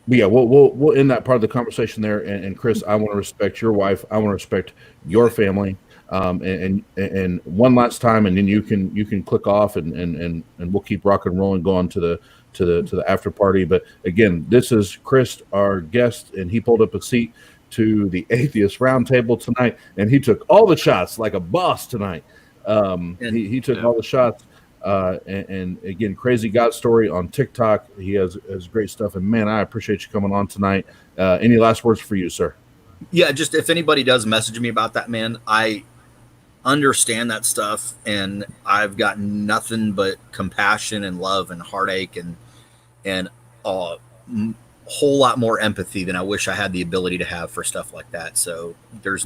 yeah, we'll end that part of the conversation there. And Chris, I want to respect your wife. I want to respect your family. And one last time, and then you can click off, and we'll keep rock and rolling, going to the after party. But again, this is Chris, our guest, and he pulled up a seat to the Atheist Roundtable tonight, and he took all the shots like a boss tonight. He took all the shots. And again, Crazy God Story on TikTok. He has great stuff. And man, I appreciate you coming on tonight. Any last words for you, sir? Yeah, just if anybody does message me about that, man, I understand that stuff, and I've got nothing but compassion and love and heartache and a whole lot more empathy than I wish I had the ability to have for stuff like that. So there's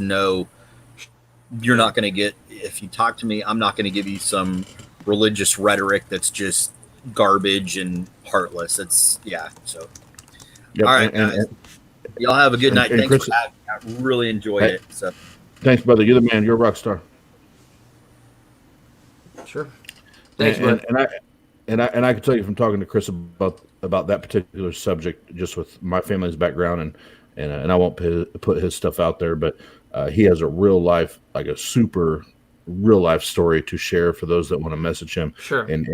you're not going to get, if you talk to me, I'm not going to give you some religious rhetoric that's just garbage and heartless. It's so. Yep. All right, guys. Y'all have a good night. Thanks Chris, for having me. I really enjoyed it. So thanks, brother. You're the man. You're a rock star. Sure. Thanks, bud. And I can tell you from talking to Chris about that particular subject, just with my family's background, and I won't put his stuff out there, but he has a real life, like a super real life story to share for those that want to message him. Sure. And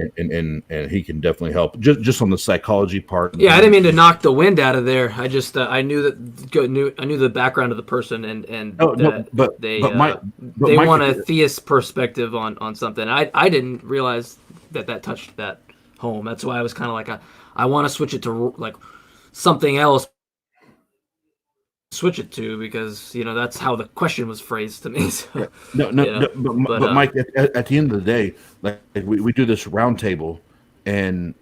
he can definitely help just on the psychology part. Yeah, I didn't mean to knock the wind out of there. I just I knew the background of the person, and they want a theist perspective on something. I didn't realize that touched that home. That's why I was kind of like I want to switch it to like something else. Switch it to, because that's how the question was phrased to me. So, but Mike, at the end of the day, like we do this roundtable, and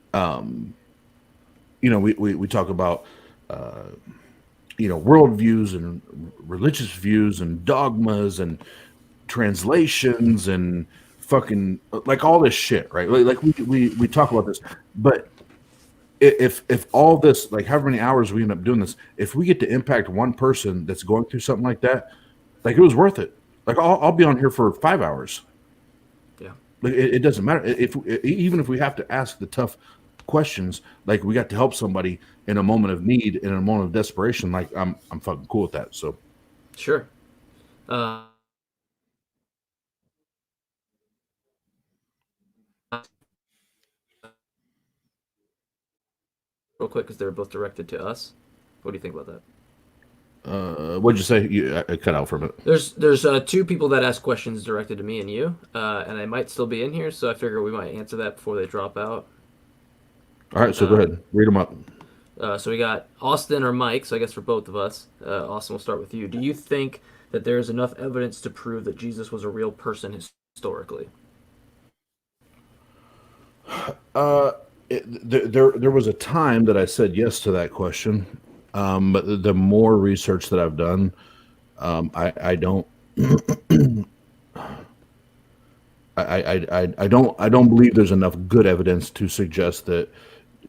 we talk about worldviews and religious views and dogmas and translations and fucking like all this shit, right? Like we talk about this, but if all this, like however many hours we end up doing this, if we get to impact one person that's going through something like that, like it was worth it. Like I'll be on here for 5 hours. Yeah. Like it doesn't matter even if we have to ask the tough questions, like we got to help somebody in a moment of need, in a moment of desperation. Like I'm fucking cool with that. So. Sure. Real quick, because they're both directed to us. What do you think about that? What'd you say? I cut out for a minute. There's two people that ask questions directed to me and you, and I might still be in here, so I figure we might answer that before they drop out. All right, so go ahead, read them up. So we got Austin or Mike. So I guess for both of us, Austin, we'll start with you. Do you think that there is enough evidence to prove that Jesus was a real person historically? There was a time that I said yes to that question, but the more research that I've done, I don't I don't believe there's enough good evidence to suggest that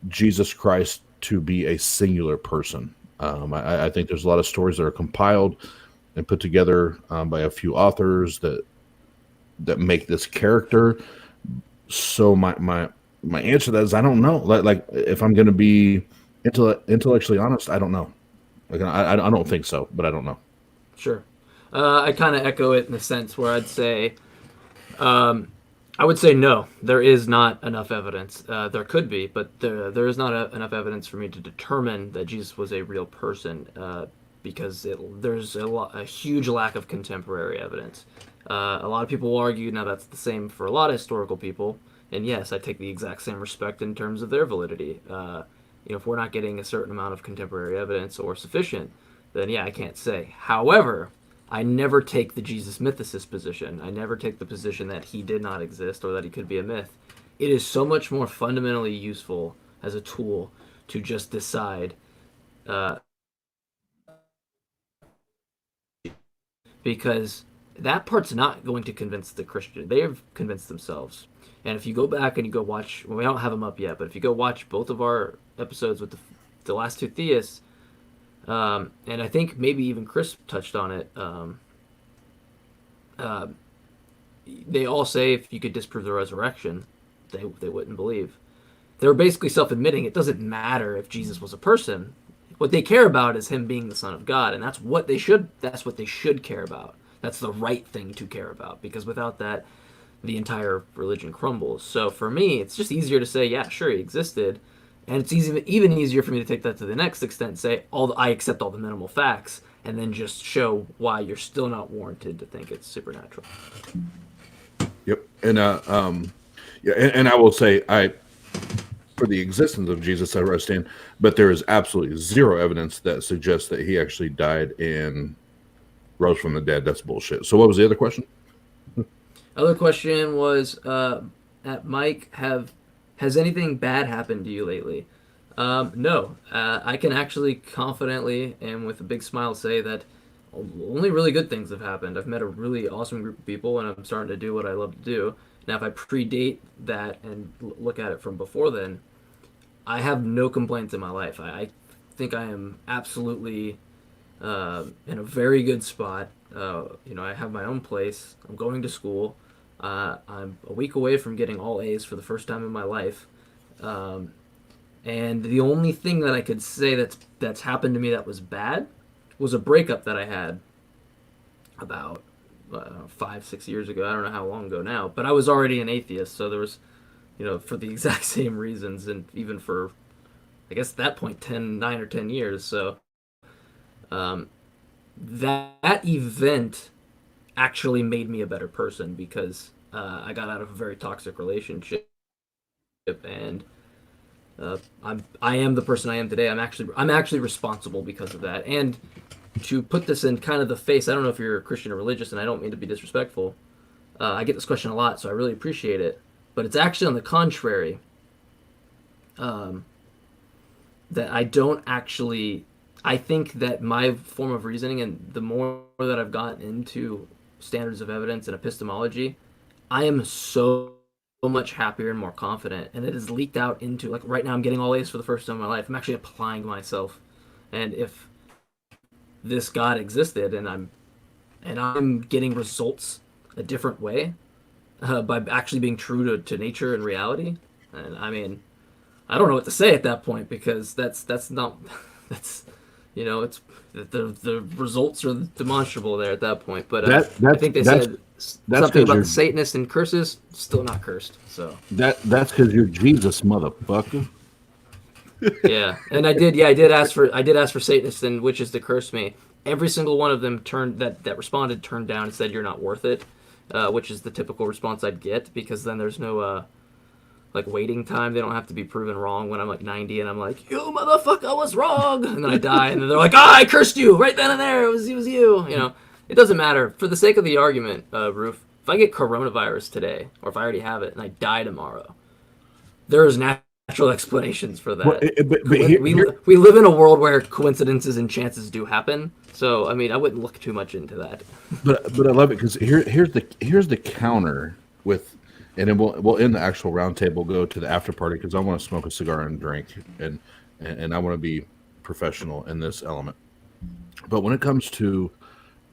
Jesus Christ to be a singular person. I think there's a lot of stories that are compiled and put together by a few authors that make this character. So my answer to that is I don't know. Like if I'm going to be intellectually honest, I don't know. Like I don't think so, but I don't know. Sure. I kind of echo it in the sense where I'd say, I would say no, there is not enough evidence. There could be, but there is not enough evidence for me to determine that Jesus was a real person, because there's a huge lack of contemporary evidence. A lot of people will argue, now that's the same for a lot of historical people, and yes, I take the exact same respect in terms of their validity. If we're not getting a certain amount of contemporary evidence or sufficient, then yeah, I can't say. However, I never take the Jesus mythicist position. I never take the position that he did not exist or that he could be a myth. It is so much more fundamentally useful as a tool to just decide, because that part's not going to convince the Christian. They have convinced themselves. And if you go back and you go watch, well, we don't have them up yet, but if you go watch both of our episodes with the last two theists, And I think maybe even Chris touched on it. They all say if you could disprove the resurrection, they wouldn't believe. They're basically self-admitting it doesn't matter if Jesus was a person. What they care about is him being the Son of God, and that's what they should care about. That's the right thing to care about, because without that, the entire religion crumbles. So for me, it's just easier to say, yeah, sure, he existed, and it's even easier for me to take that to the next extent, say I accept all the minimal facts, and then just show why you're still not warranted to think it's supernatural. Yep, and yeah, and I will say for the existence of Jesus, I rest in, but there is absolutely zero evidence that suggests that he actually died and rose from the dead. That's bullshit. So what was the other question? Other question was, at Mike, has anything bad happened to you lately? No. I can actually confidently and with a big smile say that only really good things have happened. I've met a really awesome group of people, and I'm starting to do what I love to do. Now, if I predate that and look at it from before then, I have no complaints in my life. I think I am absolutely in a very good spot. I have my own place. I'm going to school. I'm a week away from getting all A's for the first time in my life. And the only thing that I could say that's happened to me that was bad was a breakup that I had about 5-6 years ago. I don't know how long ago now, but I was already an atheist, so there was, for the exact same reasons, and even for, I guess at that point, 9 or 10 years. So that event actually made me a better person, because I got out of a very toxic relationship, and I am the person I am today. I'm actually responsible because of that. And to put this in kind of the face, I don't know if you're Christian or religious, and I don't mean to be disrespectful. I get this question a lot, so I really appreciate it. But it's actually on the contrary, that I don't actually. I think that my form of reasoning, and the more that I've gotten into standards of evidence and epistemology, I am so much happier and more confident, and it has leaked out into, like, right now I'm getting all A's for the first time in my life. I'm actually applying myself, and if this God existed and I'm getting results a different way by actually being true to nature and reality, and I mean, I don't know what to say at that point, because that's not it's the results are demonstrable there at that point. But I think they said something about the Satanist and curses, still not cursed. So that's because you're Jesus, motherfucker. Yeah, and I did ask for Satanists and witches to curse me. Every single one of them turned down and said, you're not worth it, which is the typical response I'd get, because then there's no waiting time. They don't have to be proven wrong when I'm like 90 and I'm like, you motherfucker was wrong, and then I die, and then they're like, I cursed you right then and there. It was you. It doesn't matter. For the sake of the argument, Roof, if I get coronavirus today, or if I already have it and I die tomorrow, there is natural explanations for that. But we live in a world where coincidences and chances do happen. So I mean, I wouldn't look too much into that. But I love it, because here's the counter with, and then we'll end the actual roundtable, go to the after party, because I want to smoke a cigar and drink, and I want to be professional in this element. But when it comes to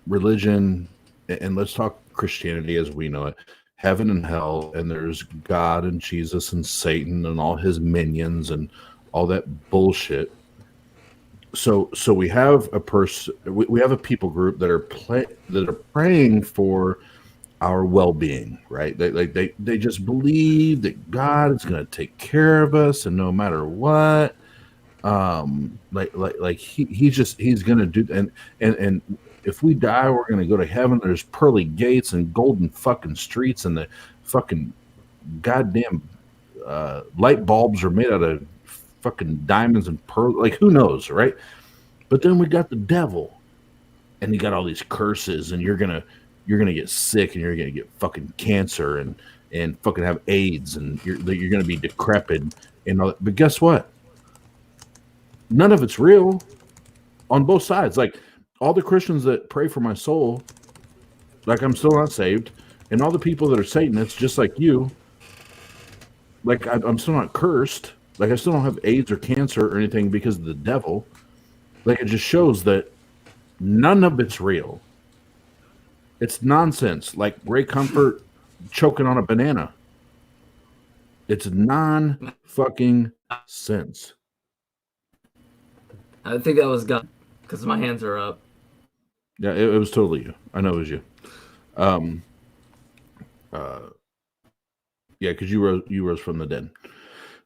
religion, and let's talk Christianity as we know it, heaven and hell, and there's God and Jesus and Satan and all his minions and all that bullshit. So we have we have a people group that are praying for our well-being, right? They just believe that God is going to take care of us, and no matter what, he's going to do. And if we die, we're going to go to heaven. There's pearly gates and golden fucking streets, and the fucking goddamn light bulbs are made out of fucking diamonds and pearl. Like, who knows, right? But then we got the devil, and he got all these curses, and you're gonna get sick, and you're gonna get fucking cancer, and fucking have AIDS, and you're gonna be decrepit and all that. But guess what? None of it's real on both sides. Like, all the Christians that pray for my soul, like, I'm still not saved, and all the people that are Satanists, just like you, like, I'm still not cursed. Like, I still don't have AIDS or cancer or anything because of the devil. Like, it just shows that none of it's real. It's nonsense. Like Ray Comfort choking on a banana. It's non-fucking sense. I think that was God, because my hands are up. Yeah, it was totally you. I know it was you. Yeah, because you rose from the dead.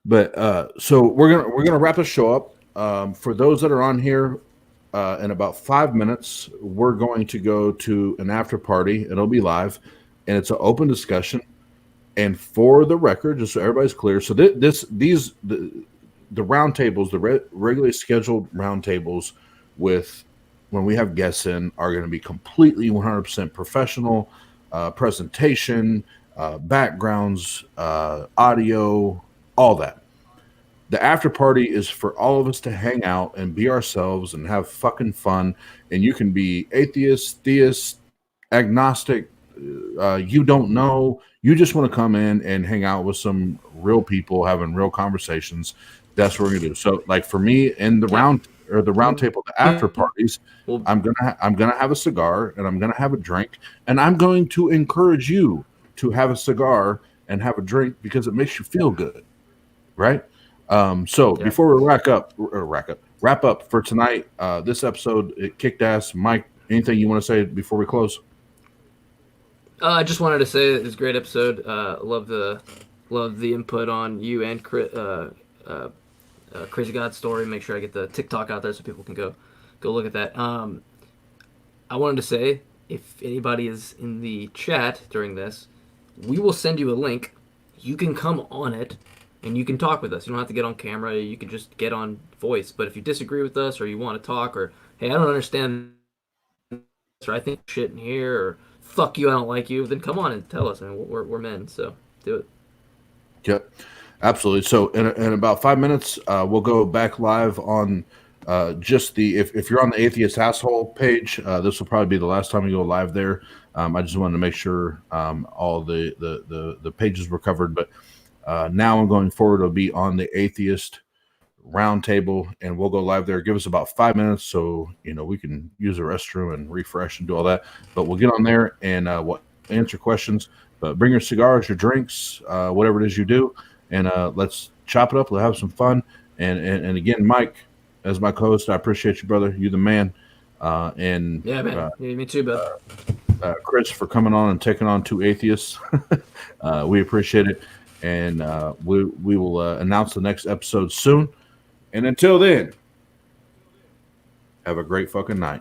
But so we're gonna wrap the show up. For those that are on here, in about 5 minutes, we're going to go to an after party. It'll be live, and it's an open discussion. And for the record, just so everybody's clear, so the roundtables, the regularly scheduled roundtables with when we have guests in, are going to be completely 100% professional, presentation, backgrounds, audio, all that. The after party is for all of us to hang out and be ourselves and have fucking fun. And you can be atheist, theist, agnostic, you don't know. You just want to come in and hang out with some real people having real conversations. That's what we're gonna do. So, like for me, in the round table, the after parties, I'm gonna have a cigar and I'm gonna have a drink, and I'm going to encourage you to have a cigar and have a drink because it makes you feel good, right? Before we wrap up for tonight, this episode, it kicked ass. Mike, anything you want to say before we close? I just wanted to say it was a great episode. Love the input on you and Crazy God Story. Make sure I get the TikTok out there so people can go look at that. I wanted to say, if anybody is in the chat during this, we will send you a link. You can come on it and you can talk with us. You don't have to get on camera. You can just get on voice. But if you disagree with us or you want to talk, or hey, I don't understand this, or I think shit in here, or fuck you, I don't like you, then come on and tell us. I mean, we're men, so do it. Yep, absolutely. So in about 5 minutes, we'll go back live on just if you're on the Atheist Asshole page, this will probably be the last time we go live there. I just wanted to make sure all the pages were covered, but now and going forward, it'll be on the Atheist Roundtable, and we'll go live there. Give us about 5 minutes so we can use the restroom and refresh and do all that. But we'll get on there and we'll answer questions. But bring your cigars, your drinks, whatever it is you do, and let's chop it up. We'll have some fun. And again, Mike, as my co-host, I appreciate you, brother. You're the man. And yeah, man. Me too, bud. Chris, for coming on and taking on two atheists. We appreciate it. And we will announce the next episode soon. And until then, have a great fucking night.